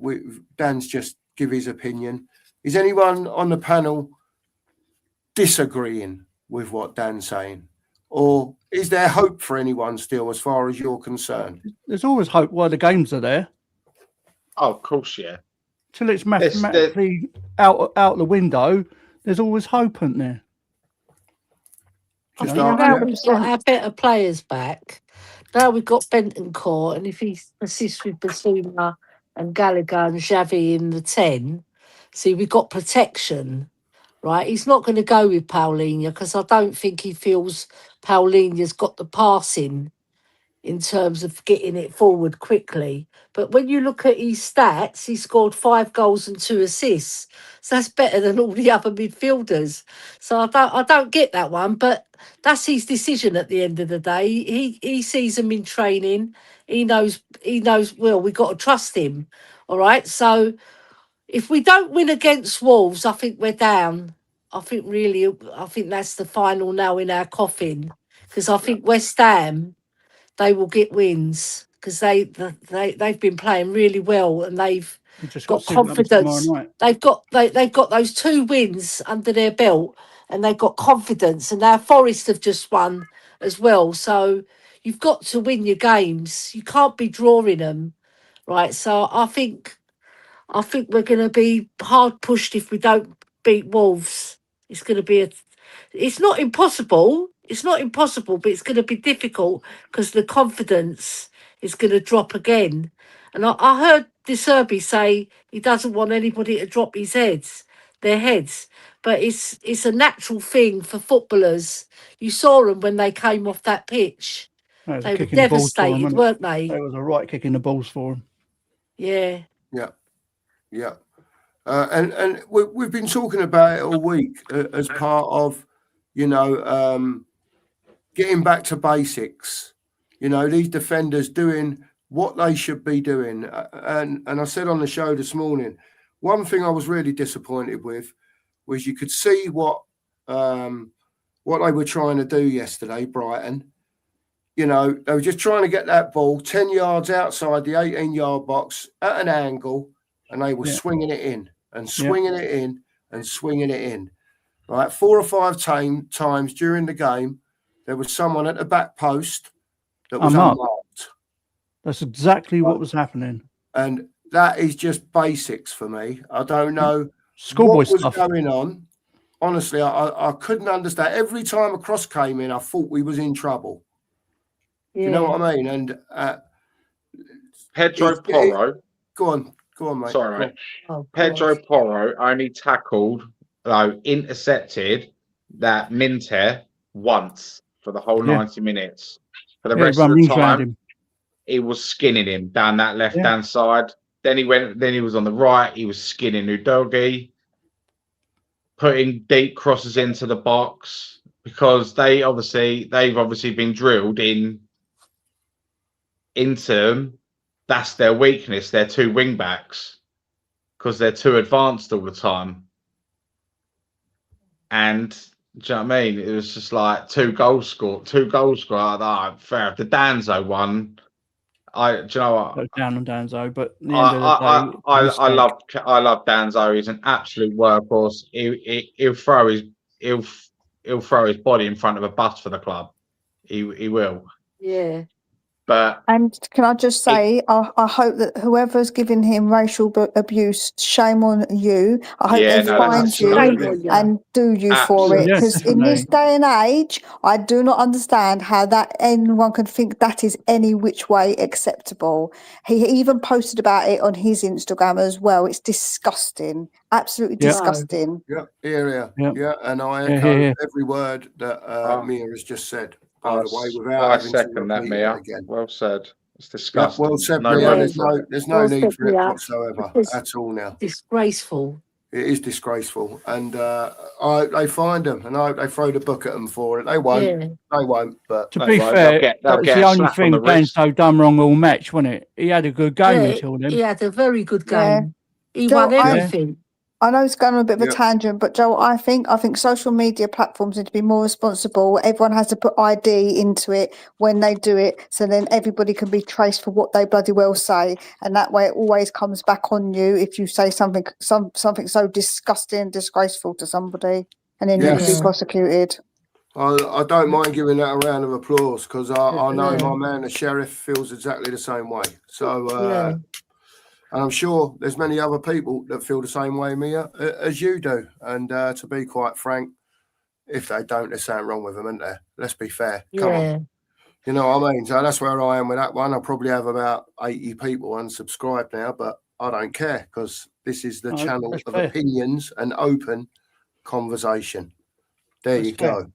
Dan's just give his opinion. Is anyone on the panel disagreeing with what Dan's saying, or is there hope for anyone still, as far as you're concerned? There's always hope while the games are there. Oh, of course, yeah. Till it's mathematically out the window, there's always hope, isn't there? I think now we've got our better players back. Now we've got Bentancur, and if he assists with Basuma and Gallagher and Xavi in the 10, see, we've got protection, right? He's not going to go with Paulinho because I don't think he feels Paulinho's got the passing in terms of getting it forward quickly. But when you look at his stats, he scored 5 goals and 2 assists. So that's better than all the other midfielders. So I don't get that one, but that's his decision at the end of the day. He sees them in training. He knows well, we've got to trust him. All right. So if we don't win against Wolves, I think we're down. I think that's the final nail in our coffin. Because I think West Ham, they will get wins because they've been playing really well and they've We just got got to see what happens tomorrow confidence. night. They've got those 2 wins under their belt and they've got confidence. And now Forest have just won as well. So you've got to win your games. You can't be drawing them, right? So I think we're going to be hard pushed if we don't beat Wolves. It's going to be it's not impossible. It's not impossible, but it's going to be difficult because the confidence is going to drop again. And I heard De Serbi say he doesn't want anybody to drop their heads. But it's a natural thing for footballers. You saw them when they came off that pitch. That was a They were kick in the balls for him, devastated, wasn't weren't it? they? That was a right kick in the balls for him. Yeah. Yeah. And we've been talking about it all week as part of, getting back to basics. These defenders doing what they should be doing. And I said on the show this morning, one thing I was really disappointed with was you could see what they were trying to do yesterday, Brighton. They were just trying to get that ball 10 yards outside the 18-yard box at an angle, and they were swinging it in and swinging it in and swinging it in. Right, 4 or 5 times during the game, there was someone at the back post that was unmarked. That's exactly what was happening. And that is just basics for me. I don't know Schoolboy what was stuff going on. Honestly, I couldn't understand. Every time a cross came in, I thought we was in trouble. Yeah. You know what I mean? And Pedro Porro. Go on, mate. Sorry, mate. Oh, Pedro God. Porro only intercepted that Minter once for the whole 90 minutes. For the rest of the time, he was skinning him down that left-hand side. Then he was on the right. He was skinning Udogi, putting deep crosses into the box because they've obviously been drilled into them. That's their weakness. They're 2 wing backs because they're too advanced all the time. And do you know what I mean? It was just like 2 goals scored. Fair. The Danzo one. Do you know what? down on Danzo, but at the end of the day, I love Danzo. He's an absolute workhorse. He'll throw his body in front of a bus for the club. He will. Yeah. And can I just say, I hope that whoever's giving him racial abuse, shame on you. I hope they find you and do you for it. Because in this day and age, I do not understand how that anyone can think that is any which way acceptable. He even posted about it on his Instagram as well. It's disgusting, absolutely disgusting. Yeah. And I echo every word that Mia has just said. By the way, without I second that, Mia. Well said. It's disgusting. Well said, Mia. There's no need for it whatsoever at all now. Disgraceful. It is disgraceful, and they find them, and I hope they throw the book at them for it. They won't. Yeah. They won't. But to be fair, that was the only thing Danzo done wrong all match, wasn't it? He had a good game until then. He had a very good game. He won everything. I know it's going on a bit of a tangent, but Joel, I think social media platforms need to be more responsible. Everyone has to put ID into it when they do it, so then everybody can be traced for what they bloody well say, and that way it always comes back on you if you say something so disgusting and disgraceful to somebody, and then you can be prosecuted. I don't mind giving that a round of applause because I know my man, the sheriff, feels exactly the same way. So. And I'm sure there's many other people that feel the same way, Mia, as you do. And to be quite frank, if they don't, there's something wrong with them, isn't there? Let's be fair. Come on. You know what I mean? So that's where I am with that one. I probably have about 80 people unsubscribed now, but I don't care because this is the channel of opinions and open conversation. There you go.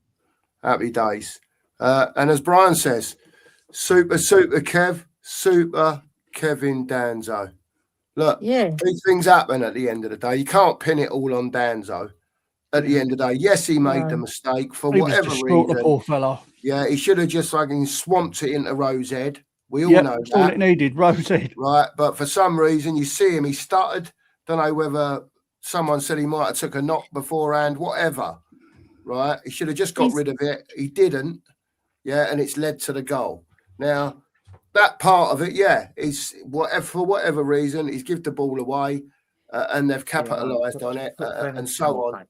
Happy days. And as Brian says, Super Kev, super Kevin Danzo. Look, Yeah. these things happen at the end of the day. You can't pin it all on Danzo. At the end of the day, yes, he made the mistake for He was whatever distraught, the reason. poor fella. Yeah, he should have just fucking swamped it into Rosehead. We all Yep, know that's all that. it needed, Rosehead. Right, but for some reason, you see him, he stuttered. Don't know whether someone said he might have took a knock beforehand, whatever. Right, he should have just got rid of it. He didn't. Yeah, and it's led to the goal. Now, that part of it, yeah, is whatever for whatever reason, he's give the ball away, and they've capitalised on it, and so on.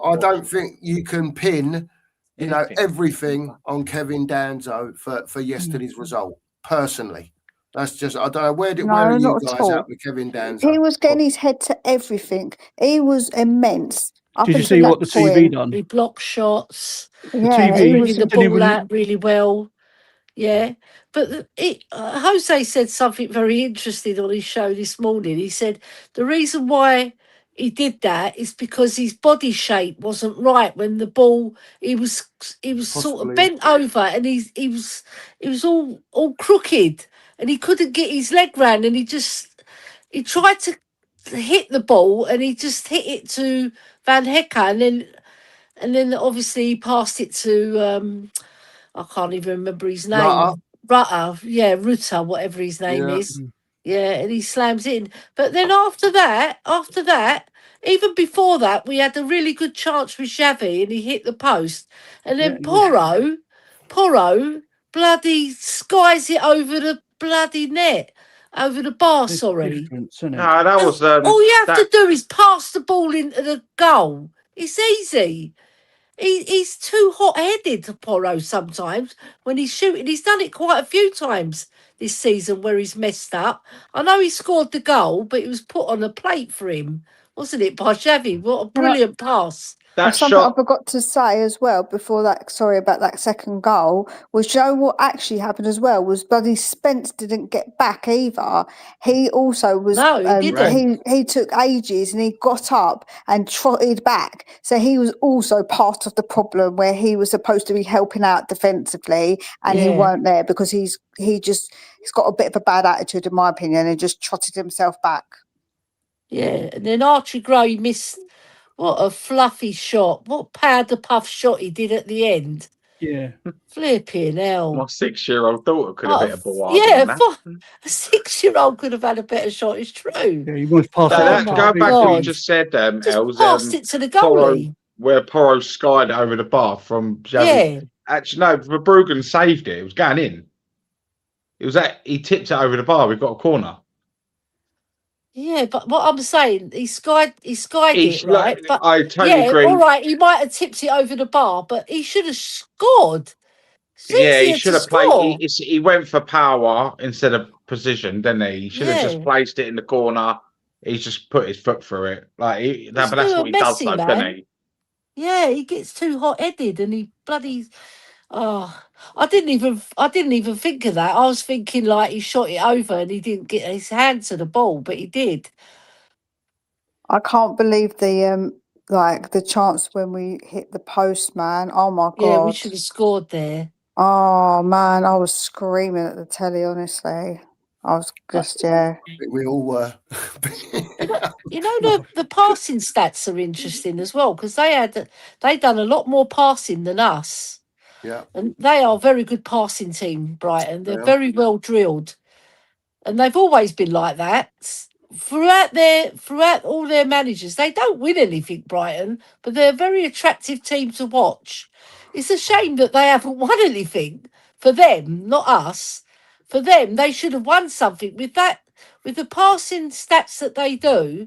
I don't think you can pin, you know, everything on Kevin Danzo for yesterday's result. Personally, that's just I don't know where are you not at guys all. at with Kevin Danzo? He was getting his head to everything. He was immense. Up Did you until see that what the TV point. done? He blocked shots, Yeah, TV he was. bringing the didn't ball even- out really well. Yeah, but Jose said something very interesting on his show this morning. He said the reason why he did that is because his body shape wasn't right when the ball. He was sort of Possibly. bent over, and he was all crooked, and he couldn't get his leg round, and he tried to hit the ball, and he just hit it to Van Hecker, and then obviously he passed it to I can't even remember his name. Rutter, whatever his name Yeah. is. Yeah, and he slams it in. But then after that, even before that, we had a really good chance with Xavi and he hit the post. And then Porro bloody skies it over the bloody net, over the bar, There's sorry. difference, isn't it? No, that was All you have to do is pass the ball into the goal. It's easy. He's too hot-headed, Porro, sometimes when he's shooting. He's done it quite a few times this season where he's messed up. I know he scored the goal, but it was put on a plate for him, wasn't it, by Xavi? What a brilliant pass. that Something I shot. forgot to say as well before that, sorry about that second goal, was you know what actually happened as well was bloody Spence didn't get back either. He also was No, he didn't. he took ages and he got up and trotted back. So he was also part of the problem where he was supposed to be helping out defensively and he Yeah. weren't there because he's got a bit of a bad attitude in my opinion and just trotted himself back. Yeah, and then Archie Gray missed. What a fluffy shot. What powder puff shot he did at the end. Yeah. Flipping hell. My 6-year-old daughter could have hit a ball. Yeah, a 6-year-old could have had a better shot, it's true. Yeah, he was past that- that. go Go back to what you God. just said, Just Els, passed it to the Porro, goalie. where Porro skied it over the bar from Xavi. Yeah. Actually, no, Verbruggen saved it. It was going in. He tipped it over the bar. We've got a corner. Yeah, but what I'm saying, he skied it, right? But I totally agree. all right, he might have tipped it over the bar, but he should have scored. It's Yeah, he easier should to have played. score. He went for power instead of position, didn't he? He should have just Yeah. placed it in the corner. He's just put his foot through it. But that's still what he does, messy, though, man. doesn't he? Yeah, he gets too hot-headed and he bloody. Oh, I didn't even think of that. I was thinking like he shot it over and he didn't get his hand to the ball, but he did. I can't believe the chance when we hit the post, man. Oh my god. Yeah, we should have scored there. Oh man, I was screaming at the telly, honestly. I was just I think we all were. You know the passing stats are interesting as well because they done a lot more passing than us. Yeah. And they are a very good passing team, Brighton. They're They are. very well drilled. And they've always been like that. Throughout all their managers. They don't win anything, Brighton, but they're a very attractive team to watch. It's a shame that they haven't won anything for them, not us. For them, they should have won something with the passing stats that they do.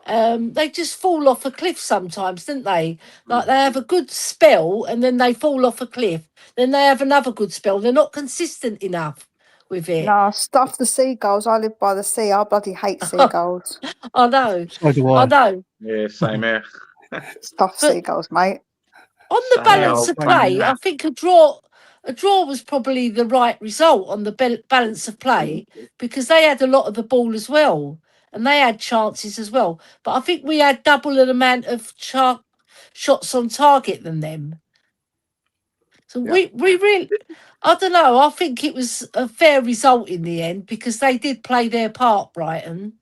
They just fall off a cliff sometimes, don't they? Like they have a good spell and then they fall off a cliff. Then they have another good spell. They're not consistent enough with it. nah, stuff the seagulls. I live by the sea. I bloody hate seagulls. I know. So do I I. know. Yeah, same here. Stuff seagulls, mate. On the Same balance old of play, thing. I think a draw was probably the right result on the balance of play because they had a lot of the ball as well and they had chances as well. But I think we had double the amount of shots on target than them. So Yeah. we really, I don't know. I think it was a fair result in the end because they did play their part, Brighton.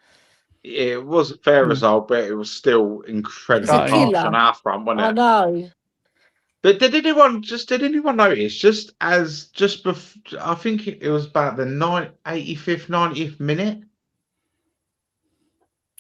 It was a fair result, but it was still It's a incredibly harsh killer. on our front, wasn't I it? know. But did anyone notice I think it was about the 85th, 90th minute.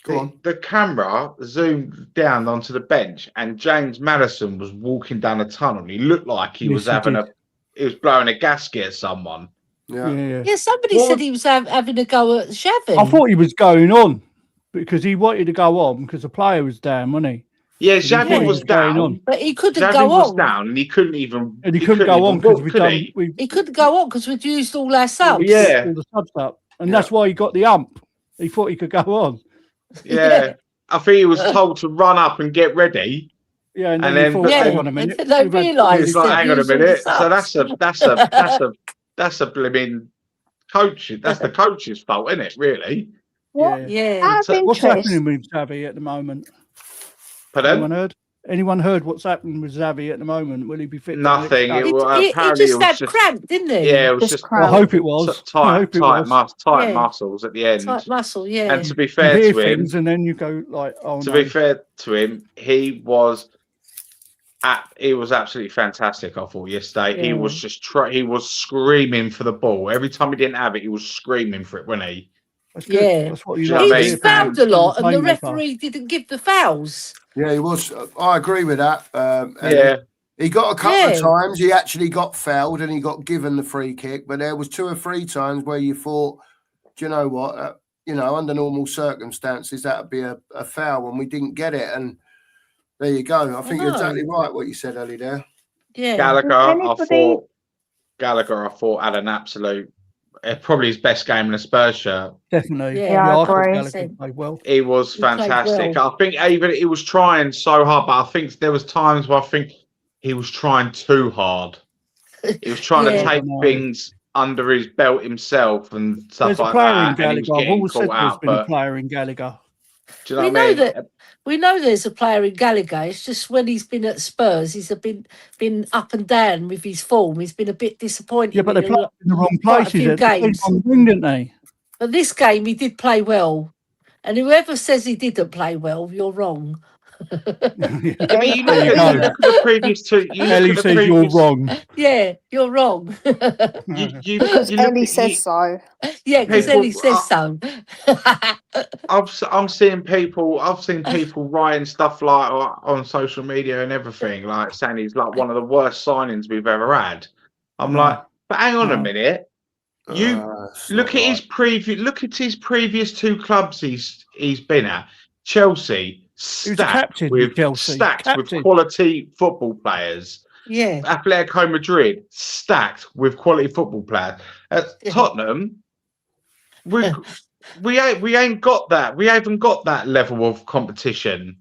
Go on. The camera zoomed down onto the bench, and James Maddison was walking down a tunnel. And he looked like he was blowing a gasket at someone. Yeah. Yeah, somebody What said was- he was having a go at Xavi. I thought he was going on because he wanted to go on because the player was down, wasn't he? Yeah, he thought Xavi he was was going down. on. But he couldn't Xavi go was on. down, and he couldn't even. And he couldn't go on because He couldn't go on because we'd used all our subs. Yeah. all the subs up, and that's why he got the ump. He thought he could go on. Yeah. I think he was told to run up and get ready. Yeah, and And then then- he thought, but hang then- on a minute. and they we've had- realised It's like, that hang on a used all the minute. So subs. that's a blimmin' coach. That's the coach's fault, isn't it? Really? What? Yeah. Out of What's interest, happening with Xavi at the moment? Pardon? Anyone heard? Anyone heard what's happening with Xavi at the moment? Will he be fit? for the next Nothing. game? He Apparently just it was had just cramp, didn't he? Yeah, it was Just just cramp. I hope it was. I hope it was. tight Yeah. muscles at the end. Tight muscle, yeah. And to be You fair hear to him, things and then you go like, oh to no. be fair to him, he was absolutely fantastic. I thought yesterday he Yeah. was just he was screaming for the ball every time he didn't have it. He was screaming for it, wasn't he? That's good. Yeah. That's what you He like He to was was hear. fouled a lot, and the Playmaker. referee didn't give the fouls. Yeah, he was. I agree with that. And Yeah. He got a couple Yeah. of times. He actually got fouled and he got given the free kick. But there was 2 or 3 times where you thought, do you know what? Under normal circumstances, that would be a foul, and we didn't get it. And there you go. I think you're know. exactly right what you said, Ellie, there. Yeah. Gallagher, anybody- I thought had an absolute, probably his best game in a Spurs shirt. Definitely. Yeah, I I thought agree. Gallagher played well. He was He played fantastic. well. I think even he was trying so hard, but I think there was times where I think he was trying too hard. He was trying Yeah. to take No. things under his belt himself and stuff There's a like player in that. And he was Gallagher. I've getting always said caught there's out. been a But player in Gallagher. do you know We what I know mean? that. We know there's a player in Gallagher. It's just when he's been at Spurs, he's been up and down with his form. He's been a bit disappointing. Yeah, but they in a played lot- in the wrong quite a places. few They played games. wrong wing, didn't they? But this game, he did play well. And whoever says he didn't play well, you're wrong. I mean, you There you look go. at the previous two. Ellie says you're wrong. Yeah, you're wrong. because Ellie says so. Yeah, because People- Ellie says so. I'm seeing people. I've seen people writing stuff like on social media and everything, like saying he's like one of the worst signings we've ever had. I'm No. like, but hang on a No. minute. You It's look not at his previous. Look at his previous 2 clubs he's been at. Chelsea, He was a captain with Chelsea. stacked with Captain. quality football players. Yeah. Atletico Madrid, stacked with quality football players. At Yeah. Tottenham, we ain't got that. We haven't got that level of competition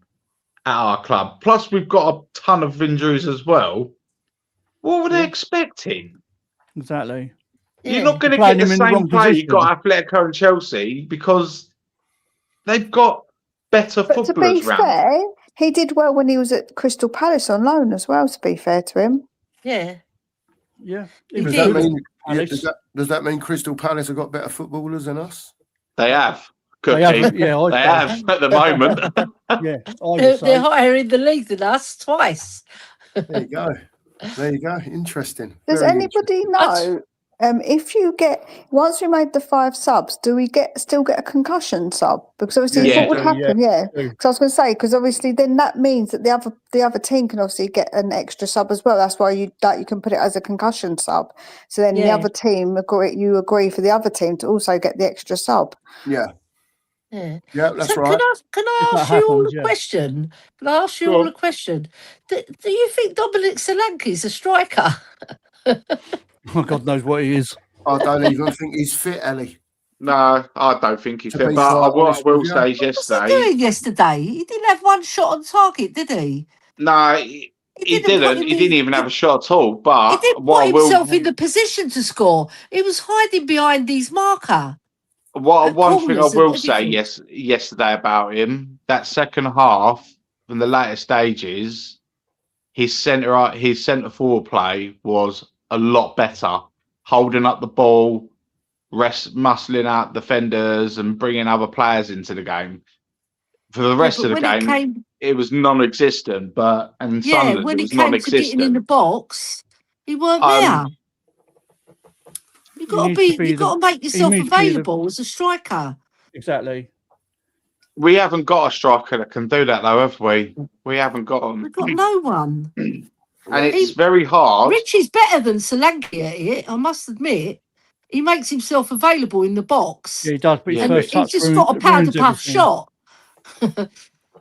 at our club. Plus, we've got a ton of injuries as well. What were they Yeah. expecting? Exactly. You're not going to Playing get the him in the same wrong play you position. got Atletico and Chelsea because they've got better But to be footballers round. fair, he did well when he was at Crystal Palace on loan as well, to be fair to him. Yeah. Yeah. He was Does did. that good at mean Palace. does that mean Crystal Palace have got better footballers than us? They have. Good They team. have, yeah, They have at the moment. Yeah, I would They're say. higher in the league than us twice. There you go. There you go. Interesting. Does Very anybody interesting. know if you get once we made the 5 subs, do we still get a concussion sub? Because obviously, Yeah. what would happen? Yeah, do. because I was going to say because obviously then that means that the other team can obviously get an extra sub as well. That's why you can put it as a concussion sub. So then the Yeah. other team agree for the other team to also get the extra sub. Yeah. Yeah. Yeah, that's So right. can I If ask that you all happens, a yeah. question? Can I ask you Go all on. a question? Do you think Dominic Solanke's a striker? Oh, God knows what he is. I don't even think he's fit, Ellie. No, I don't think he's To fit. be But quite what I honest will with you. say is What was he yesterday, doing yesterday? He didn't have one shot on target, did he? no, he put didn't. him He in- didn't even have a shot at all. He But didn't what I put will, himself in the position to score. He was hiding behind his marker. one thing I corners and will say everything. yesterday about him, that second half in the later stages, his centre forward play was a lot better, holding up the ball, muscling out defenders, and bringing other players into the game. For the rest but of the when game, it was non-existent. But in yeah, Sunderland, when it it was came to getting in the non-existent. box, he weren't there. He needs You got to make he yourself needs to be the- available as a striker. Exactly. We haven't got a striker that can do that, though, have we? We haven't got him. We've got no one. And it's very hard. Richie's better than Solanke at it, I must admit. He makes himself available in the box. Yeah, he does, but his And first he's touch just got a powder ruins puff everything. shot.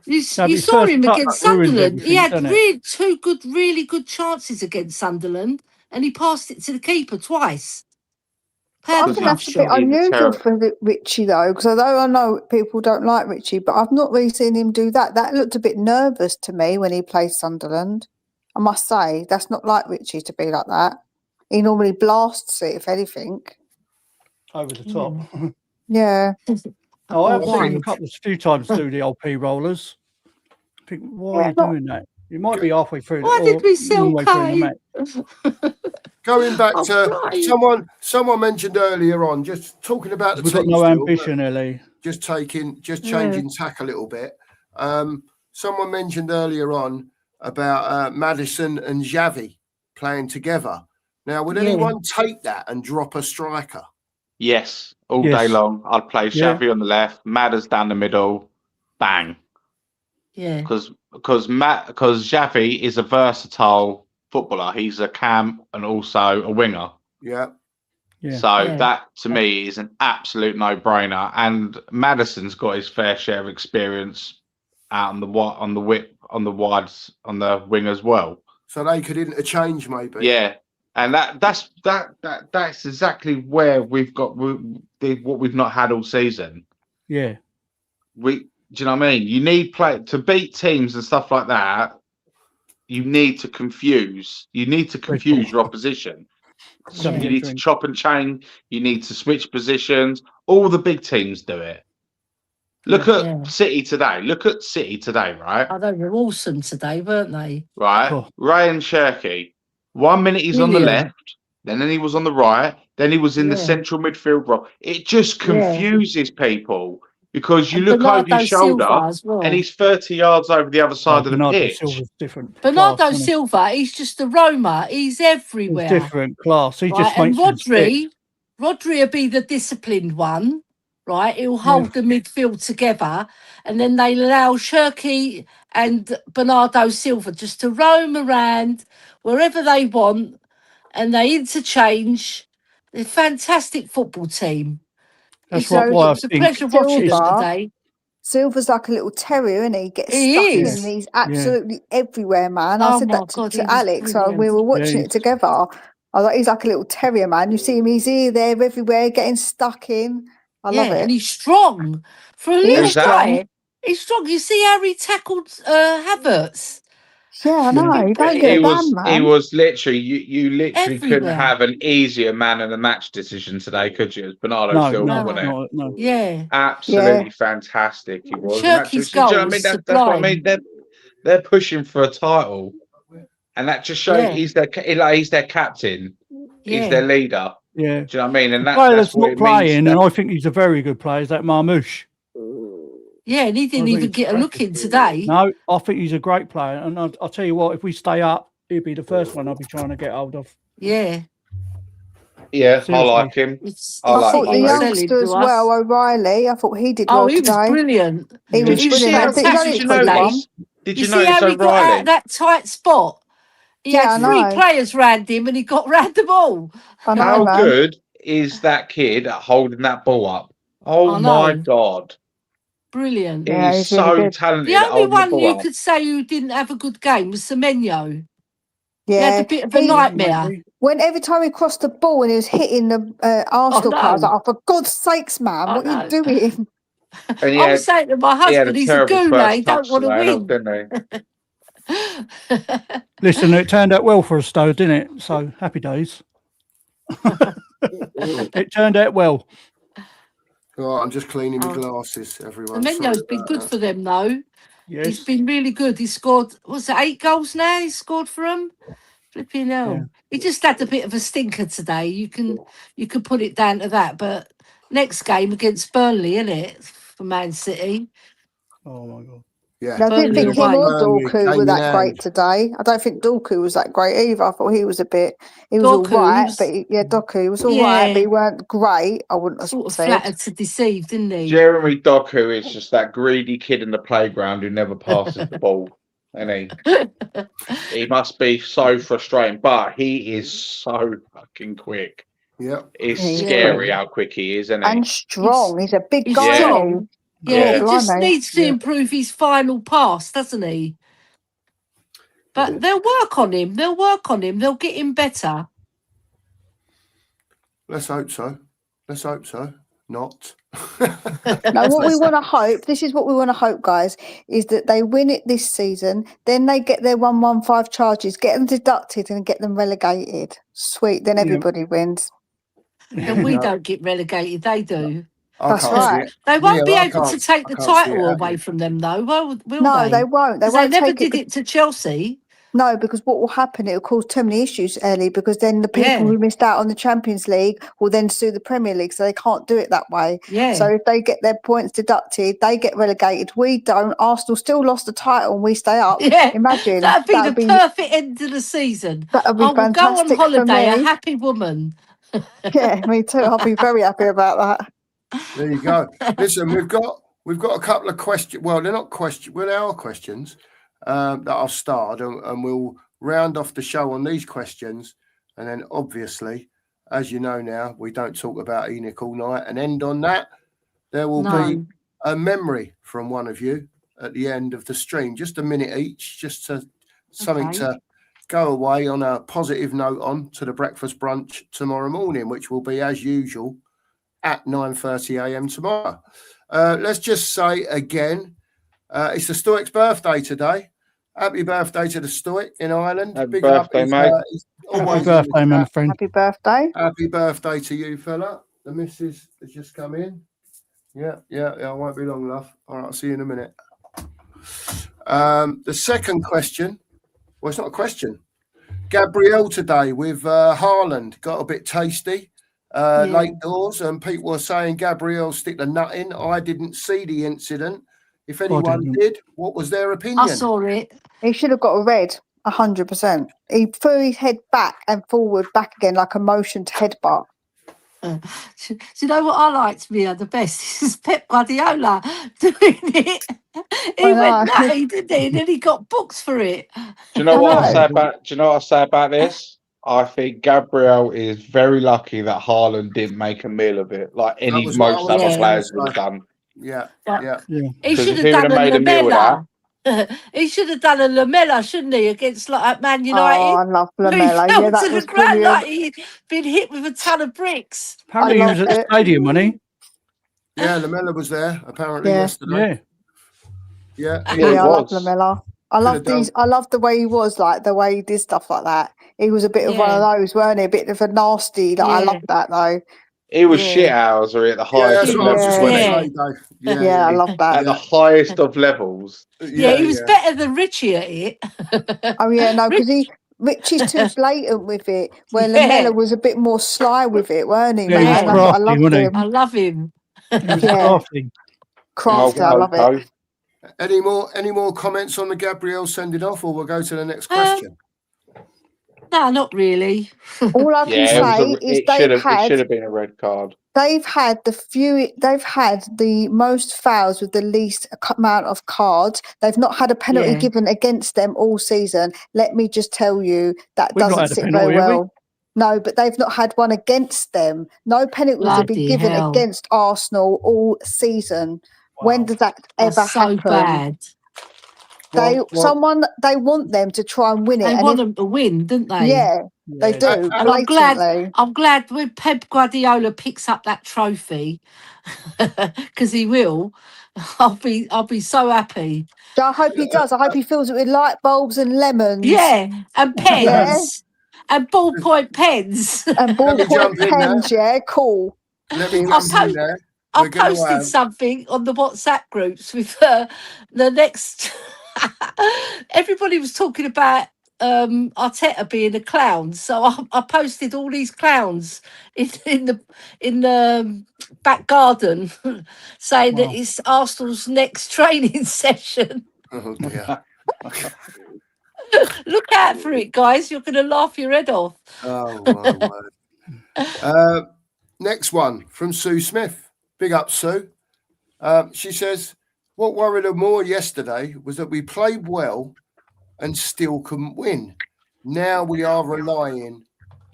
You his saw first him touch against ruins Sunderland. He everything, had doesn't it? really good chances against Sunderland, and he passed it to the keeper twice. But I Powder think puff that's a bit shot. unusual for Richie, though, because although I know people don't like Richie, but I've not really seen him do that. That looked a bit nervous to me when he played Sunderland. I must say, that's not like Richie to be like that. He normally blasts it, if anything. Over the top. Yeah. Oh, I've seen him Wide. a few times do the old P rollers. I think, why are you doing that? You might be halfway through. Why did we all sell the way through the Kane? match. Going back I'm to trying. someone mentioned earlier on, just talking about the We've got team no still, ambition, Ellie. just changing tack a little bit. Someone mentioned earlier on about Maddison and Xavi playing together. Now, would anyone take that and drop a striker? Yes, all Yes. day long. I'd play Yeah. Xavi on the left, Madders down the middle, bang. Yeah. Because Xavi is a versatile footballer. He's a cam and also a winger. Yeah. Yeah. So Yeah. that to me is an absolute no-brainer. And Maddison's got his fair share of experience out on the wing as well. So they could interchange, maybe. Yeah, and that's exactly where we've got what we've not had all season. Yeah. Do you know what I mean? You need to beat teams and stuff like that. You need to confuse. You need to confuse your opposition. So Yeah. you need to chop and chain. You need to switch positions. All the big teams do it. Look at City today. Right? Oh, they were awesome today, weren't they? Right. Cool. Ryan Cherky. 1 minute he's on the Brilliant. left, then he was on the right, then he was in the central midfield role. It just confuses people because you And look over Bernardo your shoulder Silva as well. and he's 30 yards over the other side of the Bernardo pitch. Silva's different. Bernardo class, isn't he? Silva, he's just a roamer. He's everywhere. He's different class. He just And makes Rodri will be the disciplined one, right? He'll hold the midfield together, and then they allow Shirky and Bernardo Silva just to roam around wherever they want, and they interchange. They're a fantastic football team. That's So why It I was a think pleasure watching Silva- them today. Silver's like a little terrier, isn't he? He gets He stuck is. in and he's absolutely everywhere, man. I Oh said my that God, he to was Alex when we brilliant. were watching Yeah, it together. I was like, he's like a little terrier, man. You see him, he's here, there, everywhere, getting stuck in. I love it. And he's strong. For a He little is strong. guy, he's strong. You see how he tackled Havertz? Yeah, I know. You don't He get was, banned, he man. was literally, you literally couldn't Everywhere. have an easier man in the match decision today, could you? As Bernardo no, Silva, no, wasn't it? no. Yeah. Absolutely fantastic he was. And Shirky's do you know what I goal mean? was That's what I mean. sublime. They're pushing for a title, and that just shows Yeah. he's their captain, he's their leader. Yeah. Do you know what I mean? And The player that's that's what not it means. playing, and I think he's a very good player, is that Marmoush. Yeah, and he didn't I think even it's get a look in today. No, I think he's a great player. And I'll tell you what, if we stay up, he'll be the first one I'll be trying to get hold of. Yeah. Yeah, I Seriously. like him. It's, I I like thought the him. youngster as well, O'Reilly. I thought he did well he was today. brilliant. He was He was brilliant. I think he's only fantastic at today. 21. Did You you see notice how he got out O'Reilly? of that tight spot? He Yeah, had I three know. players round him and he got round them all. I know, How man. good is that kid at holding that ball up? Oh I my know. God. Brilliant. Yeah, He's he's really so good. talented The at only holding the one ball you up. could say who didn't have a good game was Semenyo. He Yeah. had a bit of a He- nightmare. When every time he crossed the ball and he was hitting the Arsenal know. player, I was like, oh, for God's sakes, man, I what are know. you doing? And he I had, was saying to my he had a husband, he's a terrible gooner, first he don't touch want to today, win. didn't he? Listen, it turned out well for us, though, didn't it? So happy days. It turned out well. Right, I'm just cleaning my Oh. glasses, everyone. Sorry Semenyo's been about good that. for them though. Yes. He's been really good. He scored, what's it, 8 goals now? He scored for him. Flipping hell. Yeah. He just had a bit of a stinker today. You could put it down to that. But next game against Burnley, isn't it? For Man City. Oh my god. Yeah. I didn't Burnley think him away. or Burnley Dorku came were in that great hand. today. I don't think Dorku was that great either. I thought he was all Dorku, he right, was- but Dorku was all right, but he weren't great. I wouldn't have Sort of said. flattered to deceive, didn't he? Jeremy Doku is just that greedy kid in the playground who never passes the ball. And he must be so frustrating, but he is so fucking quick. Yeah. It's He's scary quick. how quick he is, isn't he? And strong. He's a big He's guy, isn't strong. he? Yeah, Yeah. he just Blimey. needs to Yeah. improve his final pass, doesn't he? But they'll work on him. They'll work on him. They'll get him better. Let's hope so. Let's hope so. Not. Now, what we want to hope, this is what we want to hope, guys, is that they win it this season, then they get their 115 charges, get them deducted and get them relegated. Sweet, then Yeah. everybody wins. And we No. don't get relegated. They do. I That's can't see right. it. They won't be Neil, I able to can't- take I the can't see it title away happening. from them, though, will No, they? they won't. They 'Cause won't never take did it. it to Chelsea. No, because what will happen, it will cause too many issues early because then the people Yeah. who missed out on the Champions League will then sue the Premier League, so they can't do it that way. Yeah. So if they get their points deducted, they get relegated. We don't. Arsenal still lost the title and we stay up. Yeah. Imagine. That'd be the That'd be, perfect end to the season. that'd be I will go on fantastic for holiday a me. happy woman. Yeah, me too. I'll be very happy about that. There you go. Listen, we've got a couple of questions. Well, they're not questions. Well, they are questions that I've starred, and we'll round off the show on these questions. And then, obviously, as you know now, we don't talk about Enoch all night. And end on that, there will be No. a memory from one of you at the end of the stream, just a minute each, just to something Okay. to go away on a positive note on to the breakfast brunch tomorrow morning, which will be as usual at 9:30 a.m. tomorrow. Let's just say again, it's the Stoic's birthday today. Happy birthday to the Stoic in Ireland. Happy Big birthday, up. mate. He's Happy always in birthday, the my chat. friend. Happy birthday. Happy birthday to you, fella. The missus has just come in. Yeah. I won't be long, love. All right, I'll see you in a minute. The second question, well, it's not a question. Gabrielle today with Haaland got a bit tasty late doors, and people were saying Gabrielle stick the nut in. I didn't see the incident. If anyone didn't. did, what was their opinion? I saw it. He should have got a red, 100%. He threw his head back and forward, back again, like a motion to headbutt. Do you know what I liked the best? Is Pep Guardiola doing it. He I went know. nutty, didn't he? And then he got booked for it. Do you know I what I know. say about? Do you know what I say about this? I think Gabriel is very lucky that Haaland didn't make a meal of it, like any was what I most was other just players gonna have say. done. Yeah. He Because should if he have would done have a made a meal of that, Lamella. He should have done a Lamella, shouldn't he, against like Man Oh, United? I love Where he Lamella. fell Yeah, to that the was ground like brilliant. he'd been hit with a ton of bricks. Apparently, he was loved at the it. stadium, wasn't he? Yeah, Lamella was there apparently Yeah. yesterday. Yeah. Yeah. Yeah, he Yeah, I love was. Lamella. I Could love have done. these. I love the way he was, like the way he did stuff like that. He was a bit of one of those, weren't he? A bit of a nasty. Like, I Yeah. love that though. He was Yeah. shit houser at the Yeah, highest that's of what I was just levels, going to wasn't Yeah. say, he? Dave. Yeah, I love At that. the highest of levels. Yeah, he was better than Richie at it. Oh yeah, no, because Richie's too blatant with it, where Yeah. Lamella was a bit more sly with it, weren't he, Yeah, he was man? I crafty, loved wasn't he? him. I love him. He was Yeah. crafty. Crafty, I love it. Coco. Any more comments on the Gabrielle sending off, or we'll go to the next Um, question? No, not really. All I can Yeah, say is it should have been a red card. they've had the most fouls with the least amount of cards. They've not had a penalty Yeah. given against them all season. Let me just tell you that We've not doesn't had a sit penalty, very have we? well. No, but they've not had one against them. No penalties have been Bloody given hell. against Arsenal all season. When Wow. does that That's ever so happen? bad. They Well, they want them to try and win it. They and want if- them to win, don't they? yeah, they Yeah, do And I'm glad. blatantly. I'm glad when Pep Guardiola picks up that trophy, because he will. I'll be so happy. So I hope he does. I hope he fills it with light bulbs and lemons. Yeah, and Yeah. pens and ballpoint pens. And Let me ballpoint jump in there. pens. Yeah, cool. Let me Dude. jump in there. I we're going to posted have. something on the WhatsApp groups with the next. Everybody was talking about Arteta being a clown, so I posted all these clowns in the back garden, saying that Wow. it's Arsenal's next training session. Oh dear. Look out for it, guys! You're going to laugh your head off. Oh my word. Next one from Sue Smith. Big up, Sue. She says, "What worried her more yesterday was that we played well and still couldn't win. Now we are relying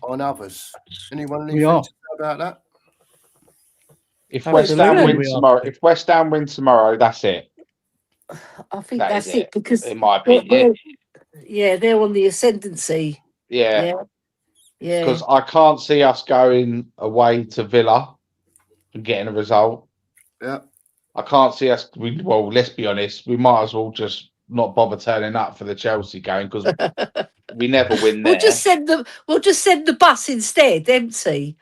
on others." Anyone We anything are. to say about that? If West Ham Absolutely, win we are. tomorrow, that's it. I think That that's is it because in my they're, opinion. they're on the ascendancy. Yeah, Yeah, yeah. because I can't see us going away to Villa and getting a result. Yeah. I can't see us. Well, let's be honest. We might as well just not bother turning up for the Chelsea game because we never win there. We'll just send the bus instead, empty.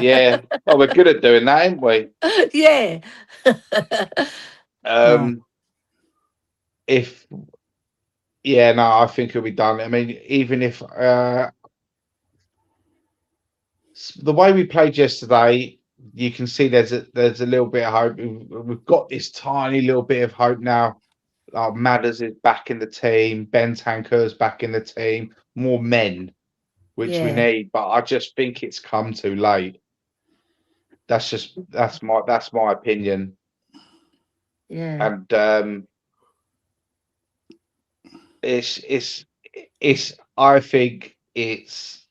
Yeah. Well, we're good at doing that, ain't we? Yeah. If yeah, no, I think it'll be done. I mean, even if the way we played yesterday, you can see there's a little bit of hope. We've got this tiny little bit of hope now. Madders is back in the team. Ben Tanker's back in the team. More men, which we Yeah. need. But I just think it's come too late. That's my opinion. Yeah. And it's I think it's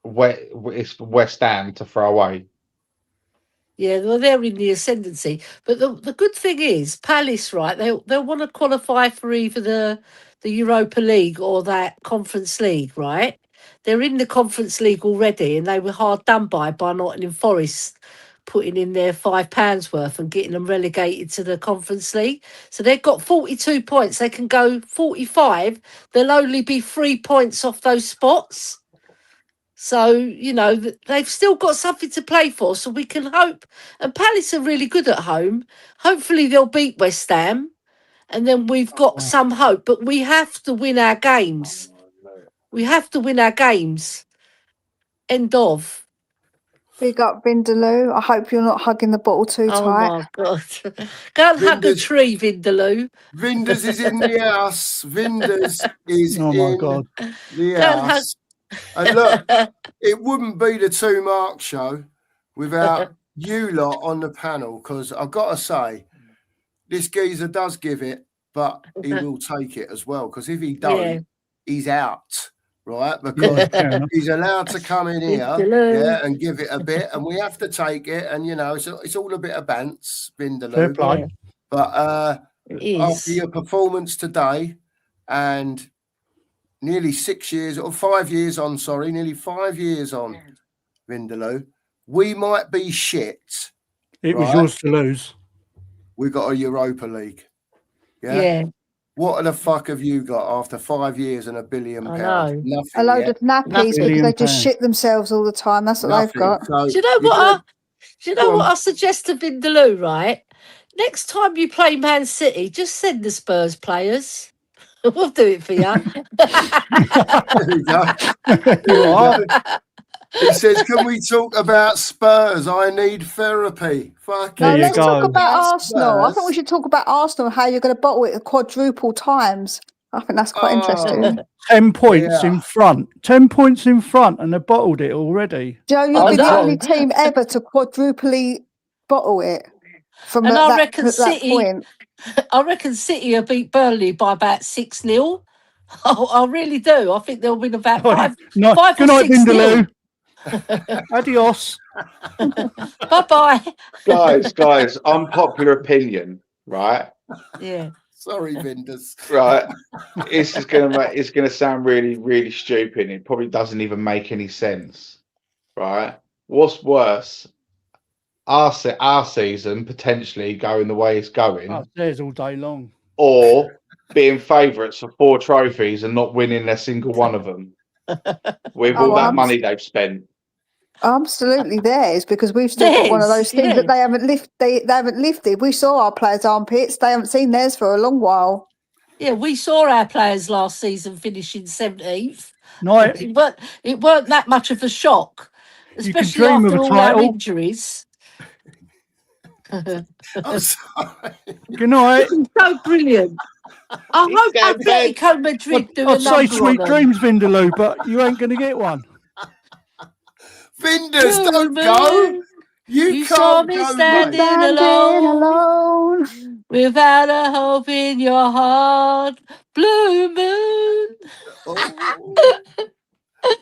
West Ham to throw away. Yeah, well, they're in the ascendancy. But the good thing is, Palace, right? They'll want to qualify for either the Europa League or that Conference League, right? They're in the Conference League already, and they were hard done by Nottingham Forest putting in their £5 worth and getting them relegated to the Conference League. So they've got 42 points. They can go 45. They'll only be 3 points off those spots. So, they've still got something to play for, so we can hope. And Palace are really good at home. Hopefully they'll beat West Ham, and then we've got some hope. But we have to win our games. We have to win our games. End of. Big up, Vindaloo. I hope you're not hugging the bottle too Oh, tight. my God. Go and hug a Vinders- tree, Vindaloo. Vinders is in the house. Vinders is Oh my in God. the Go and hug. house. And look, it wouldn't be the Two Mark show without you lot on the panel, because I've got to say, this geezer does give it, but he will take it as well. Because if he don't, Yeah. he's out, right? Because Fair enough. he's allowed to come in here, Vindaloo. and give it a bit, and we have to take it. And it's all a bit of bants, Fair Vindaloo. play. But It after is. your performance today, and nearly 6 years or 5 years on, nearly 5 years on, Vindaloo, we might be shit. It was Right. yours to lose. We got a Europa League. Yeah. What the fuck have you got after 5 years and £1 billion? I know. Nothing. A load yet. of nappies Nothing. because they Billion just pounds. shit themselves all the time. That's what Nothing. they've got. So Do you know you're what? Go on. I suggest to Vindaloo, right? Next time you play Man City, just send the Spurs players. We'll do it for you. There you go. You are. He says, "Can we talk about Spurs? I need therapy." Fucking No, There you let's talk go. about Arsenal. I think we Spurs. should talk about Arsenal, how you're going to bottle it quadruple times. I think that's quite interesting. 10 points Yeah. in front. 10 points in front, and they bottled it already. Joe, you'll I be the know. only team ever to quadruply bottle it from And I that, reckon that City- point. I reckon City will beat Burnley by about 6-0. I really do. I think they'll win about five. No, 5 good or night, 6-0. Vindaloo. Adios. Bye-bye. Guys, unpopular opinion, right? Yeah. Sorry, Vinders. Right. It's gonna sound really, really stupid. It probably doesn't even make any sense. Right? What's worse? Our season potentially going the way it's going, Upstairs all day long. or being favourites for 4 trophies and not winning a single one of them with all that money they've spent. Absolutely theirs, because we've still got one of those things that they haven't lifted. We saw our players' armpits. They haven't seen theirs for a long while. Yeah, we saw our players last season finishing 17th. No, It weren't that much of a shock, you can especially dream of after a all our title. injuries. I'm sorry. Good night. This is so brilliant. I hope Atletico Madrid do a I'd say number on sweet them. dreams, Vindaloo, but you ain't going to get one. Vinders, Blue don't go. moon, You saw can't me go, standing mate. alone without a hope in your heart. Blue moon.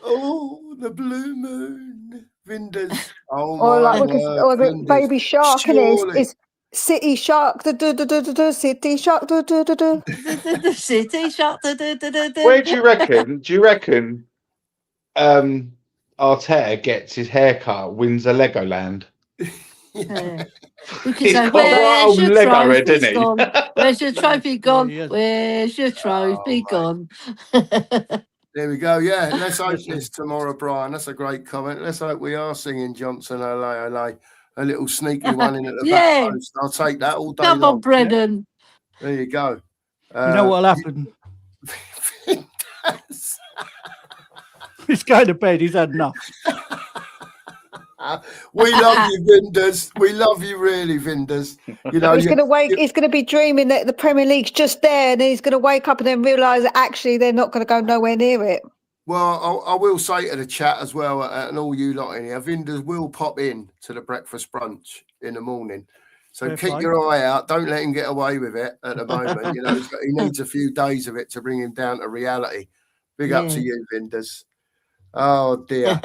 Oh, the blue moon. Vinders. Oh, Or my like word. or the Vinders. baby shark, Surely. is City Shark, City Shark, The city shot. Where do you reckon? Do you reckon Arteta gets his haircut, wins a Legoland? Yeah. Because He's like, got a right where's old your Lego head, trophy isn't he? gone? Where's your trophy gone? he has. Where's your trophy mate. gone? There we go. Yeah, let's hope this tomorrow, Brian. That's a great comment. Let's hope we are singing Johnson Ole Ole. A little sneaky one in at the Yeah. back post. I'll take that all day Come long. on, Brennan. There you go. You know what'll happen? Vinders. He's going to bed. He's had enough. We love you, Vinders. We love you, really, Vinders. You know, he's going to wake. He's going to be dreaming that the Premier League's just there, and then he's going to wake up and then realise that actually they're not going to go nowhere near it. Well, I will say to the chat as well, and all you lot in here, Vinders will pop in to the breakfast brunch in the morning. So Fair keep play. your eye out. Don't let him get away with it at the moment. You know, he needs a few days of it to bring him down to reality. Big up to you, Vinders. Oh, dear.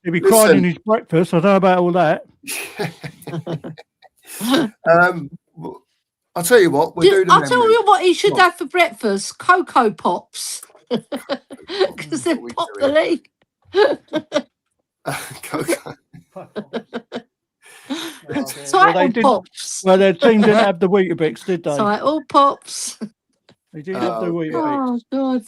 He'll be crying in his breakfast. I don't know about all that. I'll tell you what, we'll do the I'll tell memory. you what he should Come on. have for breakfast: Cocoa Pops, because they What are we pop the doing? league. Cocoa. Title Pops. Well, their team didn't have the Weetabix, did they? Title Pops. They didn't have the Oh, Weetabix. Oh God.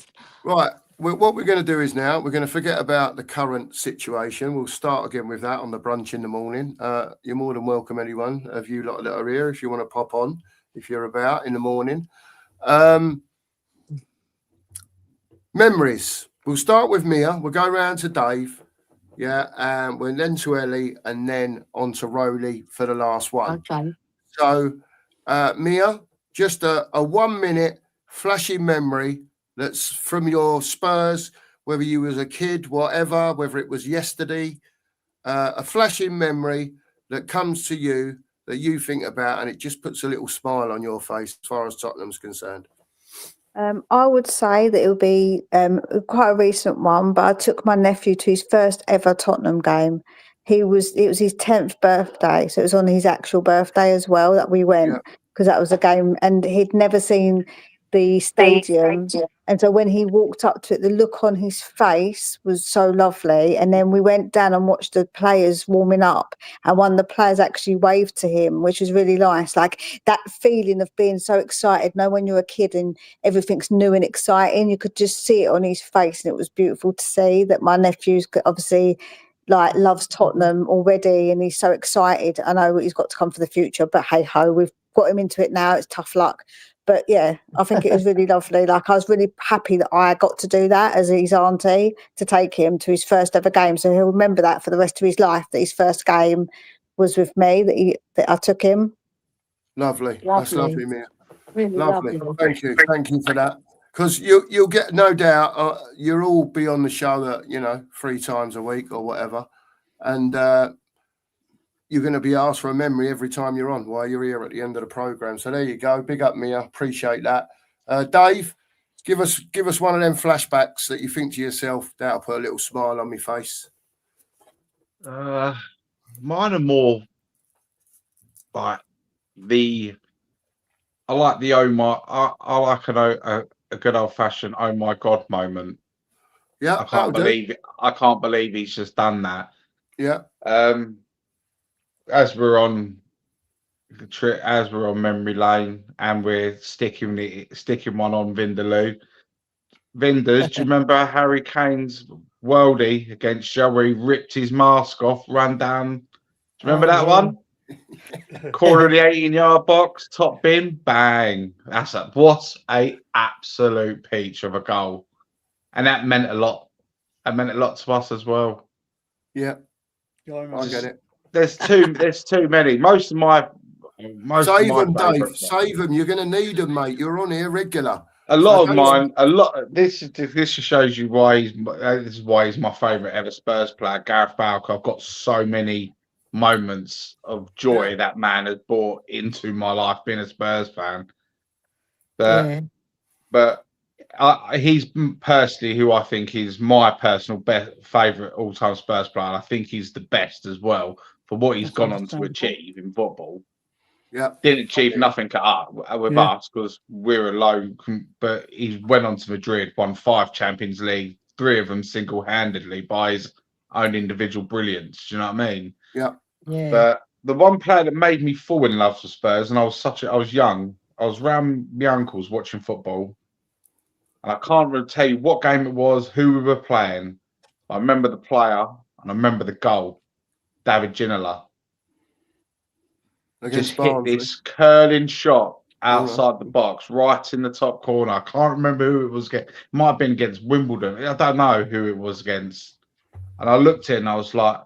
Right. What we're going to do is now we're going to forget about the current situation. We'll start again with that on the brunch in the morning. You're more than welcome, anyone of you lot that are here, if you want to pop on, if you're about in the morning. Memories. We'll start with Mia. We'll go round to Dave. Yeah. And we'll then to Ellie and then on to Rowley for the last one. Okay. So, Mia, just a 1 minute flashy memory that's from your Spurs, whether you was a kid, whatever, whether it was yesterday, a flashing memory that comes to you that you think about, and it just puts a little smile on your face as far as Tottenham's concerned. I would say that it would be quite a recent one, but I took my nephew to his first ever Tottenham game. It was his 10th birthday, so it was on his actual birthday as well that we went, because that was a game, and he'd never seen the stadium. And so when he walked up to it, the look on his face was so lovely. And then we went down and watched the players warming up, and one of the players actually waved to him, which was really nice. Like that feeling of being so excited. Know when you're a kid and everything's new and exciting, you could just see it on his face, and it was beautiful to see that my nephew's obviously loves Tottenham already, and he's so excited. I know he's got to come for the future, but hey ho, we've got him into it now. It's tough luck. But yeah, I think it was really lovely. Like I was really happy that I got to do that as his auntie, to take him to his first ever game. So he'll remember that for the rest of his life, that his first game was with me, that I took him. Lovely. That's lovely, Mia. Really Lovely. Thank you for that. Because you'll get, no doubt, you'll all be on the show at 3 times a week or whatever, and you're going to be asked for a memory every time you're on while you're here at the end of the program. So there you go. Big up, Mia. Appreciate that. Dave, give us one of them flashbacks that you think to yourself, that'll put a little smile on my face. Mine are more like I like the I like a good old fashioned oh my God moment. Yeah, I can't believe he's just done that. Yeah. As we're on memory lane and we're sticking one on Vindaloo. Vinders, do you remember Harry Kane's Worldie against you, where he ripped his mask off, ran down. Do you remember that one? Corner of the 18-yard box, top bin, bang. What a absolute peach of a goal. And that meant a lot. That meant a lot to us as well. Yeah, Yeah, I remember I get that. it. There's too many. Most of my Save them, Dave. favourites. Save them. You're going to need them, mate. You're on here regular. A lot So of mine, a lot. This just shows you why this is why he's my favourite ever Spurs player, Gareth Bale. I've got so many moments of joy that man has brought into my life being a Spurs fan. But he's personally who I think is my personal favourite all-time Spurs player. I think he's the best as well for what he's gone on to achieve in football. Yeah, Didn't achieve nothing with us because we're alone. But he went on to Madrid, won 5 Champions League, 3 of them single-handedly by his own individual brilliance. Do you know what I mean? Yeah. But the one player that made me fall in love with Spurs, and I was young. I was around my uncles watching football, and I can't really tell you what game it was, who we were playing. I remember the player, and I remember the goal. David Ginola. Against Just hit Barnsley. this curling shot outside the box, right in the top corner. I can't remember who it was against. It might have been against Wimbledon. I don't know who it was against. And I looked at it and I was like,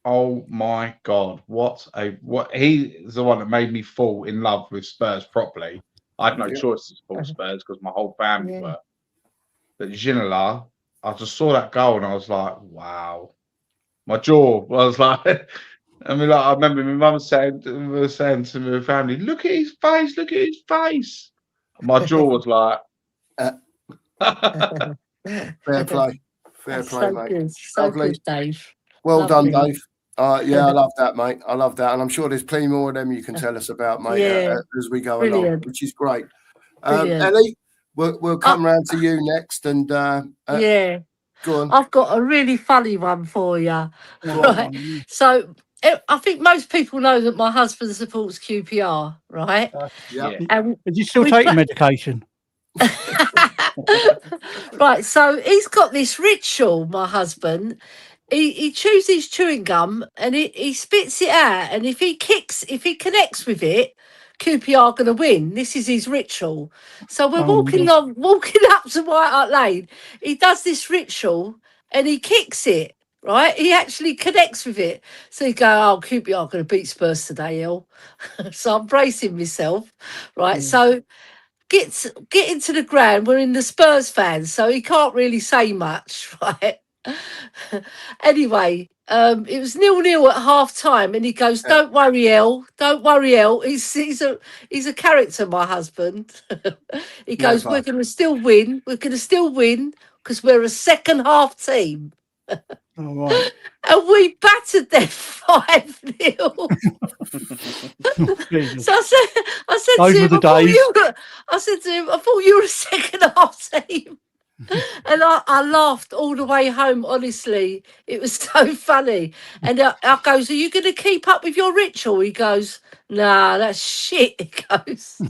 oh my God, what he is the one that made me fall in love with Spurs properly. I had no choice to support Spurs because my whole family were. But Ginola, I just saw that goal and I was like, wow. My jaw was like, I mean, like, I remember my mum saying to my family, look at his face, look at his face. And my jaw was like, fair play. Fair play, mate. Good. So Lovely. good, Dave. Well Lovely. done, Dave. Yeah, I love that, mate. I love that. And I'm sure there's plenty more of them you can tell us about, mate, as we go along, Brilliant. which is great. Brilliant. Ellie, we'll come round to you next. And Yeah. go on. I've got a really funny one for you. Go Right. on. So I think most people know that my husband supports QPR, right? Yeah. And Is he still we taking pla- medication? Right, so he's got this ritual, my husband. He chews his chewing gum and he spits it out, and if he connects with it, QPR are going to win. This is his ritual. So we're walking up to White Hart Lane. He does this ritual and he kicks it. Right, he actually connects with it. So he go, oh, QPR are going to beat Spurs today, El. So I'm bracing myself. Right, so get into the ground. We're in the Spurs fans, so he can't really say much, right? Anyway, it was 0-0 at half time, and he goes, "Don't worry, El. Don't worry, El." He's a character, my husband. He goes, "We're going to still win. We're going to still win because we're a second half team." All right. And we battered them 5-0. Jesus. So I said Those to were him, the days. I thought you were a second half team. And I laughed all the way home, honestly. It was so funny. And I goes, are you going to keep up with your ritual? He goes, nah, that's shit. He goes.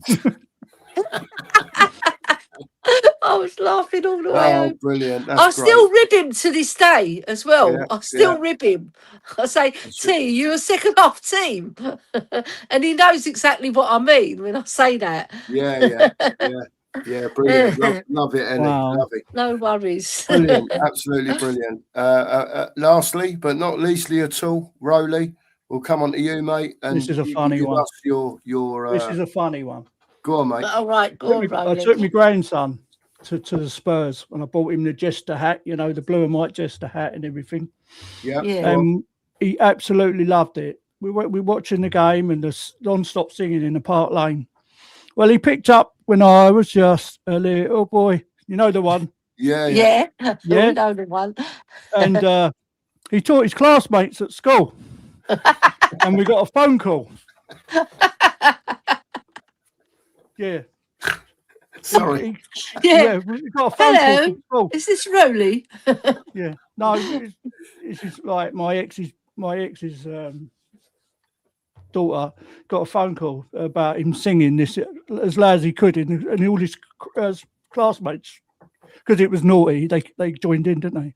I was laughing all the way home. Brilliant. That's I great. still rib him to this day as well. Yeah, I still rib him. I say, T, you're a second half team. And he knows exactly what I mean when I say that. Yeah, brilliant. Love it, Ellie. Wow. Love it. No worries. Brilliant. Absolutely brilliant. Lastly, but not leastly at all, Rowley, we'll come on to you, mate. And This is a you funny give one. us your This is a funny one. go on, mate. All right, go on, I Rowley. took my grandson to the Spurs when I bought him the Jester hat, you know, the blue and white Jester hat and everything. Yeah. Yeah. He absolutely loved it. We were watching the game and the non-stop singing in the Park Lane. Well, he picked up when I was just a little boy. You know the one. Yeah. Yeah. Yeah. We know the one. And he taught his classmates at school. And we got a phone call. Yeah. Sorry. Yeah. We got a phone call Hello. from school. Is this Rowley? Yeah. No, this is like my ex's daughter got a phone call about him singing this as loud as he could, and all his classmates, because it was naughty, they joined in, didn't they?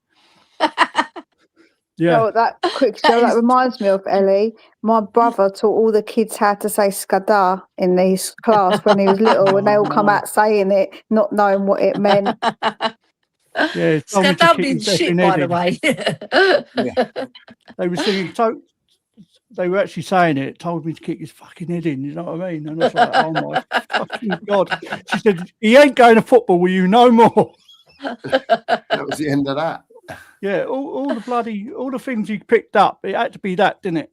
Yeah. So that quick That show that is- reminds me of Ellie. My brother taught all the kids how to say skada in his class when he was little, and they all come out saying it, not knowing what it meant. Yeah, told me to Scandal kick means his shit, effing by head the in. way. They were singing. They were actually saying it. Told me to kick his fucking head in. You know what I mean? And I was like, oh my fucking god. She said, he ain't going to football with you no more. That was the end of that. Yeah, all the things he picked up. It had to be that, didn't it?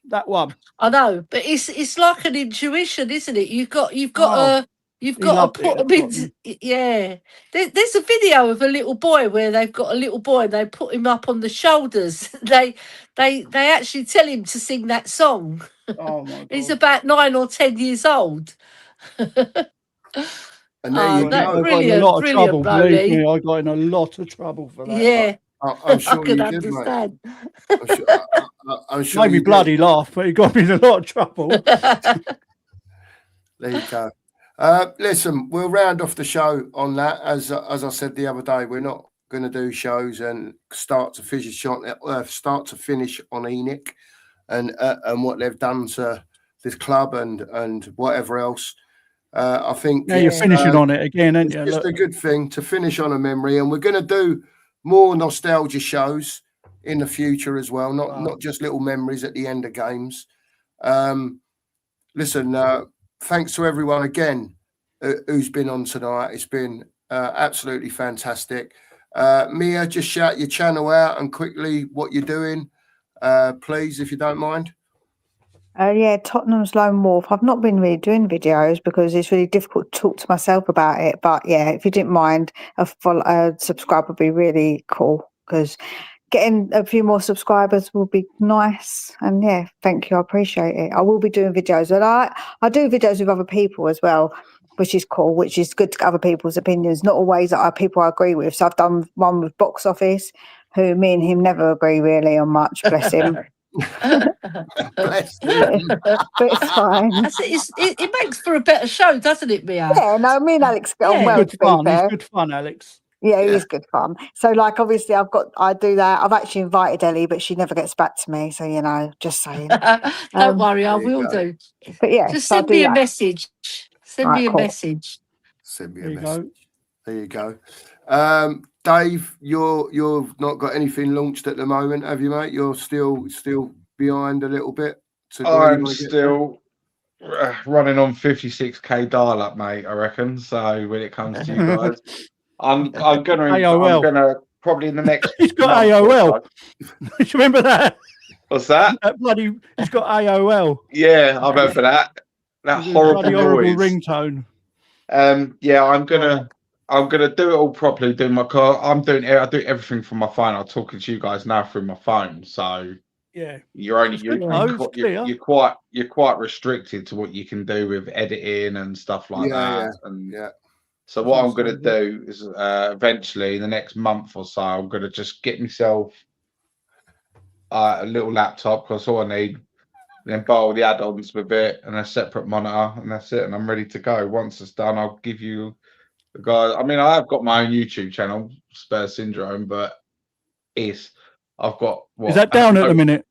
That one. I know, but it's like an intuition, isn't it? You've got Oh, to he put loved it them at into yeah. There's a video of a little boy where they've got a little boy and they put him up on the shoulders. They actually tell him to sing that song. Oh my god. He's about 9 or 10 years old. And there you That's go. I got in a lot of trouble. Believe Rowley. me, I got in a lot of trouble for that. Yeah, I'm sure I can you did, mate. understand. I'm sure Made me you did. bloody laugh, but it got me in a lot of trouble. There you go. Listen, we'll round off the show on that. As I said the other day, we're not going to do shows and start to finish on ENIC and what they've done to this club and whatever else. I think Yeah, you're finishing on it again, aren't it's you? just Look, a good thing to finish on a memory, and we're going to do more nostalgia shows in the future as well. Not just little memories at the end of games. Listen, thanks to everyone again who's been on tonight. It's been absolutely fantastic. Mia, just shout your channel out and quickly what you're doing, please, if you don't mind. Yeah, Tottenham's Lone Wolf. I've not been really doing videos because it's really difficult to talk to myself about it. But yeah, if you didn't mind, a subscribe would be really cool because getting a few more subscribers will be nice. And yeah, thank you. I appreciate it. I will be doing videos, and I do videos with other people as well, which is cool, which is good to get other people's opinions, not always people I agree with. So I've done one with Box Office, who me and him never agree really on much, bless him. Bless him. But it's fine. It makes for a better show, doesn't it, Mia? Yeah, no, me and Alex get on Yeah. well, good to be fun. fair. It's good fun, Alex. Yeah, it is good fun. So, like, obviously, I do that. I've actually invited Ellie, but she never gets back to me. So, you know, just saying. Don't worry, I there you will go. do. But yeah, Just so I'll send do me a that. message. Send Right, me a cool. message. Send me There a you message. go. There you go. Dave, you've not got anything launched at the moment, have you, mate? You're still behind a little bit. To where you I'm wanna get to? still running on 56k dial-up, mate. I reckon. So when it comes to you guys, I'm gonna probably in the next. He's got month or AOL. so- Do you remember that? What's that? That bloody, he's got AOL. Yeah, I remember that. That With his horrible bloody horrible noise. ringtone. Yeah, I'm gonna do it all properly. I do everything from my phone. I'm talking to you guys now through my phone, so Yeah. you're It's good though, it's clear. you're quite restricted to what you can do with editing and stuff like that. And Yeah. so what I'm That's going to do is eventually in the next month or so, I'm going to just get myself a little laptop because all I need, then buy all the add-ons with it and a separate monitor, and that's it. And I'm ready to go. Once it's done, I'll give you the guys. I mean, I have got my own YouTube channel, Spurs Syndrome, but I've got Is that down at the minute?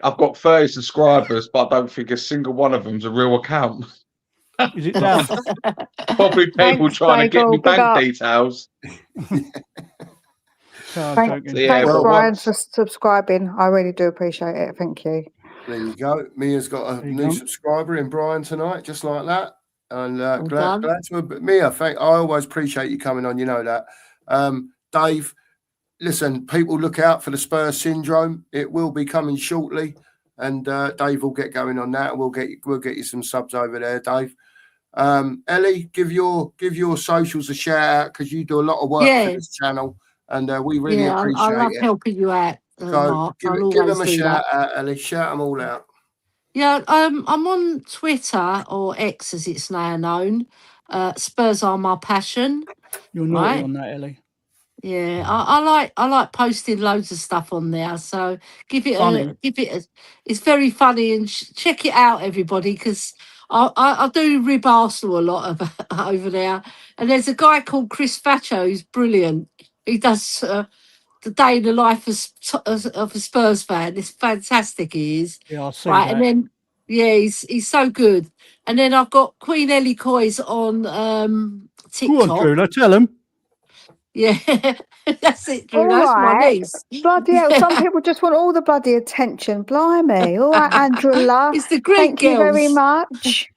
I've got 30 subscribers, but I don't think a single one of them's a real account. Is it down? Probably people Thanks, trying to get me Bagel. Big bank up. details. Thanks, So, yeah, thanks well, Brian, once- for subscribing. I really do appreciate it. Thank you. There you go. Mia's got a There you new go. subscriber in Brian tonight, just like that. And glad done. to have Mia. I always appreciate you coming on. You know that. Dave, listen, people look out for the Spurs Syndrome. It will be coming shortly, and Dave will get going on that. We'll get you some subs over there, Dave. Ellie, give your socials a shout out because you do a lot of work for this channel, and we really appreciate I love it. helping you out, So Mark. give I'll them always a do shout that. out, Ellie. Shout them all out. Yeah, I'm on Twitter, or X as it's now known. Spurs are my passion. You're naughty Right. on that, Ellie. Yeah, I like posting loads of stuff on there. So Funny. it's very funny, and check it out, everybody, because I do rib Arsenal a lot over there. And there's a guy called Chris Faccio who's brilliant. He does the day in the life of a Spurs fan. It's fantastic. He is. Yeah, I see Right, that. and then he's so good. And then I've got Queen Ellie Coys on Go on, TikTok. Drew. Tell him. Yeah, that's it, Drew. All That's my right. niece. Bloody hell, some people just want all the bloody attention. Blimey. All right, Andrea. It's the Greek Thank you very girls. much.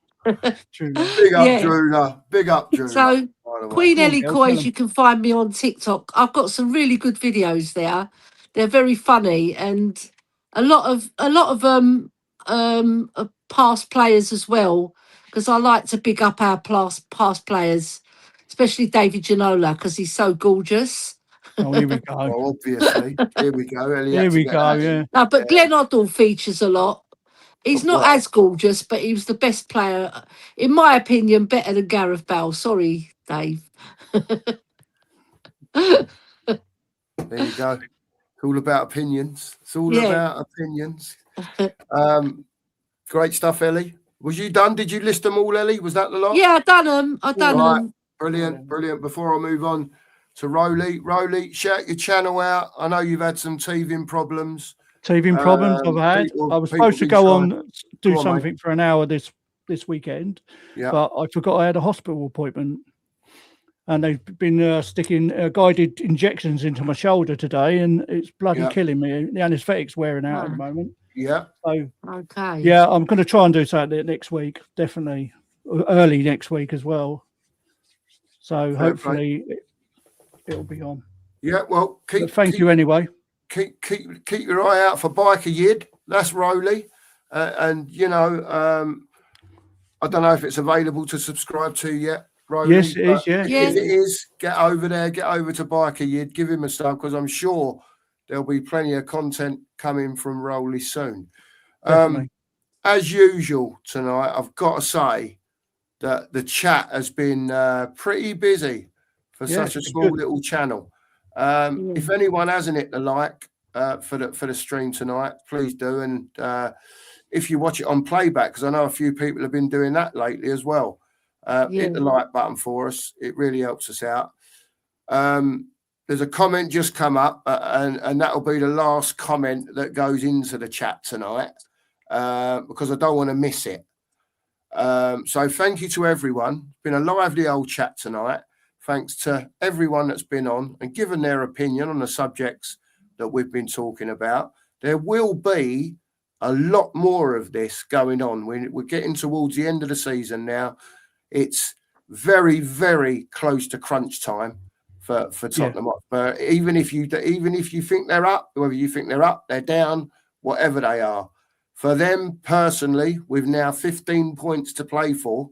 Drew. Big up, Yeah. Druna. Big up, Druna. So by the way. Queen Go on, Ellie girl, Coys, tell 'em. you can find me on TikTok. I've got some really good videos there. They're very funny, and a lot of past players as well, because I like to big up our past players, especially David Ginola, because he's so gorgeous. Oh, here we go. Well, obviously. Here we go. Ellie had Here to we get go. that in. Yeah. No, but Glenn Oddle features a lot. He's not Well, as gorgeous, but he was the best player, in my opinion, better than Gareth Bale. Sorry, Dave. there you go. It's all about opinions. It's all Yeah. about opinions. Great stuff, Ellie. Was you done? Did you list them all, Ellie? Was that the lot? Yeah, I done them. I done Right. them. Brilliant, brilliant. Before I move on to Rowley, shout your channel out. I know you've had some teething problems. TV problems I've had. I was supposed to go on, do Go on, something for an hour this weekend, Yeah. but I forgot I had a hospital appointment. And they've been sticking guided injections into my shoulder today, and it's bloody Yeah. killing me. The anaesthetic's wearing out at the Ah. moment. Yeah. So, Okay. yeah, I'm going to try and do something next week, definitely. Early next week as well. So Fair hopefully it'll be on. Yeah. Well, But thank you anyway. Keep your eye out for Biker Yid. That's Rowley. And, you know, I don't know if it's available to subscribe to yet, Rowley. Yes, it is, yeah. Yeah. If it is, get over there, get over to Biker Yid, give him a sub, because I'm sure there'll be plenty of content coming from Rowley soon. Definitely. As usual tonight, I've got to say that the chat has been pretty busy for Yeah, such a it's small good. little channel. If anyone hasn't hit the like for the stream tonight, please do. And if you watch it on playback, because I know a few people have been doing that lately as well, hit the like button for us. It really helps us out. There's a comment just come up, and that'll be the last comment that goes into the chat tonight, because I don't want to miss it. So thank you to everyone. It's been a lively old chat tonight. Thanks to everyone that's been on and given their opinion on the subjects that we've been talking about. There will be a lot more of this going on. We're getting towards the end of the season now. It's very, very close to crunch time for Tottenham. But even if you think they're up, whether you think they're up, they're down, whatever they are, for them personally, with now 15 points to play for,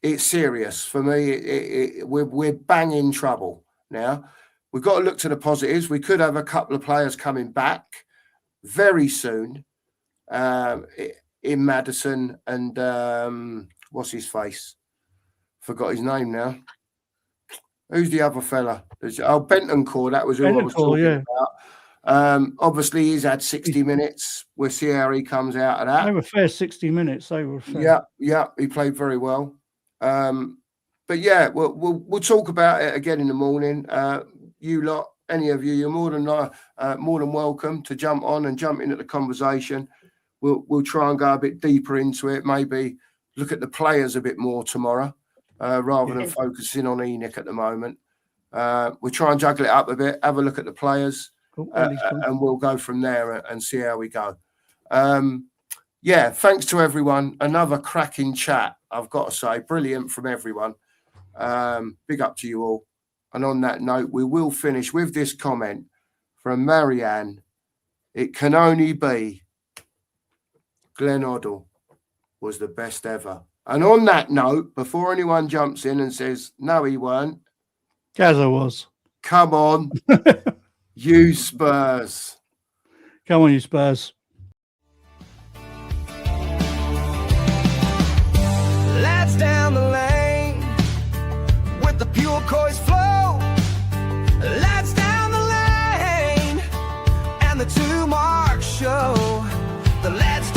it's serious for me. We're banging trouble now. We've got to look to the positives. We could have a couple of players coming back very soon, in Madison and what's his face? Forgot his name now. Who's the other fella? Bentancur. That was who I was talking about. Obviously, he's had 60 minutes. We'll see how he comes out of that. They were fair 60 minutes. They were fair. Yeah, he played very well. But yeah, we'll talk about it again in the morning. You lot, any of you, you're more than welcome to jump on and jump into the conversation. We'll try and go a bit deeper into it. Maybe look at the players a bit more tomorrow, rather than focusing on ENIC at the moment. We'll try and juggle it up a bit. Have a look at the players. And we'll go from there and see how we go. Thanks to everyone. Another cracking chat, I've got to say. Brilliant from everyone. Big up to you all. And on that note, we will finish with this comment from Marianne. It can only be Glenn Oddle was the best ever. And on that note, before anyone jumps in and says, no, he weren't. Gazza was. Come on. You Spurs. Come on, you Spurs. Lads down the lane with the pure coys flow. Lads down the lane and the 2 marks show. The lads